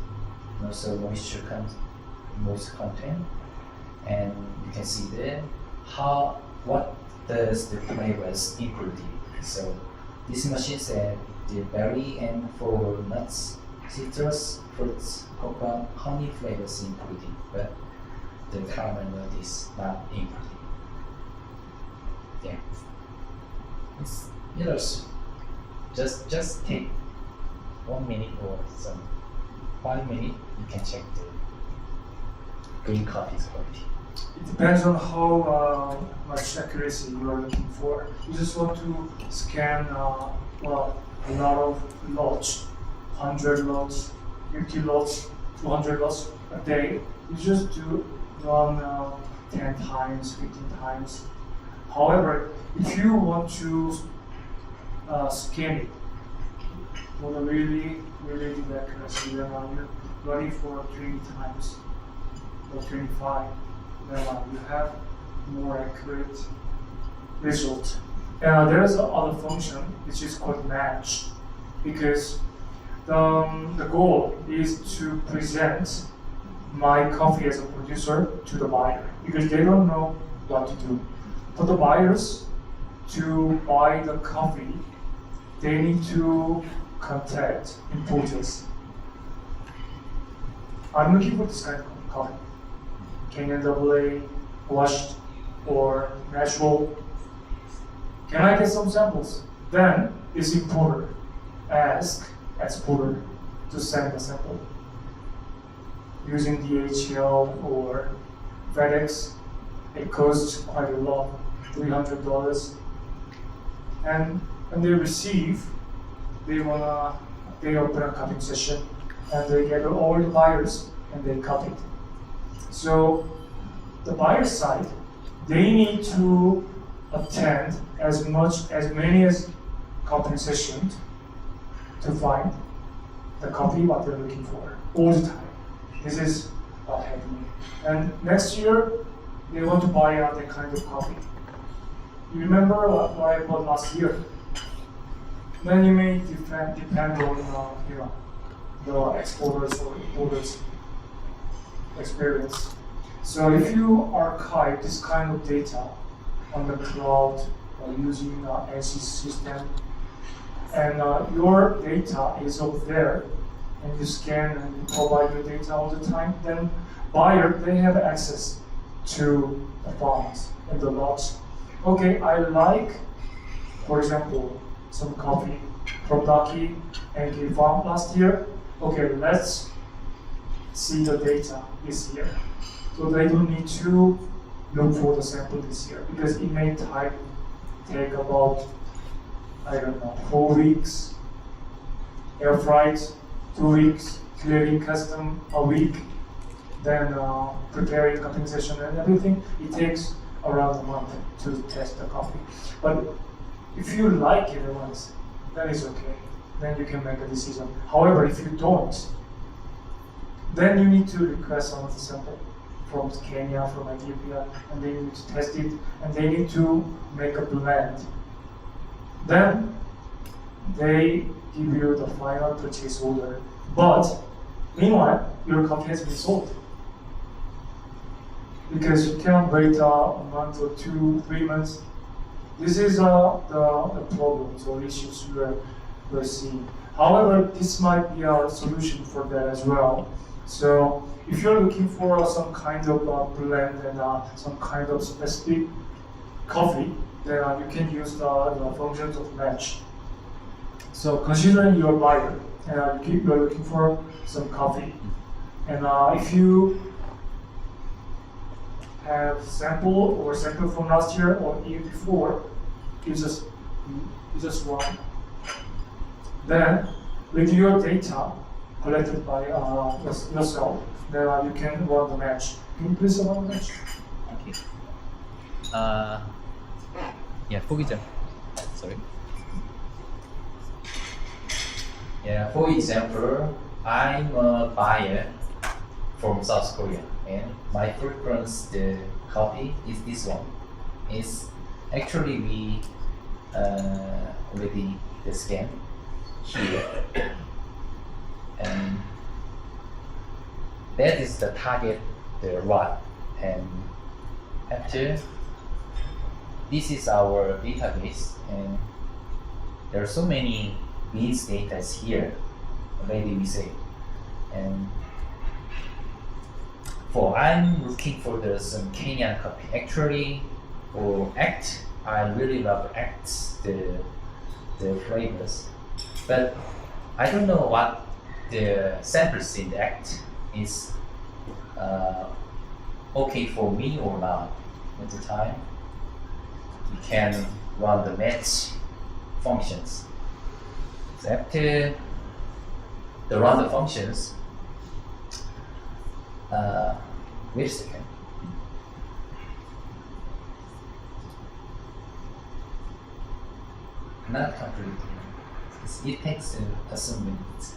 and also moisture content, and you can see the what does the flavors including. So this machine said the berry and for nuts, citrus, fruits, cocoa, honey flavors including, but the caramel nut is not included. Yeah. It's just take 1 minute or some 5 minutes. You can check the green coffee's quality. It depends on how much accuracy you are looking for. You just want to scan well, a lot of lots, 100 lots, 50 lots, 200 lots a day. You just do run 10 times, 15 times. However, if you want to scan it for a really good accuracy, then you're running for 20 times or 25. Then you have more accurate result And there's another function which is called match, because the goal is to present my coffee as a producer to the buyer, because they don't know what to do. For the buyers to buy the coffee, they need to contact importers. I'm looking for this kind of coffee. Kenyan AA, washed, or natural. Can I get some samples? Then this importer ask exporter to send a sample. Using DHL or FedEx, it costs quite a lot, $300. And when they receive, they open a cupping session and they get all the buyers and they cup it. So the buyer side, they need to attend as many as cupping sessions to find the coffee what they're looking for all the time. This is what happening. And next year, they want to buy out that kind of coffee. You remember what I bought last year? Then you may depend on the exporters or importers' experience. So if you archive this kind of data on the cloud or using ANSYS system, and your data is up there, and you scan and you provide your data all the time, then buyer, they have access to the farms and the lots. Okay, I like, for example, some coffee from Lucky NK Farm last year. Okay, let's see the data this year. So they don't need to look for the sample this year, because it may take about, I don't know, 4 weeks, air freight, 2 weeks, clearing custom a week, then preparing cupping session and everything. It takes around a month to test the coffee. But if you like it once, then it's okay. Then you can make a decision. However, if you don't, then you need to request another sample from Kenya, from Ethiopia, and they need to test it, and they need to make a blend. Then they give you the final purchase order. But meanwhile, your coffee has been sold. Because you cannot wait a month or 2-3 months. This is the problems or issues we're seeing. However, this might be a solution for that as well. So if you're looking for some kind of blend and some kind of specific coffee, then you can use the functions of match. So considering you're a buyer and you're looking for some coffee, and if you have sample from last year or year before, you just run. Then with your data collected by yourself, then you can run the match. Can you please run the match? Okay. Yeah, 포기죠. Sorry. Yeah, for example, I'm a buyer from South Korea, and my preference the coffee is this one. It's actually we already the scan here, and that is the target, the right, and after this is our database, and there are so many beans data here already we say, and I'm looking for some Kenyan coffee. Actually, for ACT, I really love ACT, the flavors, but I don't know what the samples in the ACT is okay for me or not at the time. We can run the match functions. So after the run the functions, wait a second. Not completely. It takes some minutes.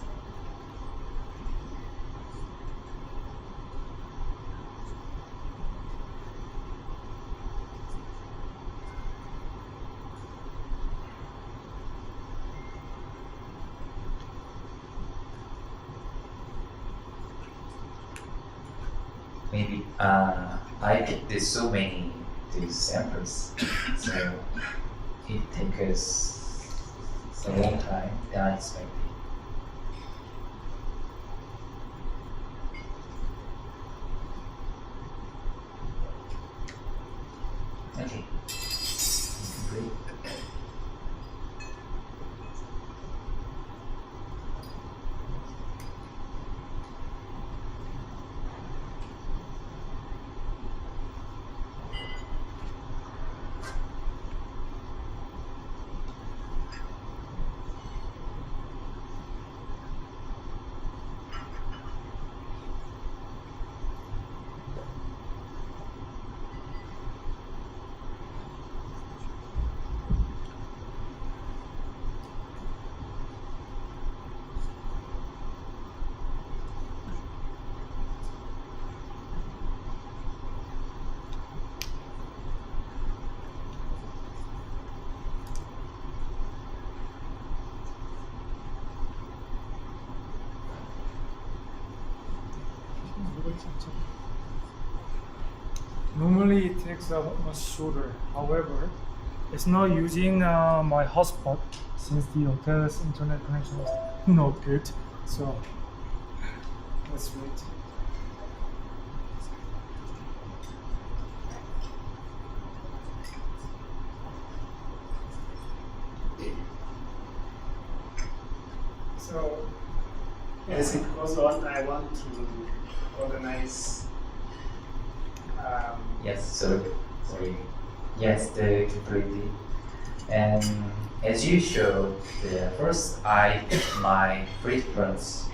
maybe I picked so many these samples, so it takes us a long time than I expected. Okay. Complete. Normally it takes much shorter. However, it's not using my hotspot since the hotel's internet connection is not good. So let's wait. So as it goes on, I want to organize. Yes, sorry. Yes, the completely. And as you showed, first I picked my preference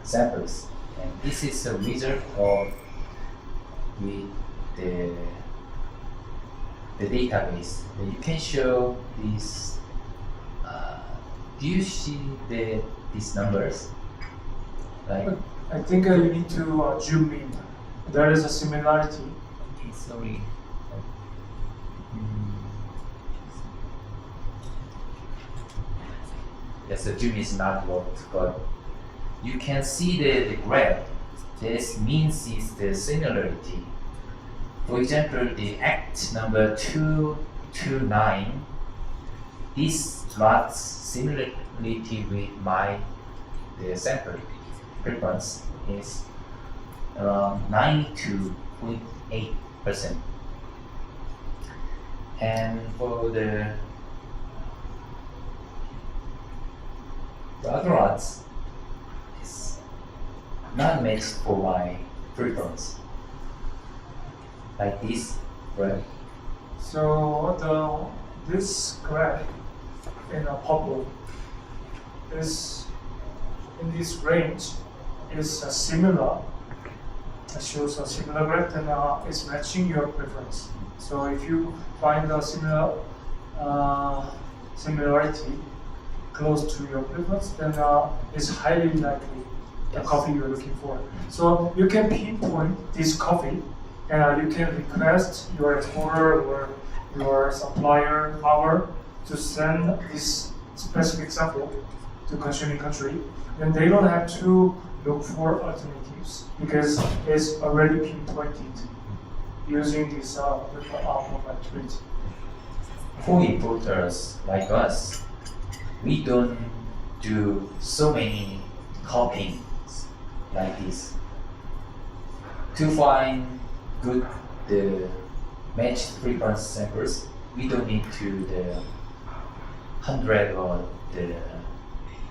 samples, and this is the result of with the database. You can show these. Do you see these numbers? Like, I think you need to zoom in. There is a similarity. Okay, sorry. Yes, the zoom is not worked, but you can see the graph. This means is the similarity. For example, the act number 229, this lot's similarity with the sample preference is around 92.8%. And for the other lots, it's not matched for my preference. Like this, right? So this graph in a purple is in this range is similar. It shows a similar graph and it's matching your preference. So if you find a similarity close to your preference, then it's highly likely the coffee you're looking for. So you can pinpoint this coffee and you can request your exporter or your supplier to send this specific sample to consuming country. Then they don't have to look for alternatives because it's already pinpointed using this format treat. For importers like us, we don't do so many copyings like this. To find the matched preference samples, we don't need to the 100 or the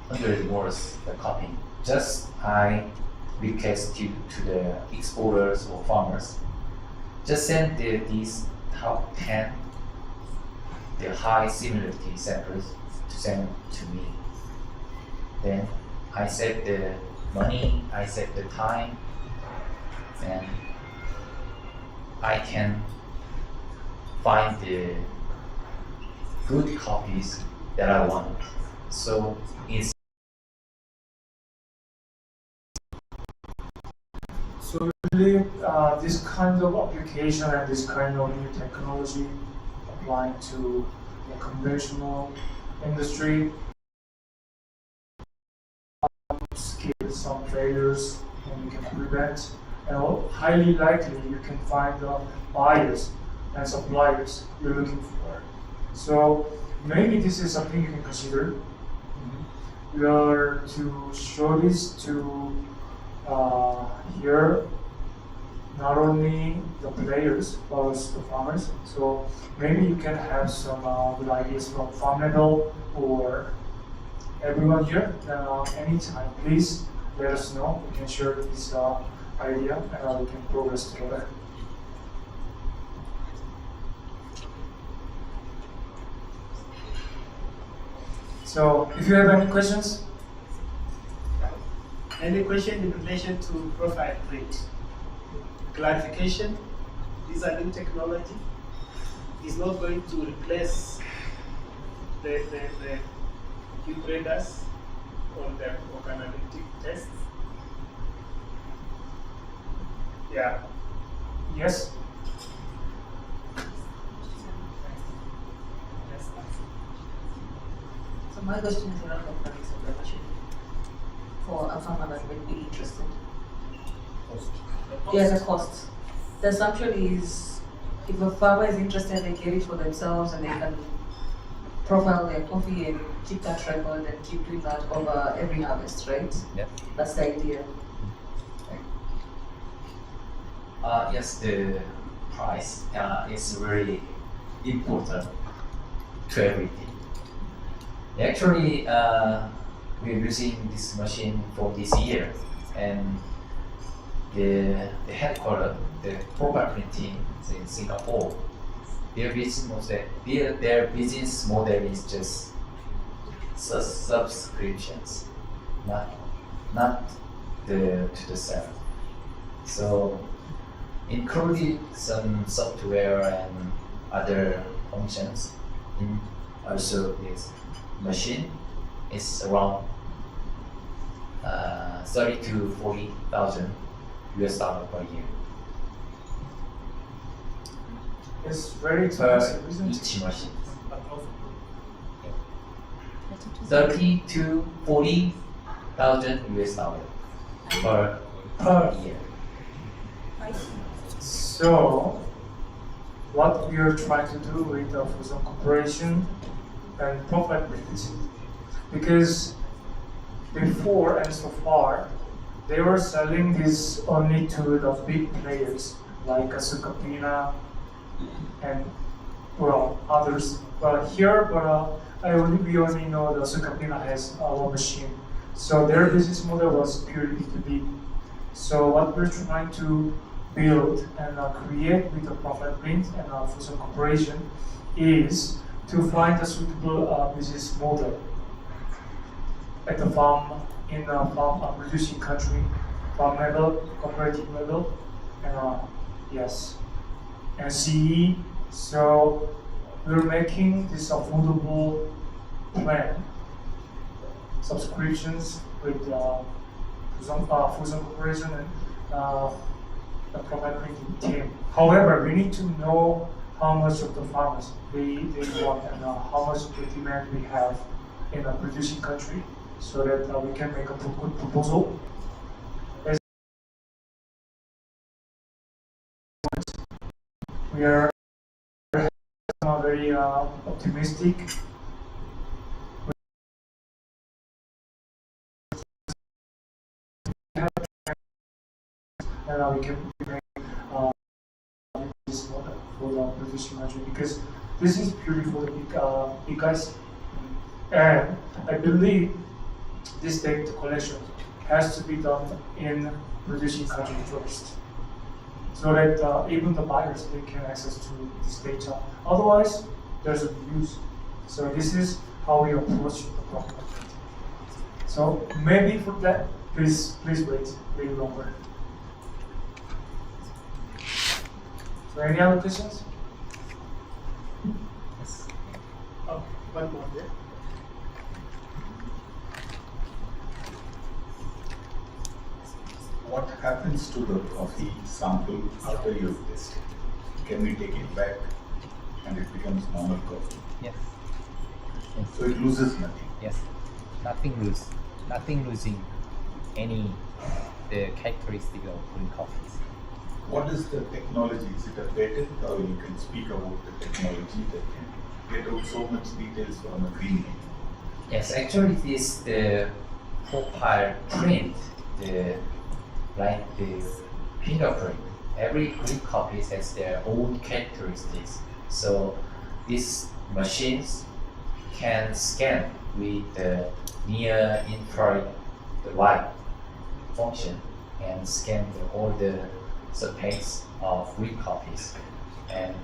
100 words the copying. Just I request to the exporters or farmers. Just send these top 10 the high similarity samples to send to me. Then I set the money, I set the time, and I can find the good copies that I want. So it's So really, this kind of application and this kind of new technology applying to the conventional industry skip some failures and we can prevent and highly likely you can find the buyers and suppliers you're looking for. So maybe this is something you can consider. We are to show this to here not only the players but also the farmers. So maybe you can have some good ideas from farm level or everyone here. Anytime, please let us know. We can share this idea and we can progress together. So, if you have any questions? Any question in relation to profile print? Clarification, this is a new technology. It's not going to replace the cube readers or the organoleptic tests. Yeah. Yes? So my question is around the price of the machine for a farmer that might be interested. Yeah, the cost. The assumption is if a farmer is interested, they get it for themselves and they can profile their coffee and keep that record and keep doing that over every harvest, right? Yeah. That's the idea. Yes, the price is really important to everything. Actually, we're using this machine for this year, and the headquarters, the profile printing is in Singapore. Their business model is just subscriptions, not to the seller. So, including some software and other functions, also this machine is around 30 to 40,000 US dollar per year. It's very expensive, isn't it? Each machine. 30 to 40,000 US dollar per year. So, what we are trying to do with the Fusion Corporation and profile print, because before and so far, they were selling this only to the big players like Sukapina and well others. But here, we only know the Sukapina has one machine, so their business model was purely B2B. So what we're trying to build and create with the profile print and Fusion Corporation is to find a suitable business model at the farm, in a farm producing country, farm level, cooperative level, and yes, and CE. So we're making this affordable plan, subscriptions with Fusion Corporation and the profile printing team. However, we need to know how much of the farmers they want and how much of the demand we have in a producing country, so that we can make a good proposal. We are very optimistic. And we can make this model for the producing country, because this is purely for the big guys. And I believe this data collection has to be done in producing country first, so that even the buyers they can access to this data. Otherwise, there's a use. So this is how we approach the problem. So maybe for that, please wait a little longer. So any other questions? Yes. Oh, one more there. What happens to the coffee sample after you test it? Can we take it back and it becomes normal coffee? Yes. So it loses nothing. Yes. Nothing losing any the characteristics of green coffees. What is the technology? Is it a patent, or you can speak about the technology that can get out so much details from a green leaf? Yes, actually it is the profile print, like the fingerprint. Every green coffee has their own characteristics. So these machines can scan with the near infrared light function and scan all the surface of green coffees and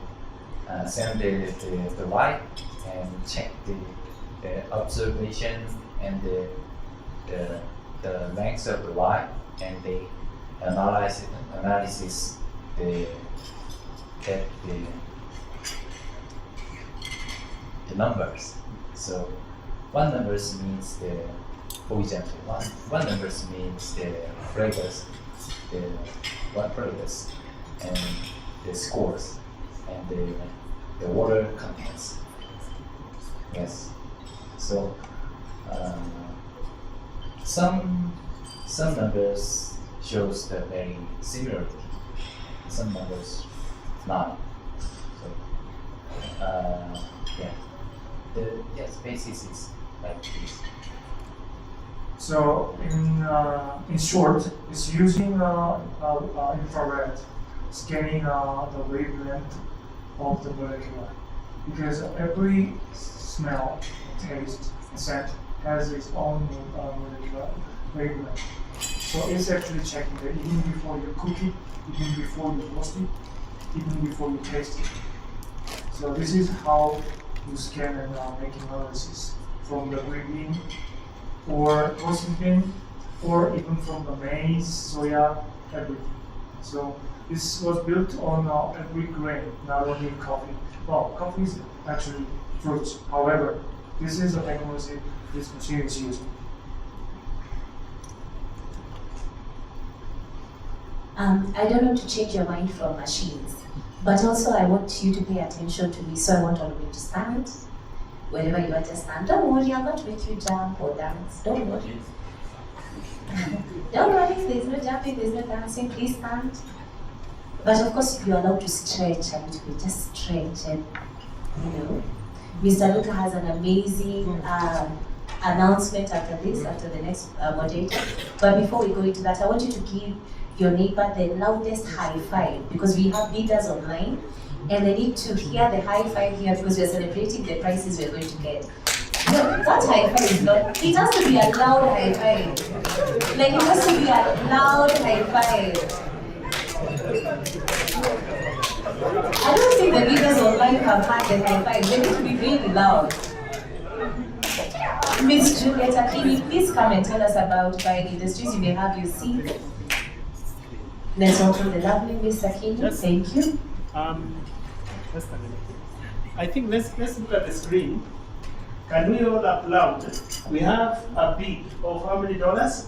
send the light and check the observation and the length of the light, and they analysis the numbers. So one numbers means for example, one numbers means the flavors, one flavors, and the scores, and the water contents. Yes. So some numbers shows the very similarity. Some numbers not. So yeah, the basis is like this. So in short, it's using infrared, scanning the wavelength of the molecule, because every smell, taste, scent has its own molecular wavelength. So it's actually checking that even before you cook it, even before you roast it, even before you taste it. So this is how you scan and make analysis from the green bean or roasted bean, or even from the maize, soya, everything. So this was built on every grain, not only coffee. Well, coffee is actually fruits. However, this is the technology this machine is using. I don't want to change your mind from machines, but also I want you to pay attention to me, so I want all of you to stand. Wherever you want to stand, don't worry, I'll not make you jump or dance. Don't worry. Don't worry, there's no jumping, there's no dancing, please stand. But of course, you're allowed to stretch a little bit, just stretch and, Mr. Luka has an amazing announcement after this, after the next moderator. But before we go into that, I want you to give your neighbor the loudest high five, because we have bidders online and they need to hear the high five here because we're celebrating the prizes we're going to get. No, that high five is not, it has to be a loud high five. Like it has to be a loud high five. I don't think the bidders online have had the high five, they need to be really loud. Miss Juliet Akini, please come and tell us about Buying Industries. You may have your seat. Let's welcome the lovely Miss Akini. Thank you. I think let's look at the screen. Can we all applaud? We have a bid of how many dollars?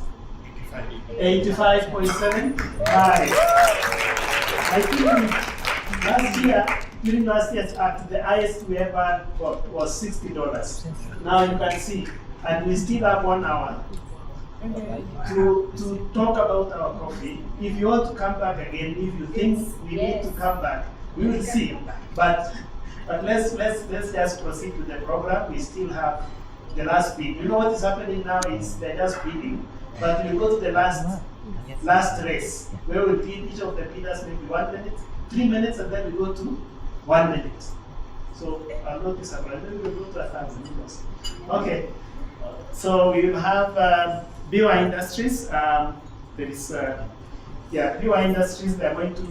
$85.75. I think during last year's act, the highest we ever got was $60. Now you can see, and we still have 1 hour to talk about our coffee. If you want to come back again, if you think we need to come back, we will see. But let's just proceed with the program. We still have the last bid. You know what is happening now is they're just bidding, but we go to the last race where we bid each of the bidders maybe 1 minute, 3 minutes, and then we go to 1 minute. So I'll not be surprised. Maybe we'll go to 1,000. Okay. So we will have BY Industries. There is BY Industries. They are going to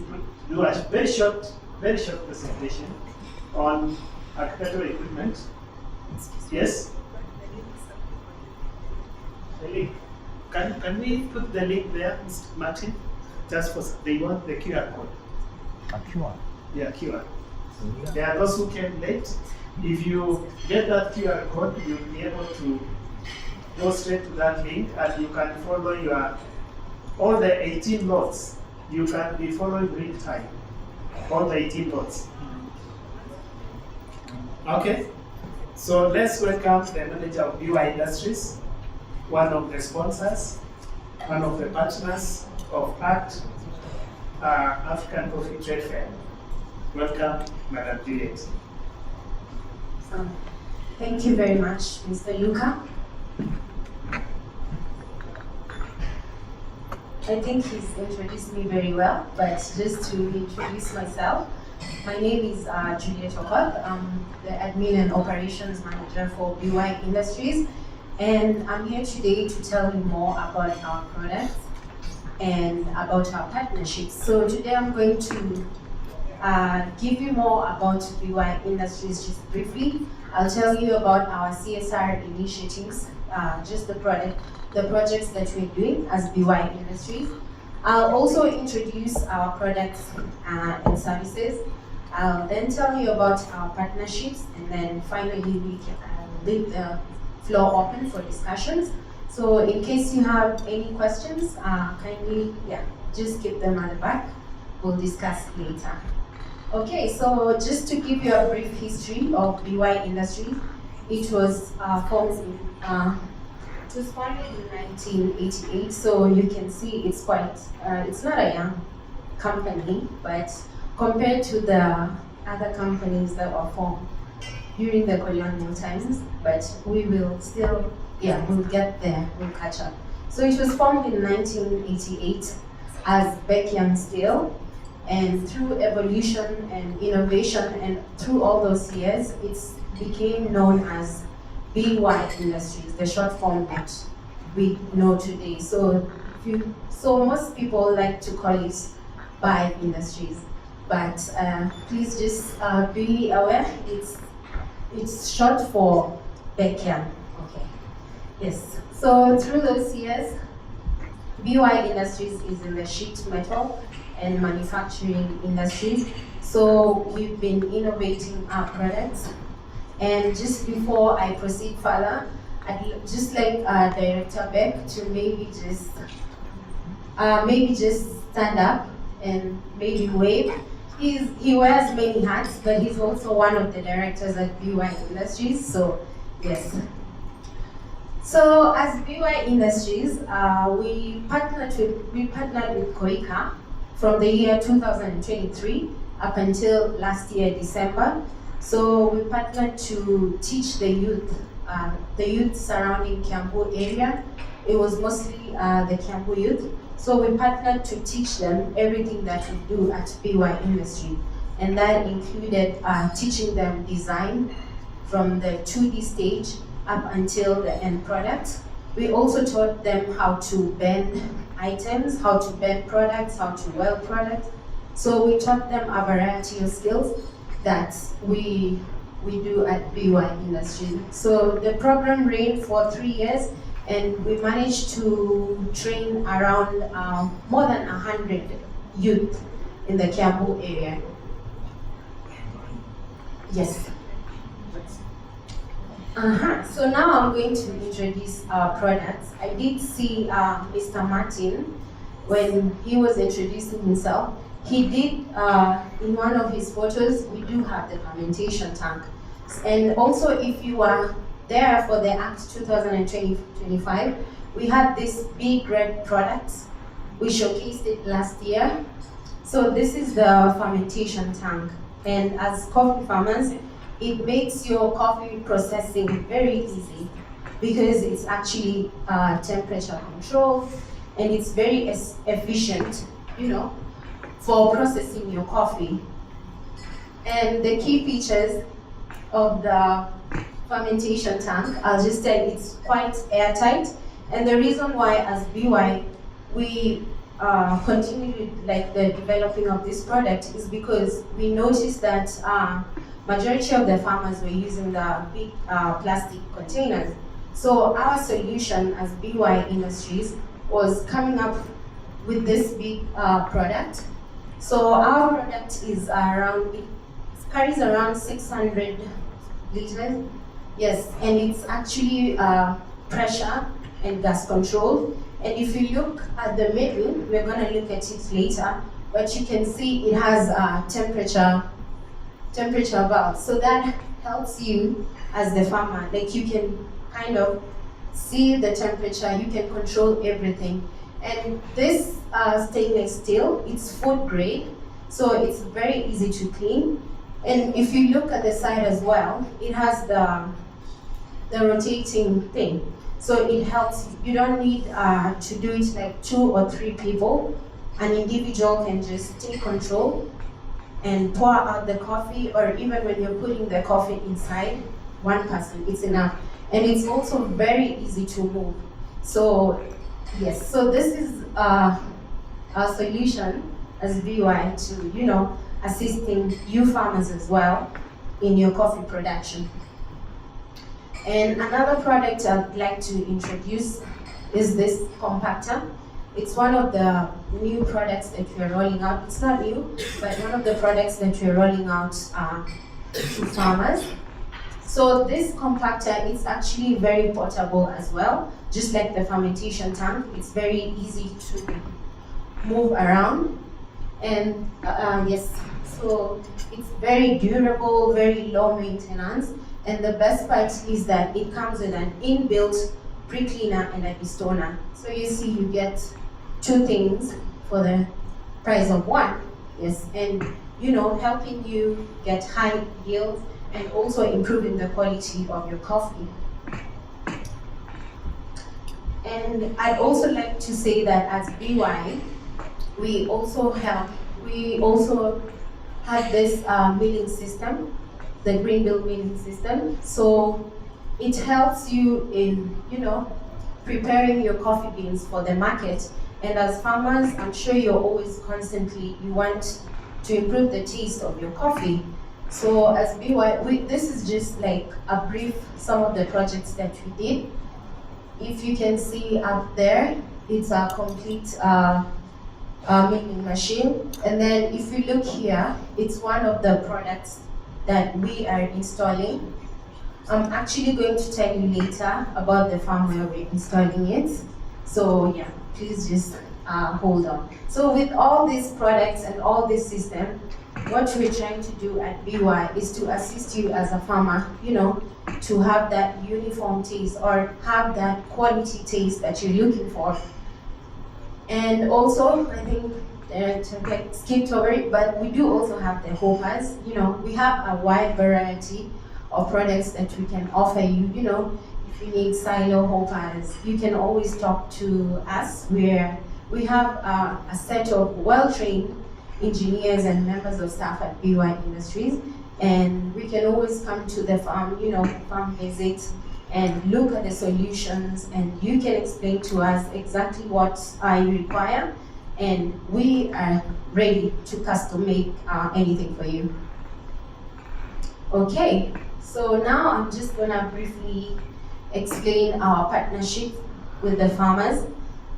do a very short presentation on architectural equipment. Yes. The link. Can we put the link there, Mr. Martin? Just for they want the QR code. A QR. Yeah, QR. There are those who came late. If you get that QR code, you'll be able to go straight to that link, and you can follow all the 18 lots. You can be following real time. All the 18 lots. Okay. So let's welcome the manager of BY Industries, one of the sponsors, one of the partners of ACT, African Coffee Trade Fair. Welcome, Madam Juliet. So, thank you very much, Mr. Luca. I think he's introduced me very well, but just to introduce myself, my name is Juliet Okoth. I'm the Admin and Operations Manager for BY Industries, and I'm here today to tell you more about our products and about our partnerships. So today I'm going to give you more about BY Industries just briefly. I'll tell you about our CSR initiatives, just the projects that we're doing as BY Industries. I'll also introduce our products and services. I'll then tell you about our partnerships, and then finally we can leave the floor open for discussions. So in case you have any questions, kindly, just keep them at the back. We'll discuss later. Okay, so just to give you a brief history of BY Industries, it was founded in 1988. So you can see it's quite, it's not a young company, but compared to the other companies that were formed during the colonial times, but we will still, we'll get there, we'll catch up. So it was formed in 1988 as Beckyam Steel, and through evolution and innovation and through all those years, it became known as BY Industries, the short form that we know today. So most people like to call it BY Industries, but please just be aware, it's short for Beckyam. Okay. Yes. So through those years, BY Industries is in the sheet metal and manufacturing industry. So we've been innovating our products. And just before I proceed further, I'd just like Director Beck to maybe just stand up and maybe wave. He wears many hats, but he's also one of the directors at BY Industries. So yes. So as BY Industries, we partnered with Koika from the year 2023 up until last year, December. So we partnered to teach the youth surrounding Kiambu area. It was mostly the Kiambu youth. So we partnered to teach them everything that we do at BY Industry. And that included teaching them design from the 2D stage up until the end product. We also taught them how to bend items, how to bend products, how to weld products. So we taught them a variety of skills that we do at BY Industry. So the program ran for 3 years, and we managed to train around more than 100 youth in the Kiambu area. Yes. So now I'm going to introduce our products. I did see Mr. Martin when he was introducing himself. He did, in one of his photos, we do have the fermentation tank. And also, if you were there for the ACT 2025, we had this big red product. We showcased it last year. So this is the fermentation tank. And as coffee farmers, it makes your coffee processing very easy because it's actually temperature controlled, and it's very efficient, for processing your coffee. And the key features of the fermentation tank, I'll just tell you, it's quite airtight. And the reason why, as BY, we continue with the developing of this product is because we noticed that majority of the farmers were using the big plastic containers. So our solution as BY Industries was coming up with this big product. So our product is it carries around 600 liters. Yes, and it's actually pressure and gas controlled. And if you look at the middle, we're going to look at it later, but you can see it has a temperature valve. So that helps you as the farmer. You can kind of see the temperature, you can control everything. And this stainless steel, it's food grade, so it's very easy to clean. And if you look at the side as well, it has the rotating thing. So it helps, you don't need to do it like 2 or 3 people. An individual can just take control and pour out the coffee, or even when you're putting the coffee inside, one person, it's enough. And it's also very easy to move. So yes, so this is our solution as BY to, assisting you farmers as well in your coffee production. And another product I'd like to introduce is this compactor. It's one of the new products that we're rolling out. It's not new, but one of the products that we're rolling out to farmers. So this compactor is actually very portable as well, just like the fermentation tank. It's very easy to move around. And yes, so it's very durable, very low maintenance. And the best part is that it comes with an inbuilt pre-cleaner and a destoner. So you see, you get 2 things for the price of 1. Yes, and helping you get high yield and also improving the quality of your coffee. And I'd also like to say that as BY, we also have this milling system, the Greenville milling system. So it helps you in, preparing your coffee beans for the market. And as farmers, I'm sure you're always you want to improve the taste of your coffee. So as BY, this is just like a brief, some of the projects that we did. If you can see up there, it's a complete milling machine. And then if you look here, it's one of the products that we are installing. I'm actually going to tell you later about the farm where we're installing it. So yeah, please just hold on. So with all these products and all this system, what we're trying to do at BY is to assist you as a farmer, to have that uniform taste or have that quality taste that you're looking for. And also, I think I skipped over it, but we do also have the hoppers. We have a wide variety of products that we can offer you. If you need silo hoppers, you can always talk to us. We have a set of well-trained engineers and members of staff at BY Industries, and we can always come to the farm, farm visit, and look at the solutions, and you can explain to us exactly what you require, and we are ready to custom make anything for you. Okay, so now I'm just gonna briefly explain our partnership with the farmers.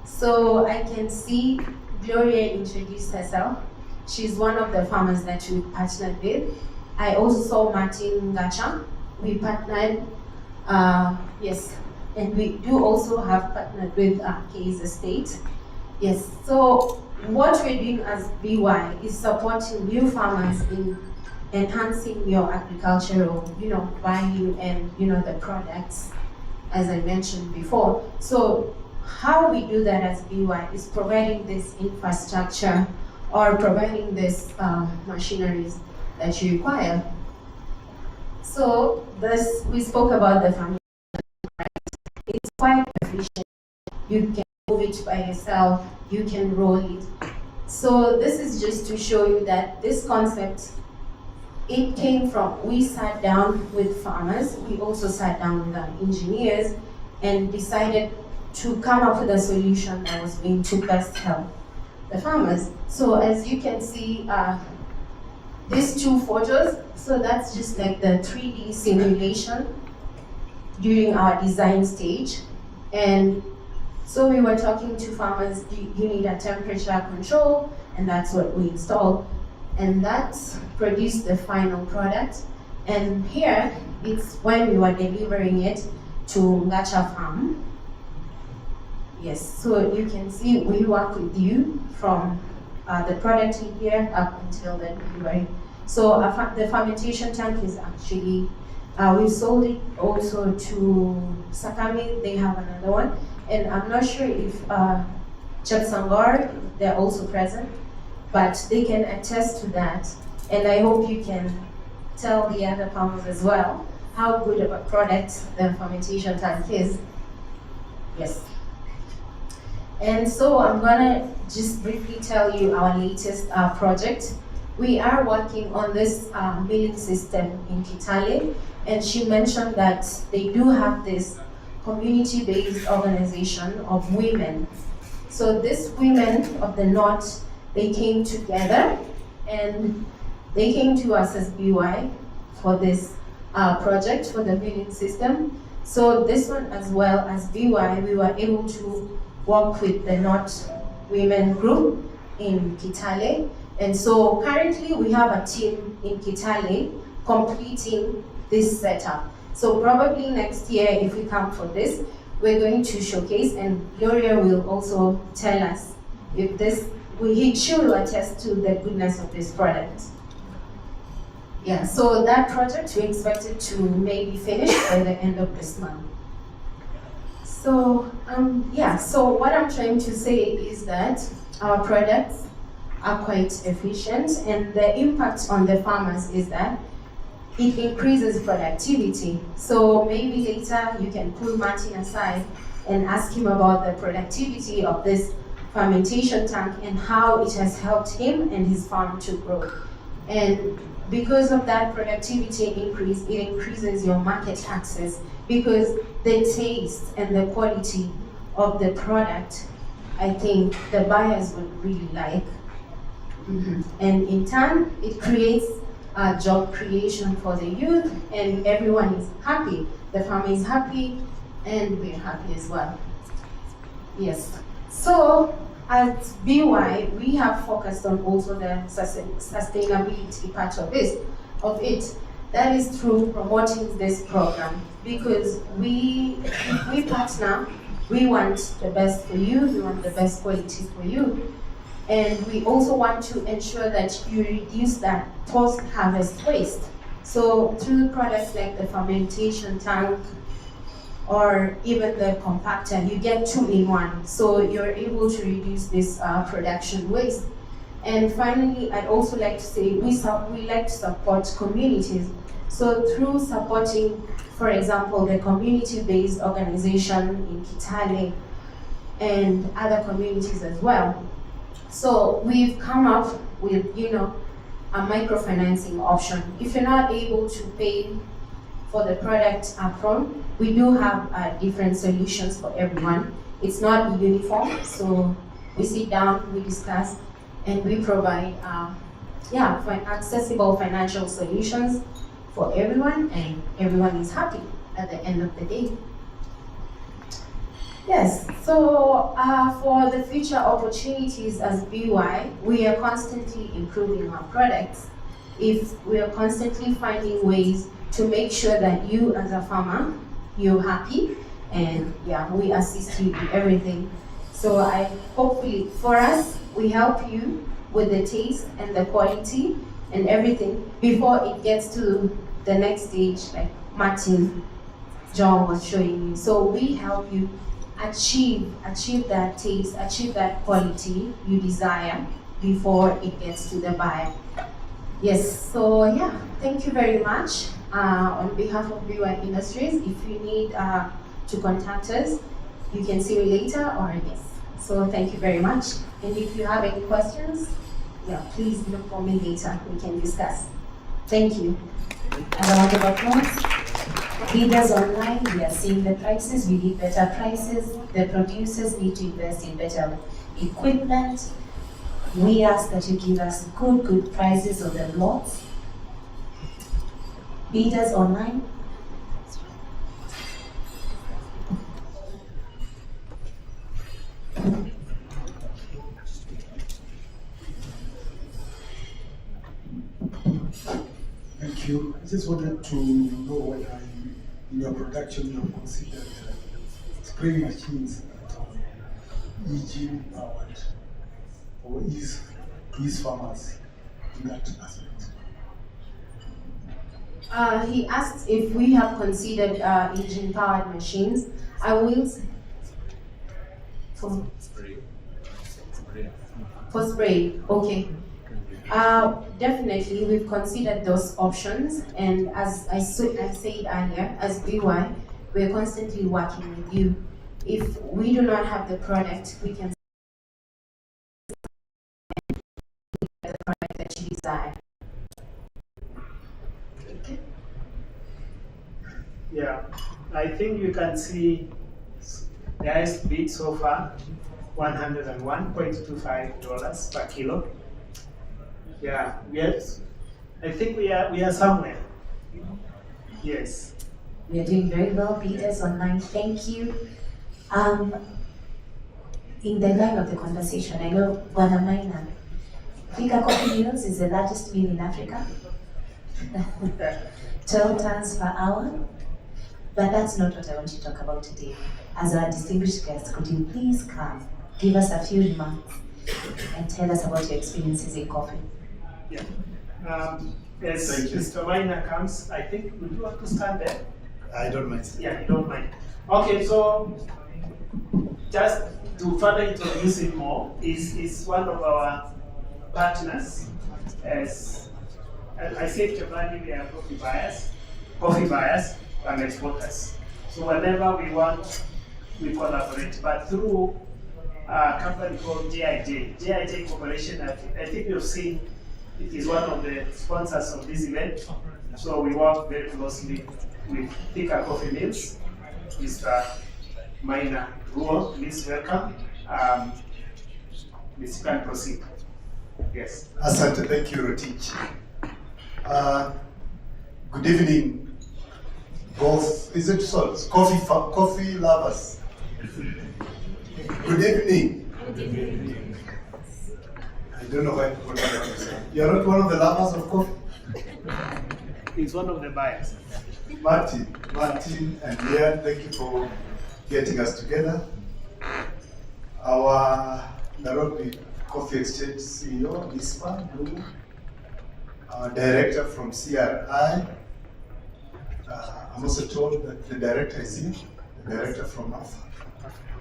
So I can see Gloria introduced herself. She's one of the farmers that we partnered with. I also saw Martin Ngacha. We partnered, yes, and we do also have partnered with Case Estate. Yes, so what we're doing as BY is supporting new farmers in enhancing your agricultural, value and, the products, as I mentioned before. So how we do that as BY is providing this infrastructure or providing this machineries that you require. So we spoke about the family. It's quite efficient. You can move it by yourself. You can roll it. So this is just to show you that this concept, it came from, we sat down with farmers. We also sat down with our engineers and decided to come up with a solution that was going to best help the farmers. So as you can see, these 2 photos, so that's just like the 3D simulation during our design stage. And so we were talking to farmers, you need a temperature control, and that's what we installed. And that's produced the final product. And here, it's when we were delivering it to Ngacha Farm. Yes, so you can see we work with you from the product in here up until the delivery. So the fermentation tank is actually, we sold it also to Sakami. They have another one. And I'm not sure if Chepsangor, they're also present, but they can attest to that. And I hope you can tell the other farmers as well how good of a product the fermentation tank is. Yes. And so I'm gonna just briefly tell you our latest project. We are working on this milling system in Kitale, and she mentioned that they do have this community-based organization of women. So these women of the North, they came together and they came to us as BY for this project for the milling system. So this one as well as BY, we were able to work with the North Women Group in Kitale. And so currently we have a team in Kitale completing this setup. So probably next year, if we come for this, we're going to showcase, and Gloria will also tell us if this, she will attest to the goodness of this product. Yeah, so that project we expected to maybe finish by the end of this month. So yeah, so what I'm trying to say is that our products are quite efficient, and the impact on the farmers is that it increases productivity. So maybe later you can pull Martin aside and ask him about the productivity of this fermentation tank and how it has helped him and his farm to grow. And because of that productivity increase, it increases your market access, because the taste and the quality of the product, I think the buyers would really like. And in turn, it creates job creation for the youth, and everyone is happy. The farmer is happy, and we're happy as well. Yes. So at BY, we have focused on also the sustainability part of it. That is through promoting this program, because we partner. We want the best for you. We want the best quality for you. And we also want to ensure that you reduce that post-harvest waste. So through products like the fermentation tank or even the compactor, you get 2-in-1. So you're able to reduce this production waste. And finally, I'd also like to say we like to support communities. So through supporting, for example, the community-based organization in Kitale and other communities as well. So we've come up with, a microfinancing option. If you're not able to pay for the product upfront, we do have different solutions for everyone. It's not uniform, so we sit down, we discuss, and we provide accessible financial solutions for everyone, and everyone is happy at the end of the day. Yes, so for the future opportunities as BY, we are constantly improving our products. If we are constantly finding ways to make sure that you as a farmer, you're happy, and we assist you in everything. So hopefully for us, we help you with the taste and the quality and everything before it gets to the next stage, like Martin, John was showing you. So we help you achieve that taste, achieve that quality you desire before it gets to the buyer. Yes, so thank you very much. On behalf of BY Industries, if you need to contact us, you can see me later or yes. So thank you very much. And if you have any questions, please look for me later. We can discuss. Thank you. And a round of applause. Leaders online, we are seeing the prices. We need better prices. The producers need to invest in better equipment. We ask that you give us good prices on the lots. Leaders online. Thank you. I just wanted to know whether in your production you have considered spraying machines that are engine powered, or is farmers in that aspect? He asked if we have considered engine powered machines. I will say. For spray, okay. Definitely, we've considered those options, and as I said earlier, as BY, we're constantly working with you. If we do not have the product, we can get the product that you desire. Yeah, I think you can see the highest bid so far, $101.25 per kilo. Yeah, yes. I think we are somewhere. Yes. We are doing very well, Peters online. Thank you. In the line of the conversation, I know Bwana Maina, Thika Coffee Mills is the largest mill in Africa. 12 tons per hour. But that's not what I want to talk about today. As our distinguished guest, could you please come, give us a few remarks, and tell us about your experiences in coffee? Yeah. As Mr. Maina comes, I think, would you want to stand there? I don't mind. Yeah, you don't mind. Okay, so just to further introduce him more, is one of our partners. As I said, Chevali, we are coffee buyers and exporters. So whenever we want, we collaborate. But through a company called JIJ Corporation, I think you've seen, it is one of the sponsors of this event. So we work very closely with Thika Coffee Mills. Mr. Maina Ruo, please welcome. Ms. You can proceed. Yes. Asante, thank you, Rotich. Good evening, both, is it so? Coffee lovers. Good evening. Good evening. I don't know why people don't understand. You're not one of the lovers of coffee? He's one of the buyers. Martin and Leanne, thank you for getting us together. Our Nairobi Coffee Exchange CEO, Ispa Blue, our director from CRI. I'm also told that the director is here, the director from AFA.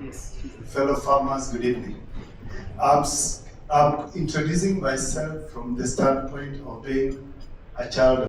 Yes. Fellow farmers, good evening. I'm introducing myself from the standpoint of being a child